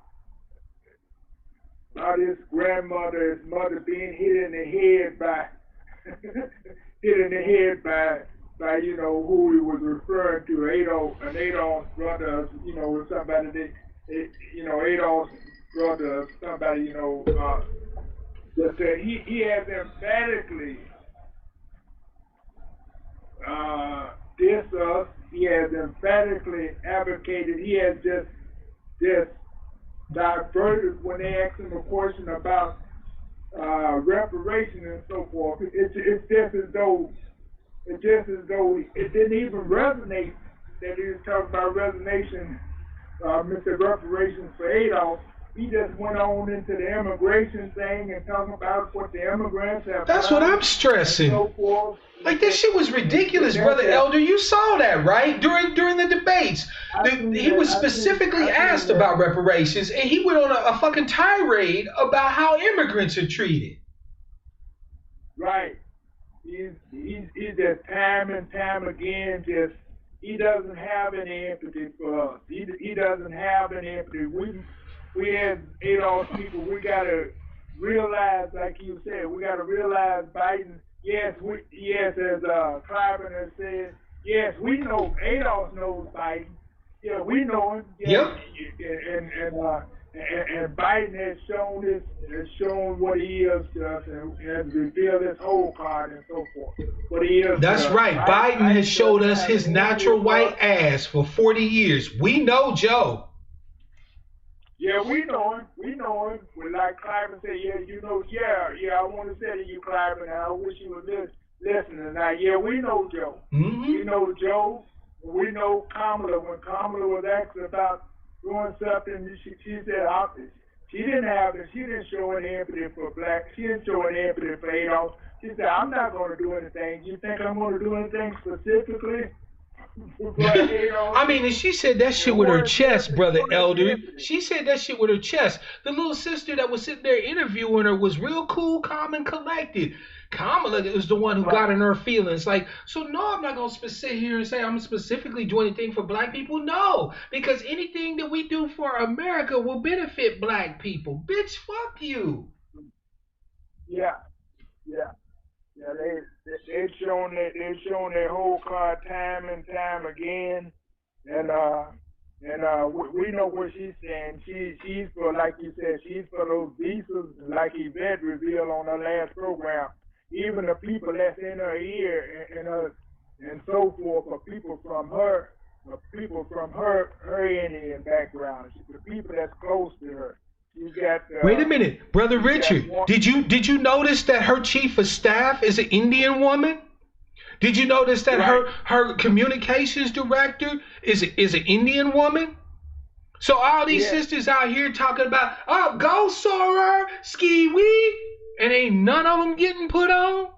S5: his grandmother, his mother being hit in the head by who he was referring to, an Adolf's brother, somebody that Adolf's brother, somebody, that he has emphatically dissed us. He has emphatically advocated. He has just diverted when they asked him a question about reparation and so forth. It's just as though it didn't even resonate that he was talking about Mr. Reparations for Adolf. He just went on into the immigration thing and talking about what the immigrants have.
S1: That's what I'm stressing.
S5: So forth.
S1: Like, this shit was ridiculous, Brother Elder. You saw that, right? During the debates. He was specifically asked about reparations, and he went on a fucking tirade about how immigrants are treated.
S5: Right. He's just time and time again, he doesn't have any empathy for us. He doesn't have any empathy. We as Adolf people, we got to realize, like you said, we got to realize Biden, as Cliven has said, yes, we know, Adolf knows Biden. Yeah, we know him. Yeah,
S1: yep.
S5: And Biden has shown what he is to us and has revealed his whole card and so forth. What he is.
S1: That's right. Biden has showed us his natural white ass for 40 years. We know Joe.
S5: Yeah, we know him. Well, like Cliven said, I want to say to you, Cliven, and I wish you were listening. Now, we know Joe.
S1: Mm-hmm.
S5: We know Joe. We know Kamala. When Kamala was asked about doing something, she said she didn't show any empathy for blacks. She didn't show any empathy for Adolf. She said, I'm not going to do anything. You think I'm going to do anything specifically?
S1: I mean, and she said that shit with her chest, Brother Elder. She said that shit with her chest. The little sister that was sitting there interviewing her was real cool, calm, and collected. Kamala was the one who got in her feelings. Like, so no, I'm not going to sit here and say I'm specifically doing anything for black people. No, because anything that we do for America will benefit black people. Bitch, fuck you.
S5: Yeah. They've shown their whole card time and time again, and we know what she's saying. She's for, like you said, she's for those visas, like Yvette revealed on her last program. Even the people that's in her ear and so forth, are people from her Indian background, the people that's close to her. You got.
S1: Wait a minute, Brother Richard. Did you notice that her chief of staff is an Indian woman? Did you notice that her communications director is an Indian woman? So all these sisters out here talking about, oh, go Sora, ski wee, and ain't none of them getting put on.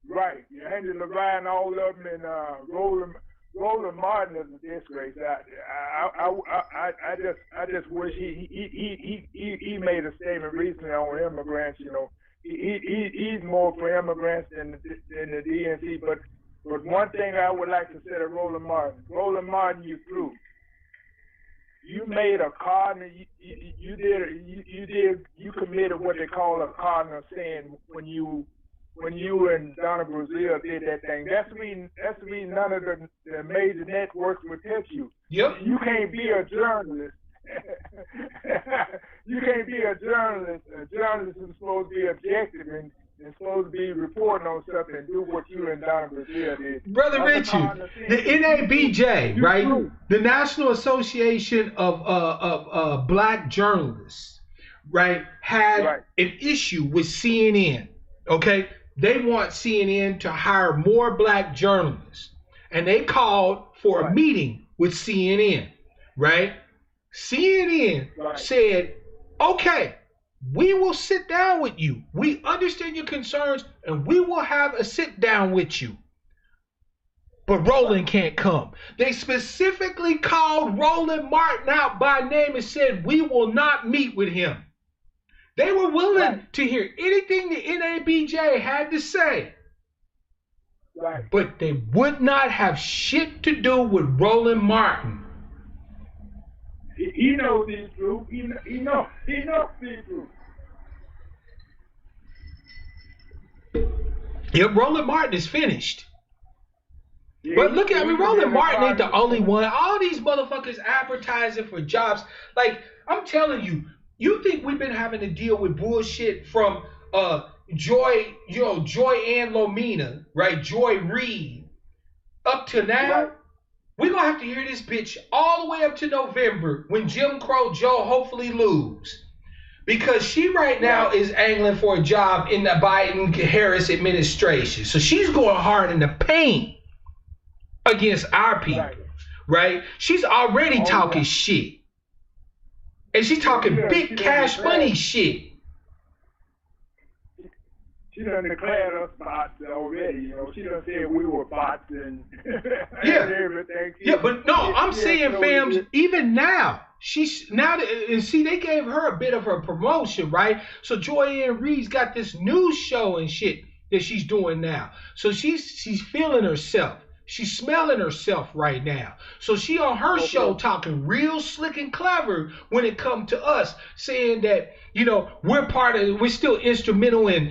S5: Right, Andy Levine, all of them, and Roland Martin is a disgrace. I just wish he made a statement recently on immigrants. You know, he's more for immigrants than the DNC. But one thing I would like to say to Roland Martin, you threw. You made a cardinal. You committed what they call a cardinal sin when you and Donna Brazil did that thing. That's the reason none of the major networks would touch you.
S1: Yep.
S5: You can't be a journalist. You can't be a journalist. A journalist is supposed to be objective and supposed to be reporting on stuff and do what you and Donna Brazil did.
S1: Brother Richard, the NABJ, right? The National Association of Black Journalists, right, had an issue with CNN, okay? They want CNN to hire more black journalists. And they called for a meeting with CNN, right? CNN said, okay, we will sit down with you. We understand your concerns, and we will have a sit down with you. But Roland can't come. They specifically called Roland Martin out by name and said, we will not meet with him. They were willing to hear anything the NABJ had to say. But they would not have shit to do with Roland Martin.
S5: He knows these groups. He knows these groups.
S1: Yep, Roland Martin is finished. But look at Roland Martin ain't the only one. All these motherfuckers advertising for jobs. Like, I'm telling you, you think we've been having to deal with bullshit from Joy Ann Lomina, right? Joy Reid, up to now? We're going to have to hear this bitch all the way up to November when Jim Crow Joe hopefully lose. Because she right now is angling for a job in the Biden-Harris administration. So she's going hard in the paint against our people, right? She's already talking shit. And she's talking big cash money shit.
S5: She done declared us bots already, you know. She done said we were bots and, and everything.
S1: But no, I'm saying, fam, even now, and see, they gave her a bit of her promotion, right? So Joy Ann Reid's got this news show and shit that she's doing now. So she's feeling herself. She's smelling herself right now. So she on her show talking real slick and clever when it comes to us, saying that, you know, we're still instrumental in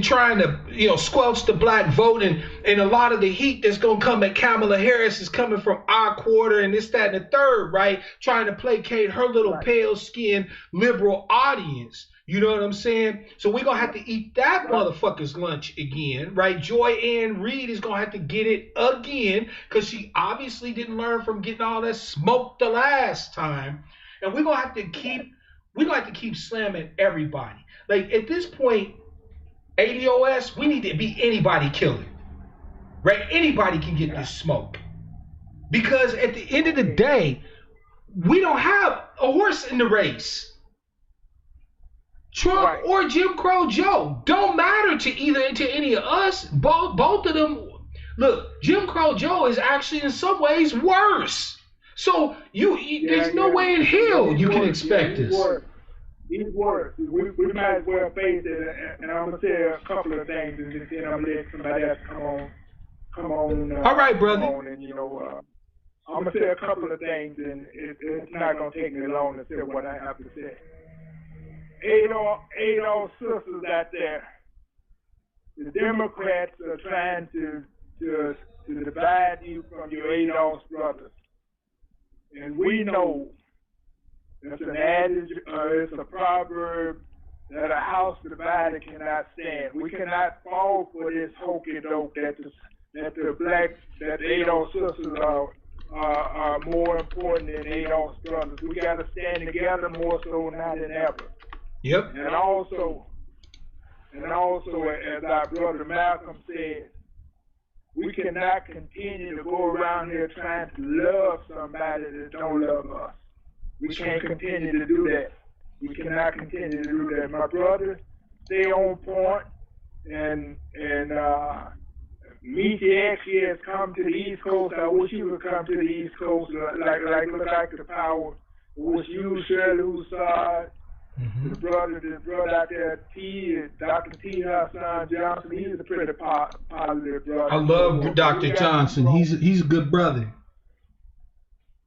S1: trying to, you know, squelch the black vote, and a lot of the heat that's going to come at Kamala Harris is coming from our quarter and this, that, and the third, right? Trying to placate her little pale-skinned liberal audience. You know what I'm saying? So we're going to have to eat that motherfucker's lunch again, right? Joy Ann Reid is going to have to get it again because she obviously didn't learn from getting all that smoke the last time. And we're going to have to keep slamming everybody. Like, at this point, ADOS, we need to be anybody killer, right? Anybody can get this smoke. Because at the end of the day, we don't have a horse in the race. Trump or Jim Crow Joe don't matter to any of us. Both of them. Look, Jim Crow Joe is actually in some ways worse. So there's no way in hell you can expect this.
S5: He's worse. We might as well face it. And I'm gonna say a couple of things, and then I'm gonna let somebody else come on.
S1: All right, brother.
S5: Come on, and I'm gonna say a couple of things, and it's not gonna take me long to say what I have to say. Eight old sisters out there. The Democrats are trying to divide you from your eight old brothers. And we know it's an adage, it's a proverb that a house divided cannot stand. We cannot fall for this hokey doke that the eight old sisters are more important than they lost brothers. We got to stand together more so now than ever.
S1: Yep.
S5: And also, as our brother Malcolm said, we cannot continue to go around here trying to love somebody that don't love us. We can't continue to do that. We cannot continue to do that. My brother, stay on point, and Mickey actually has come to the East Coast. I wish he would come to the East Coast, like the power. I wish you, Shirley Hussard, the brother out there, Dr. T. Hassan Johnson. He's a pretty positive brother.
S1: I love Dr. Johnson. He's a good brother.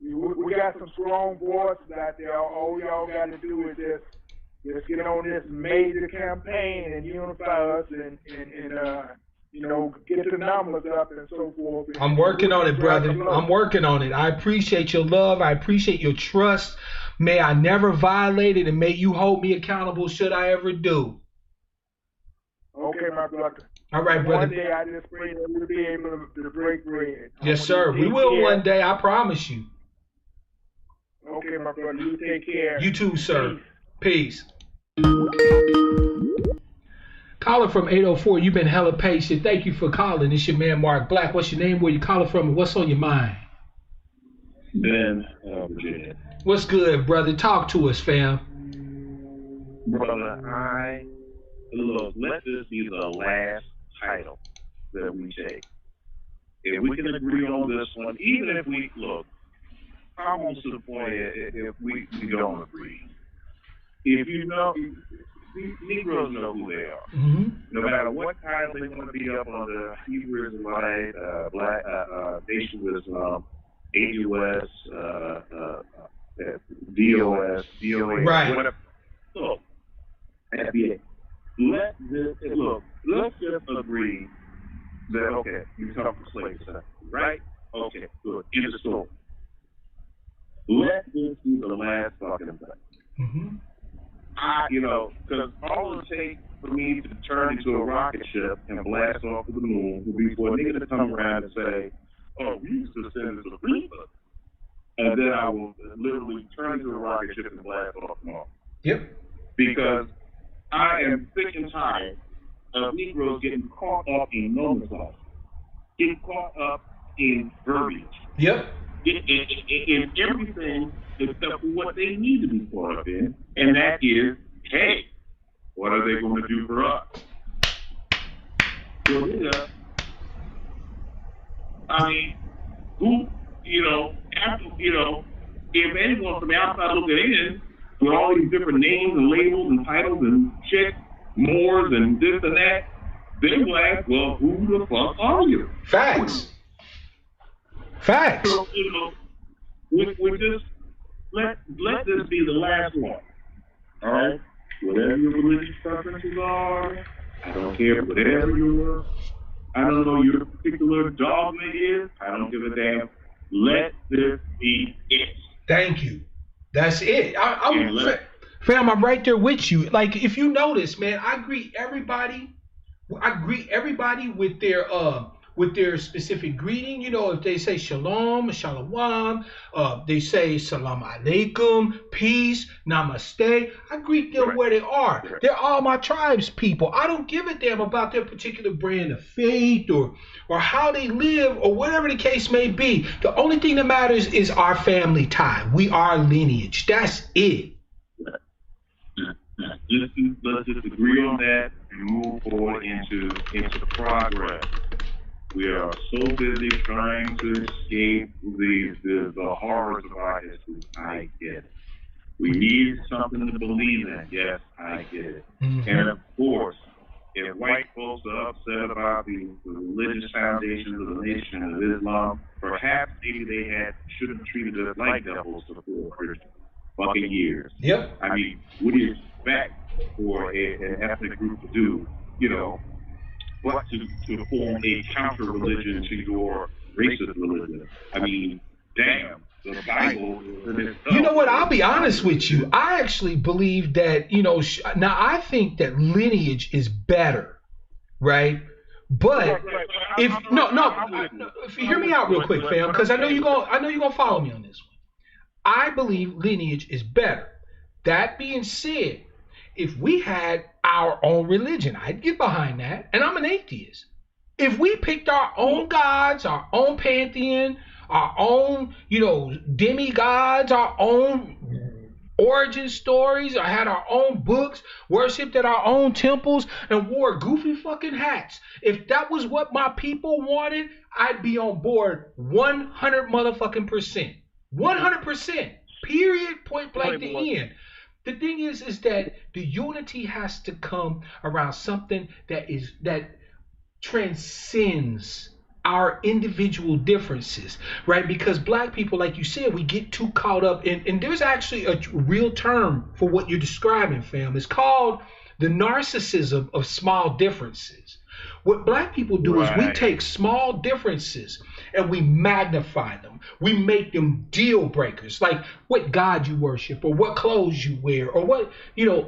S5: We got some strong voices out there. All y'all got to do is just get on this major campaign and unify us and get the numbers up and so forth.
S1: I'm working on it, brother. I'm working on it. I appreciate your love. I appreciate your trust. May I never violate it, and may you hold me accountable should I ever do.
S5: Okay, my brother.
S1: All right, brother.
S5: One day I just pray that we'll be able to break bread.
S1: Yes, sir. We will one day. I promise you.
S5: Okay, my brother. You take care.
S1: You too, sir. Peace. Caller from 804, you've been hella patient. Thank you for calling. It's your man, Mark Black. What's your name? Where you calling from? And what's on your mind?
S6: Ben, Virginia.
S1: What's good, brother? Talk to us, fam.
S6: Brother, let this be the last title that we take. If we can agree on this one, even if we, I'm almost to the point if we don't agree. If you know, Negroes know who they are.
S1: Mm-hmm.
S6: No matter what title they want to be up on, the Hebrew Israelite, Black, Nation of Islam, AUS, DOS, DOA,
S1: right.
S6: Whatever. Look, FBA. Let's just agree that, okay, you come from slaves, right? Okay, good. In the story. Let this be the last fucking thing.
S1: Mm-hmm.
S6: Because all it takes for me to turn into a rocket ship and blast off to the moon would be for a nigga to come around and say, oh, we used to send this to the Reaper. And then I will literally turn into a rocket ship and blast off tomorrow.
S1: Yep.
S6: Because I am sick and tired of Negroes getting caught up in nomenclature, getting caught up in verbiage.
S1: Yep.
S6: In everything except for what they need to be caught up in, and that is, hey, what are they going to do for us? Well, if anyone from the outside looking in, with all these different names and labels and titles and shit, mores and this and that, they will ask, well, who the fuck are you?
S1: Facts.
S6: So, we just let this be the last one. All right? Whatever your religious preferences are, I don't care. Whatever your, your particular dogma is, I don't give a damn. Let this be it.
S1: Thank you. That's it. Fam, I'm right there with you. Like, if you notice, man, I greet everybody with their specific greeting. If they say shalom, shalom, they say salam alaikum, peace, namaste. I greet them where they are. They're all my tribe's people. I don't give a damn about their particular brand of faith or how they live or whatever the case may be. The only thing that matters is our family tie. We are lineage. That's it.
S6: Let's just agree on that and move forward into the progress. We are so busy trying to escape the horrors of our history. I get it. We need something to believe in. Yes, I get it.
S1: Mm-hmm.
S6: And of course, if white folks are upset about the religious foundations of the Nation of Islam, perhaps maybe they should have treated us like devils for 50 fucking years.
S1: Yep.
S6: I mean, what do you expect for an ethnic group to do? But to form a counter religion to your racist religion. I mean, damn, the Bible is itself.
S1: You know what? I'll be honest with you. I actually believe that, now I think that lineage is better, right? But if hear me out real quick, fam, because I know you're gonna follow me on this one. I believe lineage is better. That being said, if we had our own religion, I'd get behind that. And I'm an atheist. If we picked our own gods, our own pantheon, our own, demigods, our own origin stories, or had our own books, worshipped at our own temples, and wore goofy fucking hats. If that was what my people wanted, I'd be on board 100 motherfucking percent. 100%. Period. Point blank the end. The thing is that the unity has to come around something that transcends our individual differences, right? Because black people, like you said, we get too caught up in, and there's actually a real term for what you're describing, fam. It's called the narcissism of small differences. What black people do is we take small differences and we magnify them. We make them deal breakers, like what God you worship, or what clothes you wear, or what,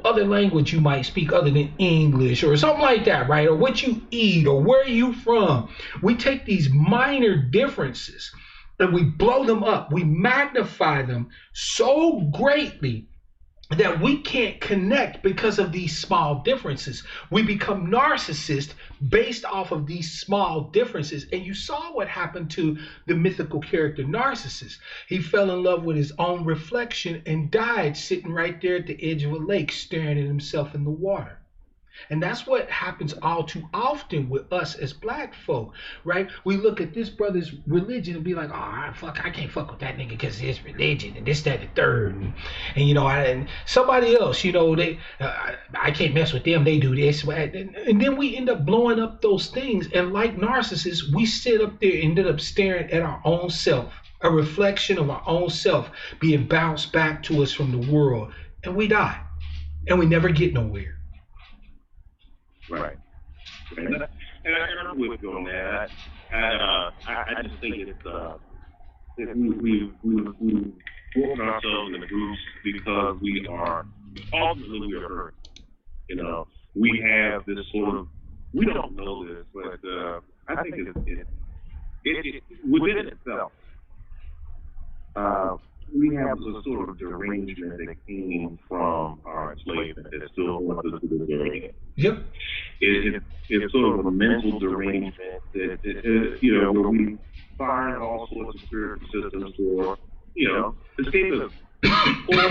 S1: other language you might speak other than English, or something like that, right? Or what you eat, or where you from. We take these minor differences and we blow them up. We magnify them so greatly that we can't connect because of these small differences. We become narcissists based off of these small differences. And you saw what happened to the mythical character Narcissus. He fell in love with his own reflection and died sitting right there at the edge of a lake staring at himself in the water. And that's what happens all too often with us as black folk, right? We look at this brother's religion and be like, I can't fuck with that nigga because of his religion and this, that, and the third. And somebody else, I can't mess with them. They do this. And then we end up blowing up those things. And like narcissists, we sit up there and ended up staring at our own self, a reflection of our own self being bounced back to us from the world. And we die. And we never get nowhere.
S6: Right. And I'm with you on that. I just think it's we've broken ourselves into groups because we are ultimately we are hurt. We have this sort of, we don't know this, but I think it within itself. We have a sort of derangement that came from our enslavement that still wants us to the very end.
S1: Yep.
S6: It's sort of a mental derangement that, where we find all sorts of spiritual systems for, escapism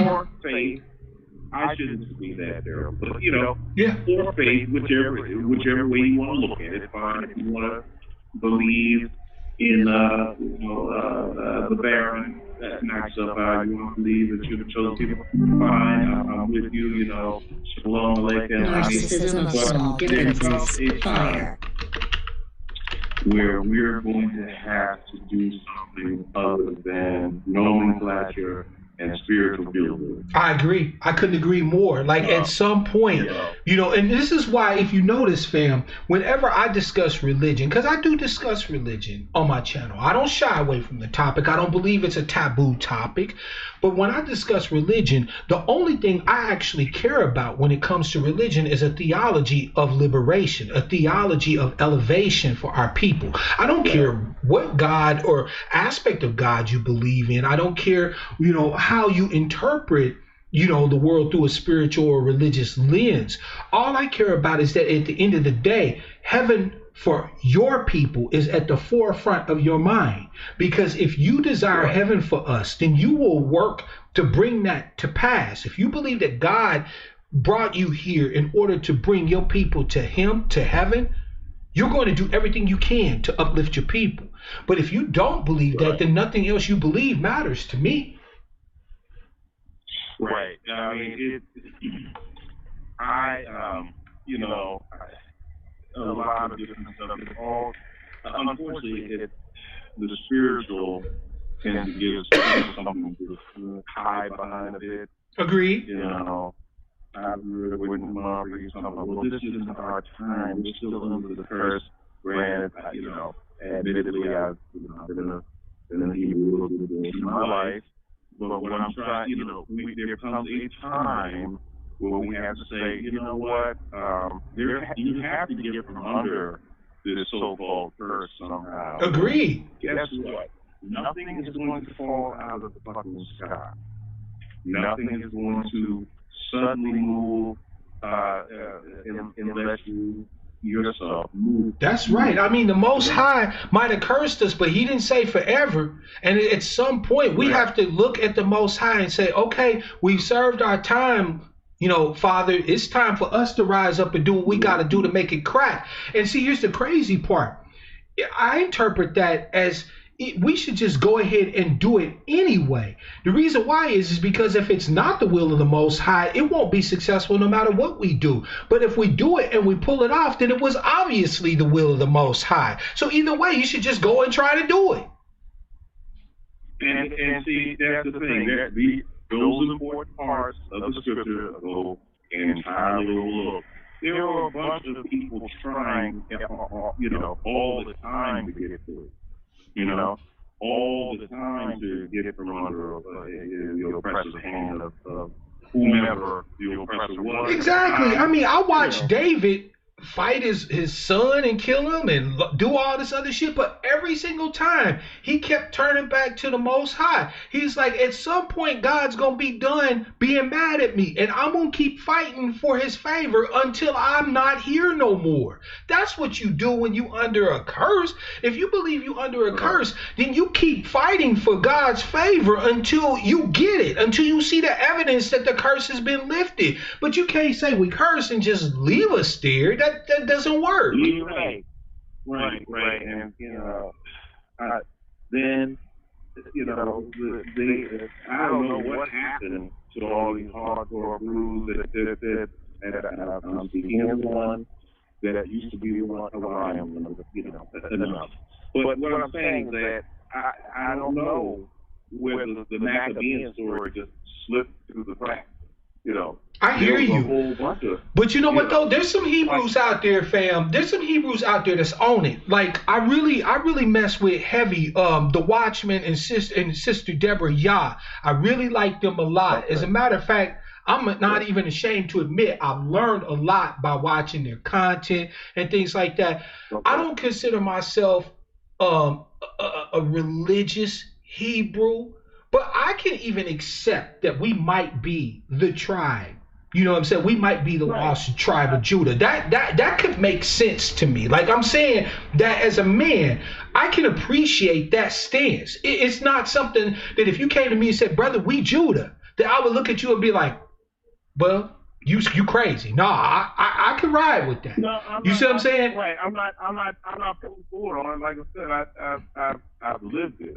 S6: or faith. I shouldn't be that there, but, or faith, whichever way you want to look at it. Fine, if you want to believe in, the Baron. That knocks up out. You want to believe that you're the chosen people? Fine, I'm with you, Shalom Aleichem.
S2: Narcissism of small differences. Fire.
S6: Where we're going to have to do something other than nomenclature and spiritual building.
S1: I agree. I couldn't agree more. Like at some point, and this is why, if you notice, fam, whenever I discuss religion, because I do discuss religion on my channel, I don't shy away from the topic. I don't believe it's a taboo topic. But when I discuss religion, the only thing I actually care about when it comes to religion is a theology of liberation, a theology of elevation for our people. I don't care what God or aspect of God you believe in. I don't care, how you interpret, the world through a spiritual or religious lens. All I care about is that at the end of the day, heaven for your people is at the forefront of your mind. Because if you desire heaven for us, then you will work to bring that to pass. If you believe that God brought you here in order to bring your people to him, to heaven, you're going to do everything you can to uplift your people. But if you don't believe that, then nothing else you believe matters to me.
S6: Right. I mean, a lot of different stuff. It's all, unfortunately, the spiritual tends to give something to hide behind a bit.
S1: Agreed.
S6: I really wouldn't mind for you something. Well, this isn't our time. We're still under the curse. Granted, admittedly, I've been in Hebrew in my life. But what I'm trying, there comes a time where we have to say, you know what, you have to get from under this so-called curse somehow.
S1: Agreed.
S6: Guess what? Nothing is going to fall out of the fucking sky. Nothing is going to suddenly move unless you yourself move.
S1: That's right. I mean, the Most High might have cursed us, but he didn't say forever. And at some point, we have to look at the Most High and say, okay, we've served our time. You know, Father, it's time for us to rise up and do what we got to do to make it crack. And see, here's the crazy part. I interpret that as we should just go ahead and do it anyway. The reason why is because if it's not the will of the Most High, it won't be successful no matter what we do. But if we do it and we pull it off, then it was obviously the will of the Most High. So either way, you should just go and try to do it.
S6: And see, that's the thing. Those important parts of the scripture go entirely overlooked. There are a bunch of people trying, all the time to get it through. All the time to get from under the oppressor's hand of whomever the oppressor was.
S1: Exactly. I mean, I watched David fight his son and kill him and do all this other shit, but every single time he kept turning back to the Most High. He's like, at some point God's gonna be done being mad at me, and I'm gonna keep fighting for his favor until I'm not here no more. That's what you do when you under a curse. If you believe you under a curse, then you keep fighting for God's favor until you get it, until you see the evidence that the curse has been lifted. But you can't say we curse and just leave us there. That doesn't work.
S6: Right. And, then, I don't know what happened to all these hardcore brews that I'm speaking as one that used to be one of enough. But what I'm saying is that I don't know whether the Maccabean story just slipped through the cracks,
S1: I hear you. But you know what though? There's some Hebrews out there, fam. There's some Hebrews out there that's on it. Like I really mess with heavy the Watchman and Sister Deborah Yah. I really like them a lot. As a matter of fact, I'm not even ashamed to admit I've learned a lot by watching their content and things like that. I don't consider myself a religious Hebrew, but I can even accept that we might be the tribe. You know what I'm saying? We might be the lost tribe of Judah. That could make sense to me. Like I'm saying that as a man, I can appreciate that stance. It's not something that if you came to me and said, brother, we Judah, that I would look at you and be like, well, you crazy. No, I can ride with that.
S6: No,
S1: you see what I'm saying?
S6: Right. I'm not putting forward on it. Like I said, I've lived it.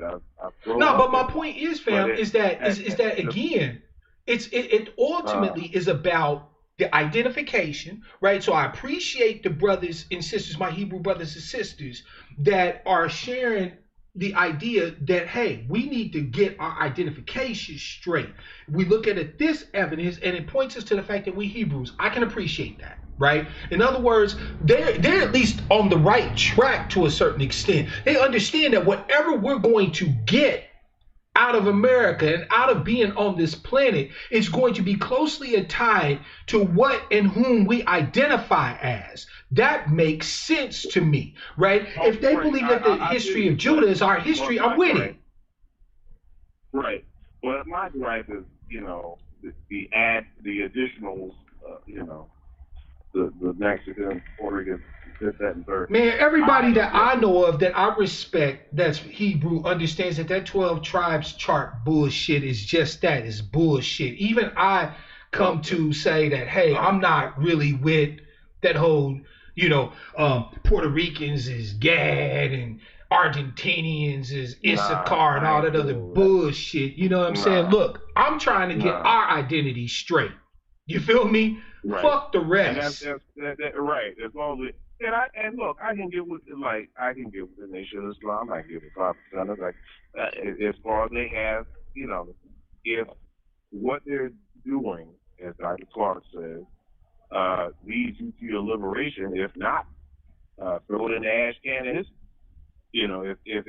S1: No, but my point is, fam, is that again, it ultimately is about the identification, right? So I appreciate the brothers and sisters, my Hebrew brothers and sisters, that are sharing the idea that, hey, we need to get our identification straight. We look at this evidence and it points us to the fact that we Hebrews. I can appreciate that, right? In other words, they're at least on the right track to a certain extent. They understand that whatever we're going to get out of America and out of being on this planet is going to be closely tied to what and whom we identify as. That makes sense to me, right? If they believe that the history of Judah is our history, I'm with it.
S6: Right. Well, my gripe is, the additional, the Mexican, Puerto Rican, this, that, and third.
S1: Man, everybody that I know of that I respect that's Hebrew understands that 12 tribes chart bullshit is just that. It's bullshit. Even I come to say that, hey, I'm not really with that whole, Puerto Ricans is Gad and Argentinians is Issachar and all that other bullshit. You know what I'm saying? Look, I'm trying to get our identity straight. You feel me? Right. Fuck the rest.
S6: And that's right. As long as and look, I can get with the Nation of Islam. I can get with 5%. Like as far as they have, if what they're doing, as Dr. Clark says, leads you to your liberation. If not, throw it in the ash can of history. If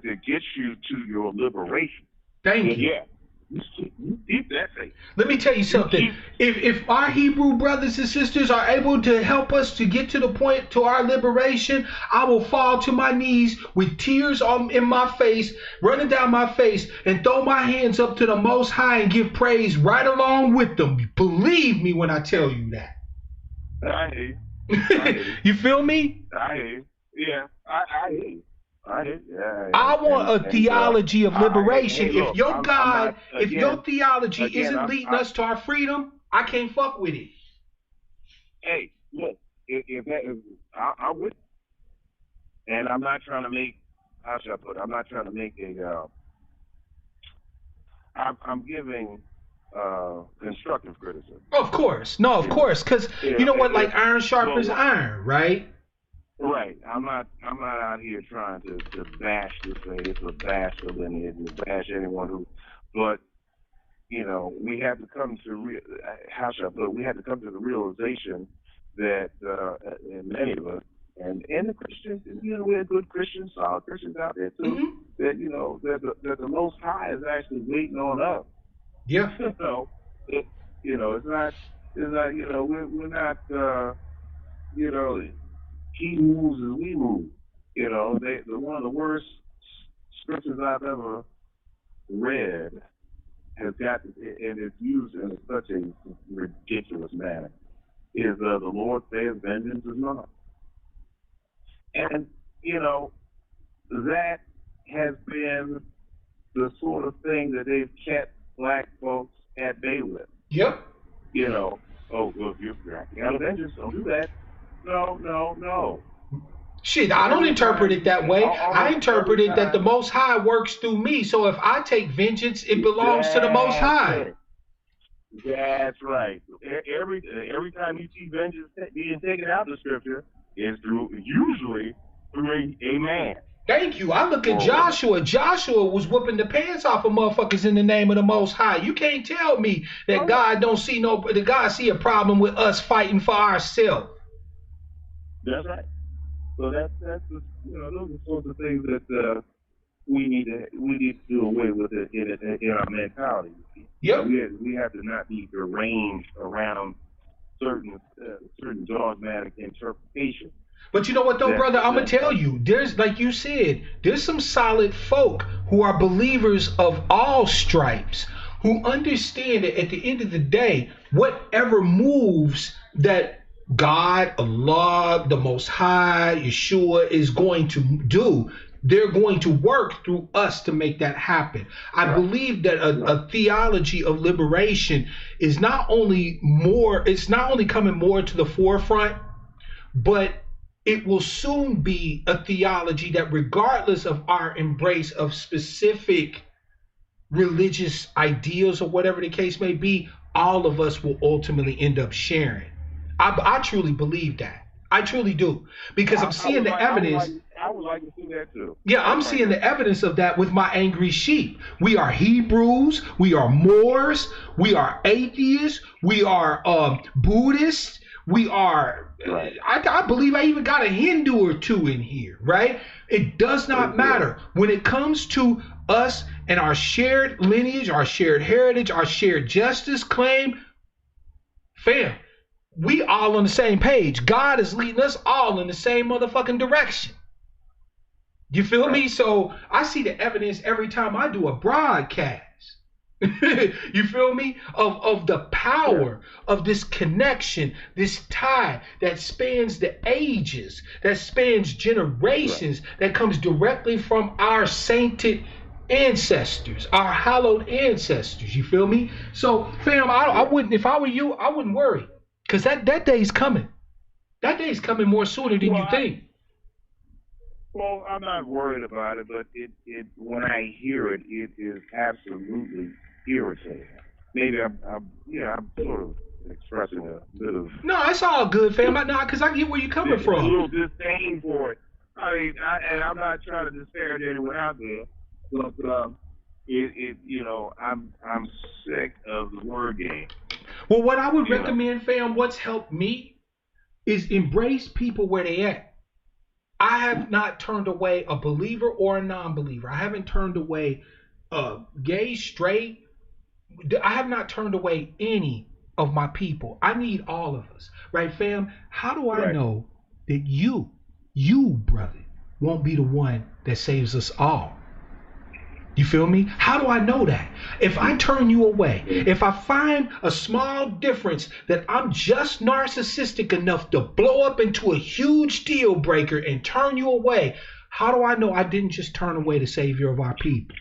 S6: it gets you to your liberation,
S1: thank you.
S6: Yeah, You keep that faith.
S1: Let me tell you something. If our Hebrew brothers and sisters are able to help us to get to the point to our liberation, I will fall to my knees with tears in my face, running down my face, and throw my hands up to the Most High and give praise right along with them. Believe me when I tell you that.
S6: I hear you.
S1: You feel me?
S6: I hear you. Yeah, I hear you.
S1: I want a theology of liberation.
S6: Look,
S1: if your God, if your theology
S6: again,
S1: isn't leading us to our freedom, I can't fuck with it.
S6: Hey, look, if that is, I'm with you. And I'm not trying to make, how should I put it? I'm not trying to make a, I'm giving constructive criticism.
S1: Of course. No, of course. Because you know what? Like iron sharpens iron, right?
S6: Right. I'm not out here trying to bash this faith or bash the lineage or bash anyone who, but you know, we have to come to we have to come to the realization that many of us and the Christians, you know, we have good Christians, solid Christians out there too,
S1: Mm-hmm.
S6: that you know that the Most High is actually waiting on us.
S1: Yeah.
S6: It's not you know, we're not you know, he moves as we move. You know, one of the worst scriptures I've ever read has got, and it's used in such a ridiculous manner, is the Lord says, vengeance is mine. And, you know, that has been the sort of thing that they've kept black folks at bay with.
S1: Yep.
S6: You know, oh, well, if you're acting out of vengeance, don't do that. No.
S1: Shit, I don't interpret it that way. I interpret it that the Most High works through me. So if I take vengeance, it belongs to the Most High.
S6: That's right. Every time you see vengeance being taken out of the scripture, it's usually through a man.
S1: Thank you. I look at Joshua. Joshua was whooping the pants off of motherfuckers in the name of the Most High. You can't tell me that God see a problem with us fighting for ourselves.
S6: That's right. So that's those are the sorts of things that we need to do away with it in our mentality.
S1: Yep.
S6: We have to not be deranged around certain dogmatic interpretations.
S1: But you know what though, brother? I'm gonna tell you, there's, like you said, there's some solid folk who are believers of all stripes who understand that at the end of the day, whatever moves that God, Allah, the Most High, Yeshua is going to do, they're going to work through us to make that happen. I believe that a theology of liberation is not only coming more to the forefront, but it will soon be a theology that, regardless of our embrace of specific religious ideals or whatever the case may be, all of us will ultimately end up sharing. I truly believe that. I truly do. Because I'm seeing the evidence.
S6: I would like to see that too.
S1: Yeah, I'm seeing the evidence of that with my angry sheep. We are Hebrews. We are Moors. We are atheists. We are Buddhists. We are, I believe I even got a Hindu or two in here, right? It does not matter. When it comes to us and our shared lineage, our shared heritage, our shared justice claim, fam, we all on the same page. God is leading us all in the same motherfucking direction. You feel me? So I see the evidence every time I do a broadcast. You feel me? Of the power of this connection, this tie that spans the ages, that spans generations, that comes directly from our sainted ancestors, our hallowed ancestors. You feel me? So, fam, I wouldn't, if I were you, I wouldn't worry. Because that day's coming. That day's coming more sooner than you think.
S6: Well, I'm not worried about it, but it when I hear it, it is absolutely irritating. Maybe I'm sort of expressing a bit of. No,
S1: it's all good, fam. Because I get where you're coming from.
S6: A little disdain for it. I mean, and I'm not trying to disparage anyone out there, but I'm sick of the word game.
S1: Well, what I would recommend, fam, what's helped me is embrace people where they at. I have not turned away a believer or a non-believer. I haven't turned away gay, straight, I have not turned away any of my people. I need all of us, right, fam? How do I know that you, brother, won't be the one that saves us all? You feel me? How do I know that? If I turn you away, if I find a small difference that I'm just narcissistic enough to blow up into a huge deal breaker and turn you away, how do I know I didn't just turn away the savior of our people?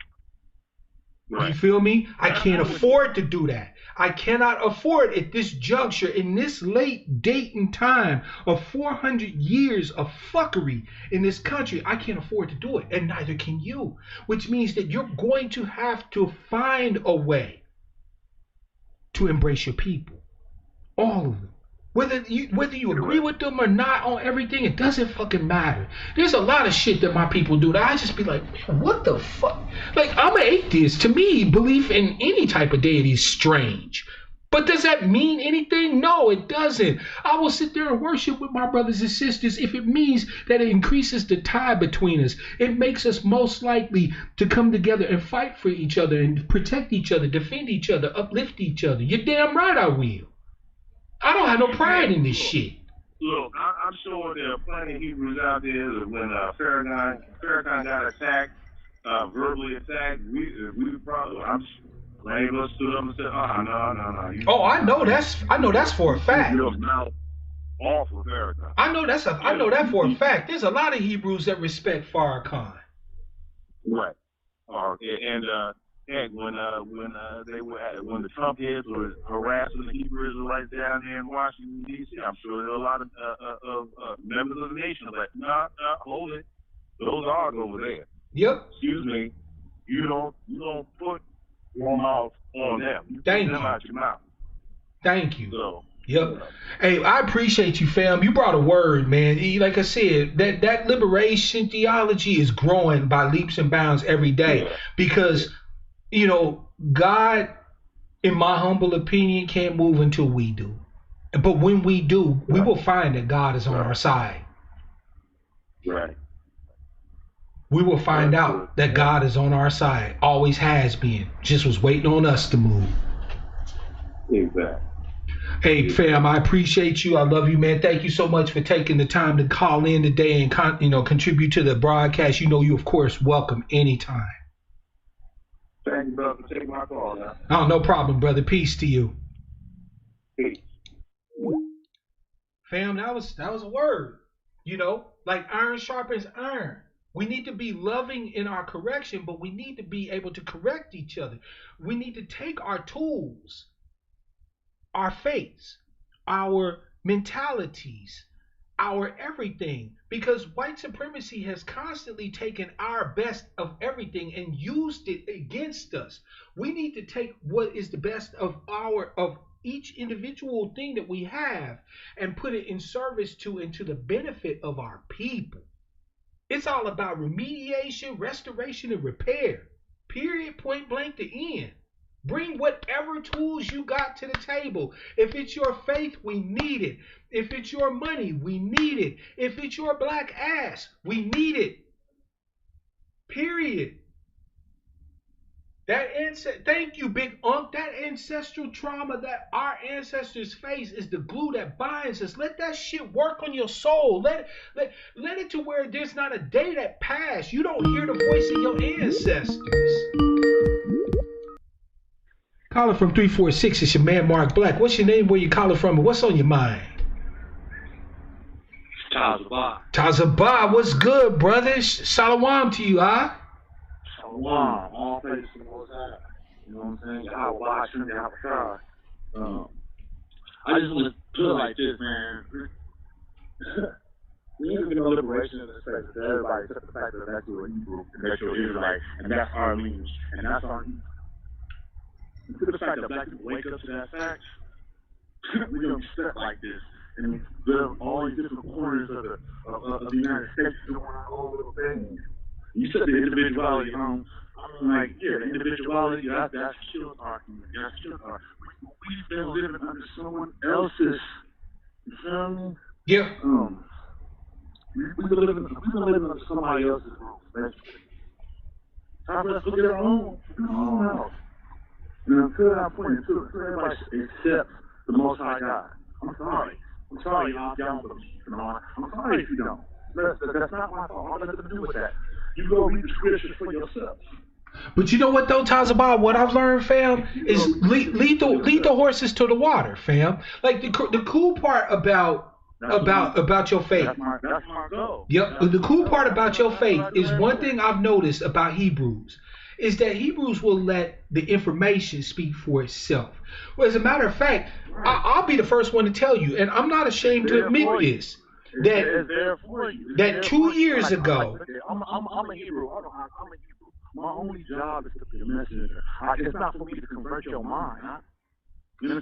S1: You feel me? I can't afford to do that. I cannot afford at this juncture, in this late date and time of 400 years of fuckery in this country. I can't afford to do it, and neither can you. Which means that you're going to have to find a way to embrace your people, all of them. Whether you agree with them or not on everything, it doesn't fucking matter. There's a lot of shit that my people do that I just be like, man, what the fuck? Like, I'm an atheist. To me, belief in any type of deity is strange. But does that mean anything? No, it doesn't. I will sit there and worship with my brothers and sisters if it means that it increases the tie between us. It makes us most likely to come together and fight for each other and protect each other, defend each other, uplift each other. You're damn right I will. I don't have no pride in this shit.
S6: Look, I'm sure there are plenty of Hebrews out there that when Farrakhan got attacked, verbally attacked, we probably, many of us stood up and said, no.
S1: Oh, I know that's for a fact.
S6: Off of Farrakhan.
S1: I know that for a fact. There's a lot of Hebrews that respect Farrakhan.
S6: Right. And when the Trump heads were harassing the Hebrew Israelites down here in Washington D.C., I'm sure there were a lot of members of the nation like, nah, hold it. Those are over there.
S1: Yep.
S6: Excuse me. You don't put your mouth on them. You
S1: Thank
S6: them
S1: you.
S6: out your mouth.
S1: Thank you.
S6: So.
S1: Yep. Hey, I appreciate you, fam. You brought a word, man. Like I said, that liberation theology is growing by leaps and bounds every day because. You know, God, in my humble opinion, can't move until we do. But when we do, we will find that God is on our side.
S6: Right.
S1: We will find out that God is on our side. Always has been. Just was waiting on us to move.
S6: Exactly.
S1: Hey, fam, I appreciate you. I love you, man. Thank you so much for taking the time to call in today and contribute to the broadcast. You know, you, of course, welcome anytime.
S6: Thank you, brother, for taking my call now.
S1: Oh, no problem, brother. Peace to you.
S6: Peace.
S1: Fam, that was a word. You know, like iron sharpens iron. We need to be loving in our correction, but we need to be able to correct each other. We need to take our tools, our faiths, our mentalities, our everything, because white supremacy has constantly taken our best of everything and used it against us. We need to take what is the best of each individual thing that we have and put it in service to and to the benefit of our people. It's all about remediation, restoration, and repair. Period, point blank, the end. Bring whatever tools you got to the table. If it's your faith, we need it. If it's your money, we need it. If it's your black ass, we need it. Period. Thank you, Big Unk. That ancestral trauma that our ancestors face is the glue that binds us. Let that shit work on your soul. Let it to where there's not a day that pass. You don't hear the voice of your ancestors. Calling from 346, it's your man Mark Black. What's your name, where you calling from, and what's on your mind?
S7: Tazabah.
S1: Tazabah, what's good, brother? Shalom to you, huh?
S7: Shalom. All praise to the Most High. You know what I'm saying? I watch him, I try. I just want to put it like this, man. We need to be no liberation in this place to everybody, except the fact that that's your Hebrew, and that's your Israelite, and that's our lineage, and that's our to the fact that black people wake up to that fact, we don't step like this and live all these different corners of the United States doing our own little things. You said the individuality, like, yeah, the individuality, that's killed our human. That's killed our. We've been living under someone else's. You feel me?
S1: Yeah.
S7: We've been living under somebody else's rules. Time for us to look at our own house.
S6: And until that point, until everybody accepts the Most High God, I'm sorry. I'm sorry, y'all don't believe. You know, I'm sorry if you don't. That's not my fault. I have nothing to do with that. You go read the scriptures for yourself.
S1: But you know what though, Tazabah, what I've learned, fam, is lead the horses to the water, fam. Like the cool part about your faith.
S6: That's my goal.
S1: Yep. The cool part about your faith is one thing I've noticed about Hebrews is that Hebrews will let the information speak for itself. Well, as a matter of fact, I'll be the first one to tell you, and I'm not ashamed to admit this, that 2 years ago.
S6: I'm a Hebrew. I'm a Hebrew. My only job is to be a messenger. It's not for me to convert your mind.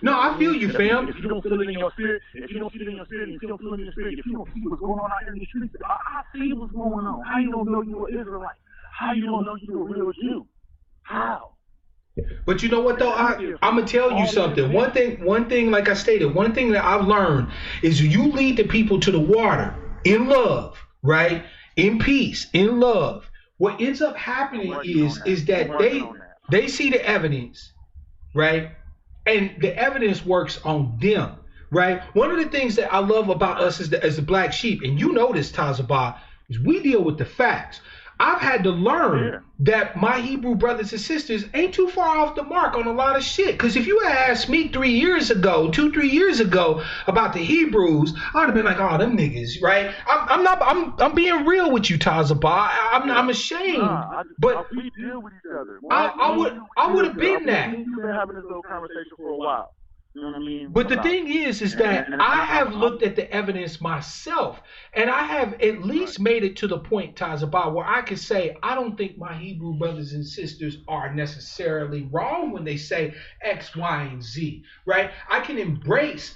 S1: No, I feel you, fam.
S6: If you don't feel it in your spirit, if you don't see what's going on out here in the streets, I see what's going on. How you don't know you're an Israelite? How you don't know you're a real Jew? How?
S1: But you know what though, I'm gonna tell you something. One thing, like I stated, one thing that I've learned is you lead the people to the water in love, right? In peace, in love. What ends up happening is that they see the evidence, right? And the evidence works on them, right? One of the things that I love about us as the black sheep, and you know this, Tazabah, is we deal with the facts. I've had to learn that my Hebrew brothers and sisters ain't too far off the mark on a lot of shit. Because if you had asked me 3 years ago, 2-3 years ago about the Hebrews, I'd have been like, oh, them niggas, right? I'm being real with you, Tazabah. I'm ashamed, but
S6: we deal with each other.
S1: I would have been that.
S6: We've been having this little conversation for a while. You know what I mean?
S1: But the thing is that I have looked at the evidence myself, and I have at least made it to the point, Tazabah, where I can say I don't think my Hebrew brothers and sisters are necessarily wrong when they say X, Y, and Z, right? I can embrace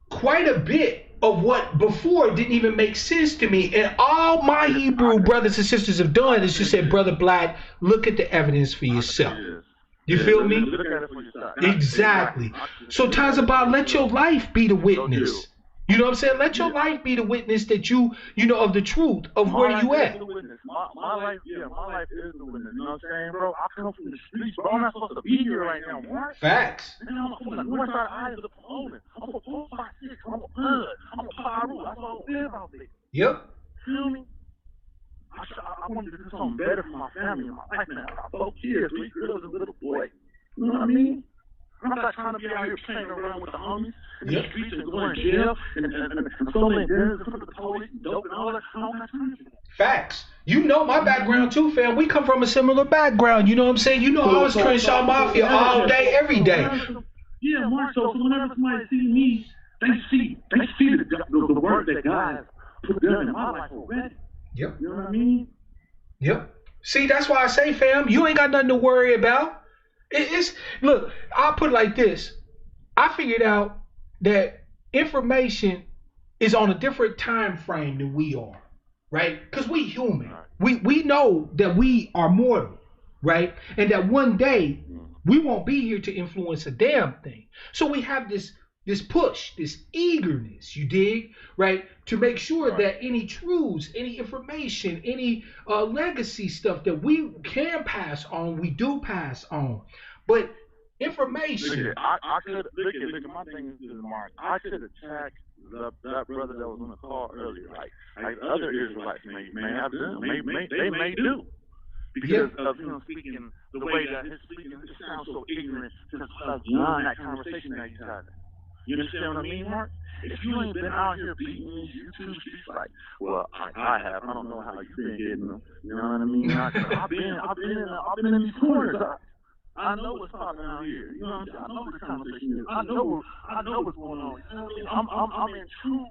S1: quite a bit of what before didn't even make sense to me, and all my Hebrew brothers and sisters have done is just said, Brother Black, look at the evidence for yourself. You feel me? Exactly. So Tazabah, let your life be the witness. You know what I'm saying? Let your life be the witness that you know of the truth of where you at.
S6: My life is the witness. You know what I'm saying, bro? I come from the streets, bro. I'm not supposed to be here right now, man.
S1: Facts.
S6: I'm from the north side eyes of the Poland. I'm a 456. I'm a Bud. I'm a Pyro. That's all I live out there.
S1: Yep.
S6: Feel me? I wanted to do something better for my family and my life, man. I got 4 kids, 3 girls, and a little boy. You know what I mean? I'm not trying to be out here playing around with the homies in the streets and going to jail and stolen guns and the police and dope and all that. I don't have time for that.
S1: Facts. You know my background too, fam. We come from a similar background. You know what I'm saying? You know I was Crenshaw Mafia all day, every day.
S6: Yeah, Mark. So whenever somebody see me, they see the work that God put done in my life already.
S1: Yep.
S6: You know what I mean?
S1: Yep. See, that's why I say, fam, you ain't got nothing to worry about. Look, I'll put it like this. I figured out that information is on a different time frame than we are, right? Because we human. We know that we are mortal, right? And that one day we won't be here to influence a damn thing. So we have this push, this eagerness, you dig, right? To make sure that any truths, any information, any legacy stuff that we can pass on, we do pass on. But information.
S6: I could look at my thing is Mark. I could attack that brother that was on the call earlier. Like other Israelites may have done. They may do. Because of him speaking the way that he's speaking, it sounds so ignorant to beyond that conversation that he's having. You understand what I mean, Mark? If you ain't been out here beating these YouTube streets like, well, I have. I don't know how you've been getting them. You know what I mean? I've been in these corners. I know what's popping out here. You know what I'm saying? I know what the conversation is. I know what's going on. You know what I mean? I'm in tune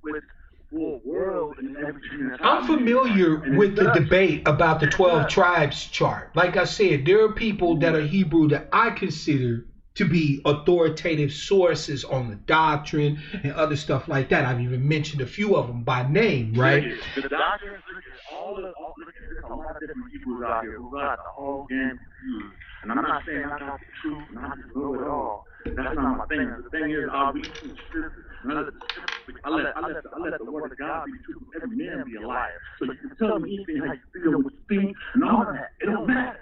S6: with the world and everything.
S1: I'm familiar with the debate about the 12 tribes chart. Like I said, there are people that are Hebrew that I consider to be authoritative sources on the doctrine and other stuff like that. I've even mentioned a few of them by name, right?
S6: The doctrine is all there's a lot of different Hebrews out here who got the whole game confused. And I'm not saying I got the truth and I just know it all. That's not my thing. The thing is, I'll read the scriptures and I let the word of God be true. Every man be a liar. So you can tell me anything, how you feel, what you think, and all that. It don't matter.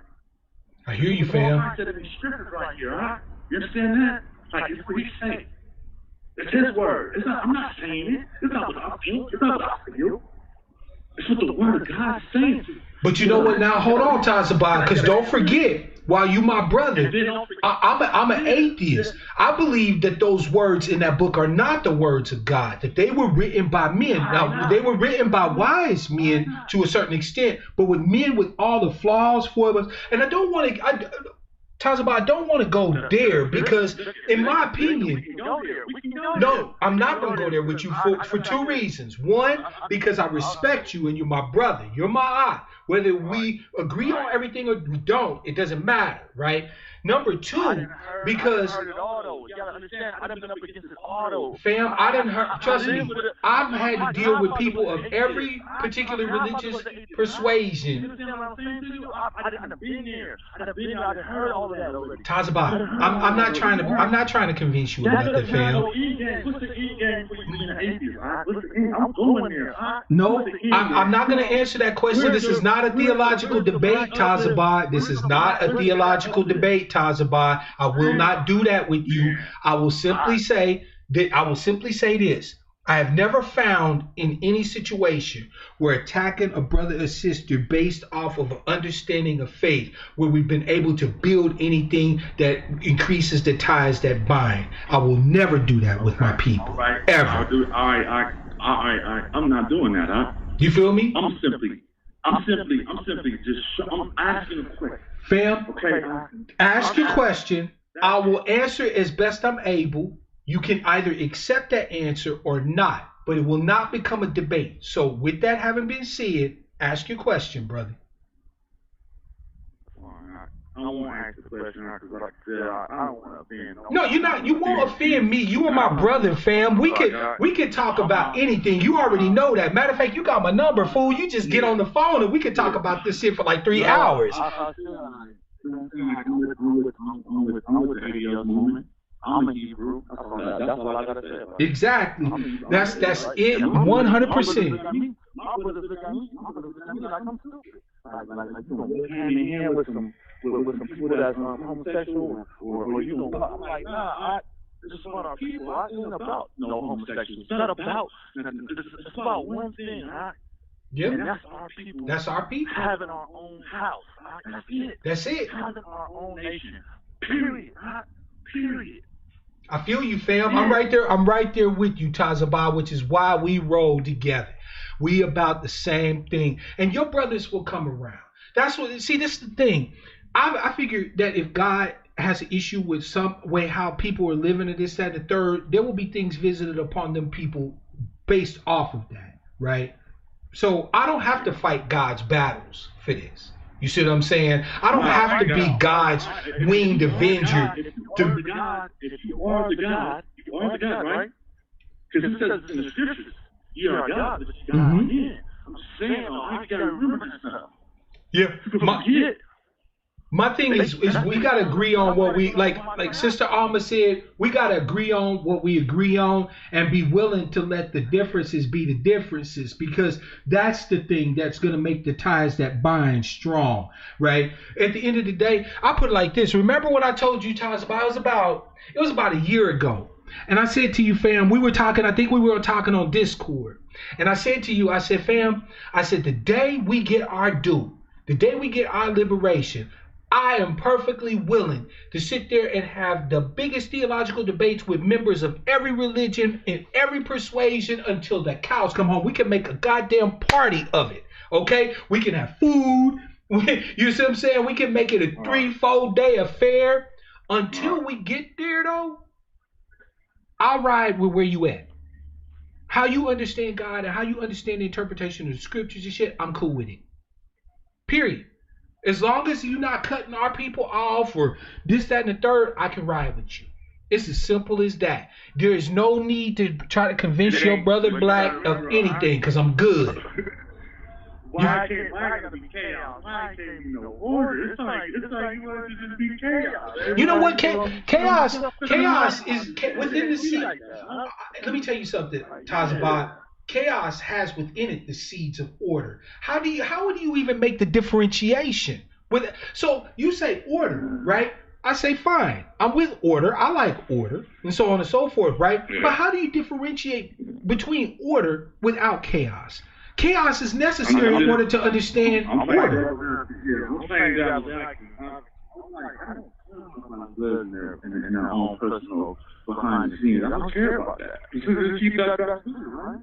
S1: I hear you,
S6: The
S1: fam.
S6: Most High said it in scriptures right here, huh? You understand that? Like, it's what he say. It's his word. It's not, I'm not saying it. It's not what I think. It's not what I feel. It's what the word of God is saying to you.
S1: But you know what? Now hold on, Tazabah, because don't forget, while you my brother, I'm an atheist. I believe that those words in that book are not the words of God, that they were written by men. Now, they were written by wise men to a certain extent, but with men with all the flaws, foibles, and I don't want to, Tazabah, I don't want to go there because, in my opinion, no, I'm not going to go there with you for two reasons. One, because I respect you and you're my brother. You're my eye. Whether we agree on everything or we don't, it doesn't matter, right? Number two, because fam, I didn't heard. Trust me, I've had to deal with people of every particular religious persuasion. Tazabah, I'm not trying to convince you of nothing, fam. No, I'm not going to answer that question. This is not a theological debate, Tazabah. This is not a theological debate, Tazabah. I will not do that with you. I will simply say this. I have never found in any situation where attacking a brother or sister based off of an understanding of faith, where we've been able to build anything that increases the ties that bind. I will never do that with my people, ever.
S6: I'm not doing that, huh?
S1: You feel me?
S6: I'm simply just I'm asking a question.
S1: Fam,
S6: Okay.
S1: ask your question. I will answer as best I'm able. You can either accept that answer or not, but it will not become a debate. So with that having been said, ask your question, brother.
S6: I don't want to ask the question because, like I said, I don't want to offend.
S1: No, you're not. You won't offend me. You are my brother, fam. We can talk about anything. You already know that. Matter of fact, you got my number, fool. You just get on the phone and we can talk about this shit for like 3 hours.
S6: I'm with the ADL movement. I'm a Hebrew. That's all I gotta say.
S1: Exactly. That's it. 100%.
S6: My brothers look at me like I'm stupid. Like you know, hand in hand with some people that's homosexual or you know. I'm like, nah. This is about our people. It isn't about no homosexuals. It's not about. It's about one thing, right?
S1: Yep.
S6: And that's our people.
S1: That's our people.
S6: Having our own house. Right? That's it.
S1: That's it.
S6: Having our own nation. Period. Right? Period.
S1: I feel you, fam. I'm right there with you, Tazabah, which is why we roll together. We about the same thing. And your brothers will come around. That's what, see, this is the thing. I figure that if God has an issue with some way how people are living and this, that, and the third, there will be things visited upon them people based off of that, right? So I don't have to fight God's battles for this. You see what I'm saying? I don't have to be God's winged avenger.
S6: If you are the God, right? Because it says in the scriptures, you are God, but you got in. I'm saying, I gotta remember this stuff.
S1: Yeah. My thing is we gotta agree on what we like Sister Alma said, we gotta agree on what we agree on and be willing to let the differences be the differences, because that's the thing that's gonna make the ties that bind strong, right? At the end of the day, I put it like this. Remember what I told you, Taz, it was about a year ago. And I said to you, fam, we were talking on Discord. And I said to you, I said, fam, the day we get our due, the day we get our liberation, I am perfectly willing to sit there and have the biggest theological debates with members of every religion and every persuasion until the cows come home. We can make a goddamn party of it, okay? We can have food. You see what I'm saying? We can make it a 3-4 day affair. Until we get there, though, I'll ride with where you at. How you understand God and how you understand the interpretation of the scriptures and shit, I'm cool with it. Period. As long as you're not cutting our people off or this, that, and the third, I can ride with you. It's as simple as that. There is no need to try to convince your brother black of anything, because I'm good.
S6: Why can't it be chaos? Why can't it be no order? It's like you want to just be chaos.
S1: You know what? Chaos is within the seed. Let me tell you something, Tazabah. Chaos has within it the seeds of order. How do you even make the differentiation? So you say order, right? I say fine. I'm with order. I like order, and so on and so forth, right?
S6: Yeah.
S1: But how do you differentiate between order without chaos? Chaos is necessary in order to understand order.
S6: I'm saying that I'm like, I don't live in their own personal behind the scenes. I don't care about that. Just keep that right?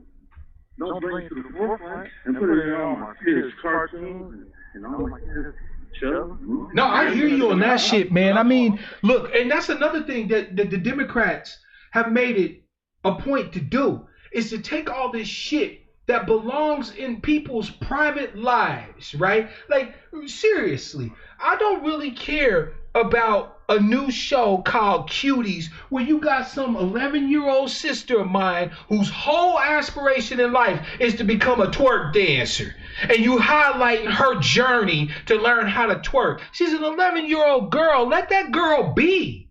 S6: Don't bring it to the forefront and put it on my kids' cartoons and all my kids' shows.
S1: No, I hear you on that shit, man. I mean, look, and that's another thing that the Democrats have made it a point to do, is to take all this shit that belongs in people's private lives, right? Like, seriously, I don't really care about a new show called Cuties where you got some 11-year-old sister of mine whose whole aspiration in life is to become a twerk dancer. And you highlighting her journey to learn how to twerk. She's an 11-year-old girl. Let that girl be.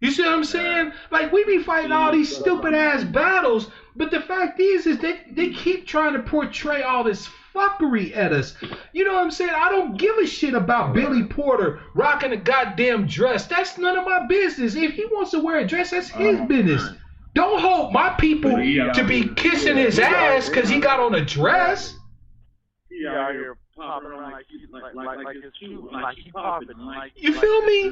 S1: You see what I'm saying? Like, we be fighting all these stupid ass battles, but the fact is they keep trying to portray all this fuckery at us. You know what I'm saying? I don't give a shit about Billy Porter rocking a goddamn dress. That's none of my business. If he wants to wear a dress, that's his business. Don't hold my people to be kissing his ass because he got on a dress.
S6: He out here popping like it's cute, like he popping. Like,
S1: you feel me?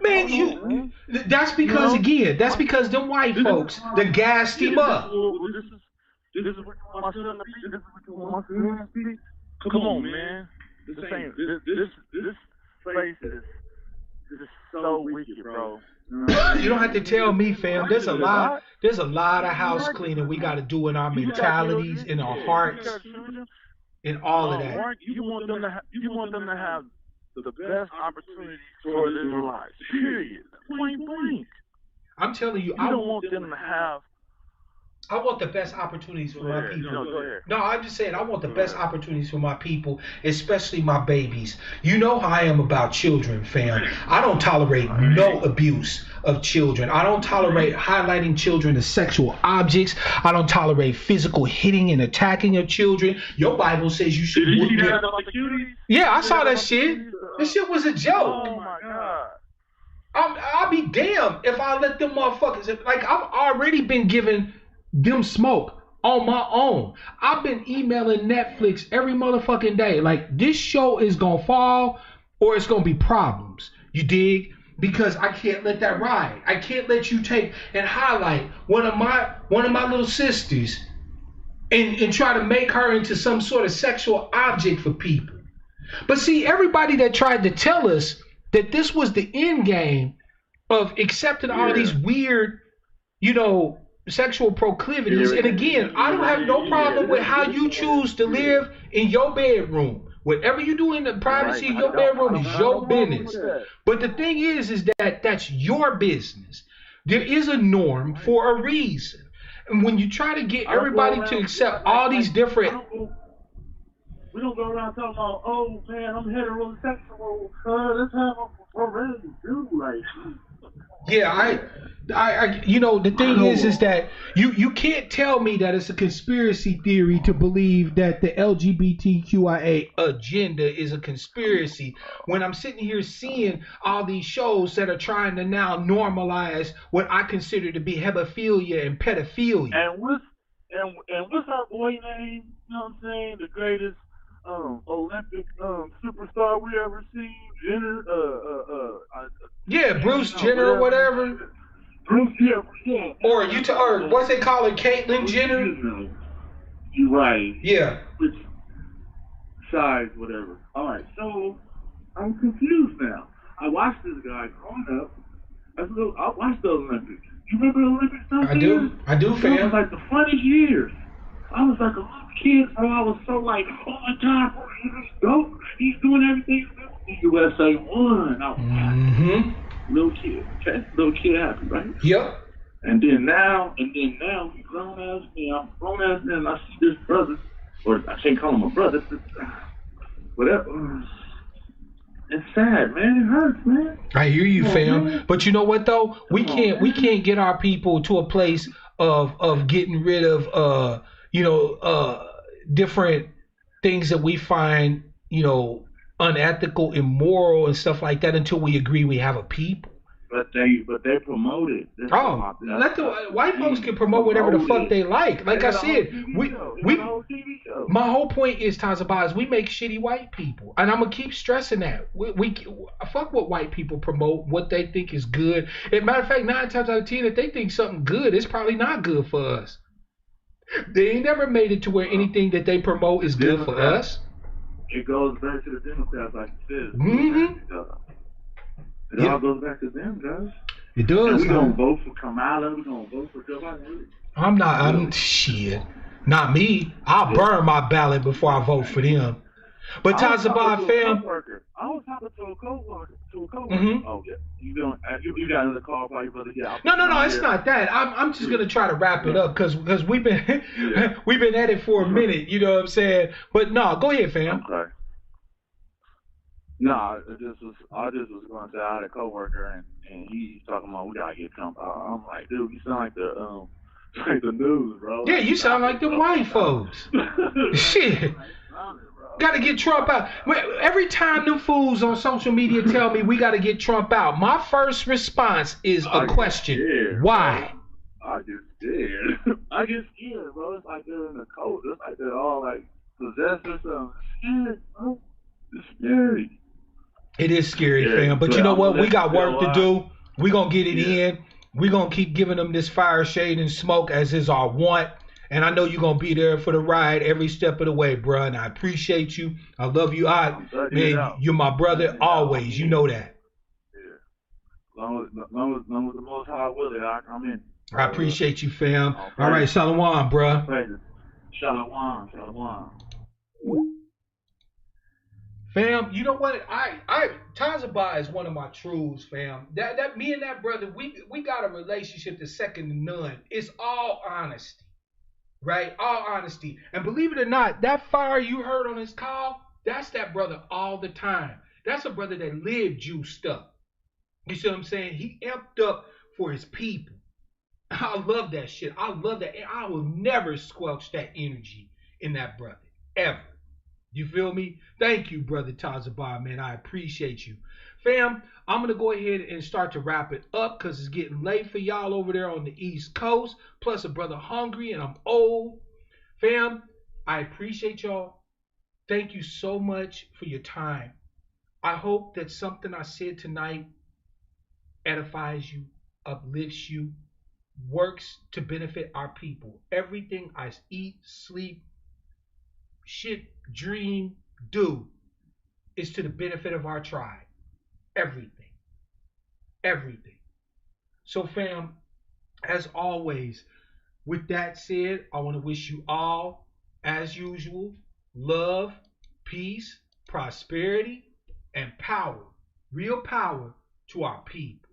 S1: Man, that's because, again, that's because them white folks, that gassed him up.
S6: This is what my son be. This is what my son be. Come on, man. This place is so wicked, bro.
S1: You don't have to tell me, fam. There's a lot of house cleaning we got to do in our mentalities, in our hearts, in all of that.
S6: You want them to have the best opportunities for their lives. Period. Point blank.
S1: I'm telling you,
S6: I don't want them to have.
S1: I want the best opportunities for my people.
S6: Go ahead.
S1: No, I'm just saying I want the best opportunities for my people, especially my babies. You know how I am about children, fam. I don't tolerate no abuse of children. I don't tolerate highlighting children as sexual objects. I don't tolerate physical hitting and attacking of children. Your Bible says you should.
S6: Did you see that about the cuties?
S1: Yeah, I saw that shit. That shit was a joke.
S6: Oh my God.
S1: I'll be damned if I let them motherfuckers. Like, I've already been given them smoke on my own. I've been emailing Netflix every motherfucking day. Like, this show is gonna fall or it's gonna be problems. You dig? Because I can't let that ride. I can't let you take and highlight one of my little sisters and try to make her into some sort of sexual object for people. But see, everybody that tried to tell us that this was the end game of accepting all these weird, sexual proclivities. And again, I don't have no problem with how you choose to live in your bedroom. Whatever you do in the privacy of your bedroom is your business. But the thing is that that's your business. There is a norm for a reason. And when you try to get everybody to accept all these different...
S6: We don't go around talking about, oh man, I'm heterosexual. That's how I'm ready to do. Like,
S1: yeah, I the thing is that you can't tell me that it's a conspiracy theory to believe that the LGBTQIA agenda is a conspiracy when I'm sitting here seeing all these shows that are trying to now normalize what I consider to be hebephilia and pedophilia.
S6: And what's our boy name? You know what I'm saying? The greatest Olympic superstar we ever seen, Jenner.
S1: Bruce Jenner or whatever.
S6: Bruce, yeah.
S1: Or what's they call her, Caitlyn Jenner?
S6: You're right.
S1: Yeah.
S6: Which size, whatever. All right, so I'm confused now. I watched this guy growing up. I watched the Olympics. You remember the Olympics stuff?
S1: I do, fam.
S6: It was like the funniest years. I was like a little kid, so I was so like, oh my God, bro, he's dope. He's doing everything. The USA won. I was little kid, okay? Little kid happy, right?
S1: Yep.
S6: And then now, he's grown ass me. I'm grown ass man. And I see this brother, or I can't call him a brother, but whatever. It's sad, man. It hurts, man.
S1: I hear you, fam. Man. But you know what though? We can't get our people to a place of getting rid of different things that we find, unethical, immoral, and stuff like that until we agree we have a people.
S6: But they promote it.
S1: Let the white folks can promote whatever the fuck they like. Like I said, my whole point is, Tazabaz, we make shitty white people, and I'm gonna keep stressing that. We fuck what white people promote, what they think is good. As a matter of fact, 9 times out of 10, if they think something good, it's probably not good for us. They ain't never made it to where anything that they promote is good for us.
S6: It goes back to the Democrats, like you said. It all goes back to them, guys.
S1: It does.
S6: And we gonna vote for Kamala. We gonna vote for Joe Biden.
S1: I'm shit. Not me. I'll burn my ballot before I vote for them. But Tazabah fam.
S6: I was talking to a coworker. Oh yeah. You got another call for your brother? Yeah.
S1: No. It's not that. I'm just gonna try to wrap it up because we've been at it for a minute. You know what I'm saying? But no, go ahead, fam.
S6: Okay. No, I just was going to say I had a coworker and he's talking about we gotta get Trump out. I'm like, dude, you sound like the news, bro.
S1: Yeah, you sound like the white folks. Shit. Gotta get Trump out. Every time them fools on social media tell me we gotta get Trump out, my first response is a question.
S6: Scared,
S1: why?
S6: Bro. I get scared. I get scared, bro. It's like they're in the cult. It's like they're all like possessed or something. Scared, bro. It's scary.
S1: It is scary, fam. But you know what? We got work to do. We're going to get it in. We're going to keep giving them this fire, shade, and smoke as is our want. And I know you're going to be there for the ride every step of the way, bro. And I appreciate you. I love you. Man, you're my brother always. You know that.
S6: Yeah. Long as the Most High will it, I'm in.
S1: I appreciate you, fam. All right, Shalom, bro.
S6: Shalom.
S1: Fam, you know what? Tazabah is one of my truths, fam. That me and that brother, we got a relationship that's second to none. It's all honesty, right? All honesty. And believe it or not, that fire you heard on his call, that's that brother all the time. That's a brother that lived juiced up. You see what I'm saying? He amped up for his people. I love that shit. I love that. I will never squelch that energy in that brother, ever. You feel me? Thank you, brother Tazabah, man. I appreciate you. Fam, I'm going to go ahead and start to wrap it up because it's getting late for y'all over there on the East Coast. Plus, a brother hungry and I'm old. Fam, I appreciate y'all. Thank you so much for your time. I hope that something I said tonight edifies you, uplifts you, works to benefit our people. Everything I eat, sleep, shit, dream, do is to the benefit of our tribe. Everything. So fam, as always, with that said, I want to wish you all, as usual, love, peace, prosperity, and power, real power to our people.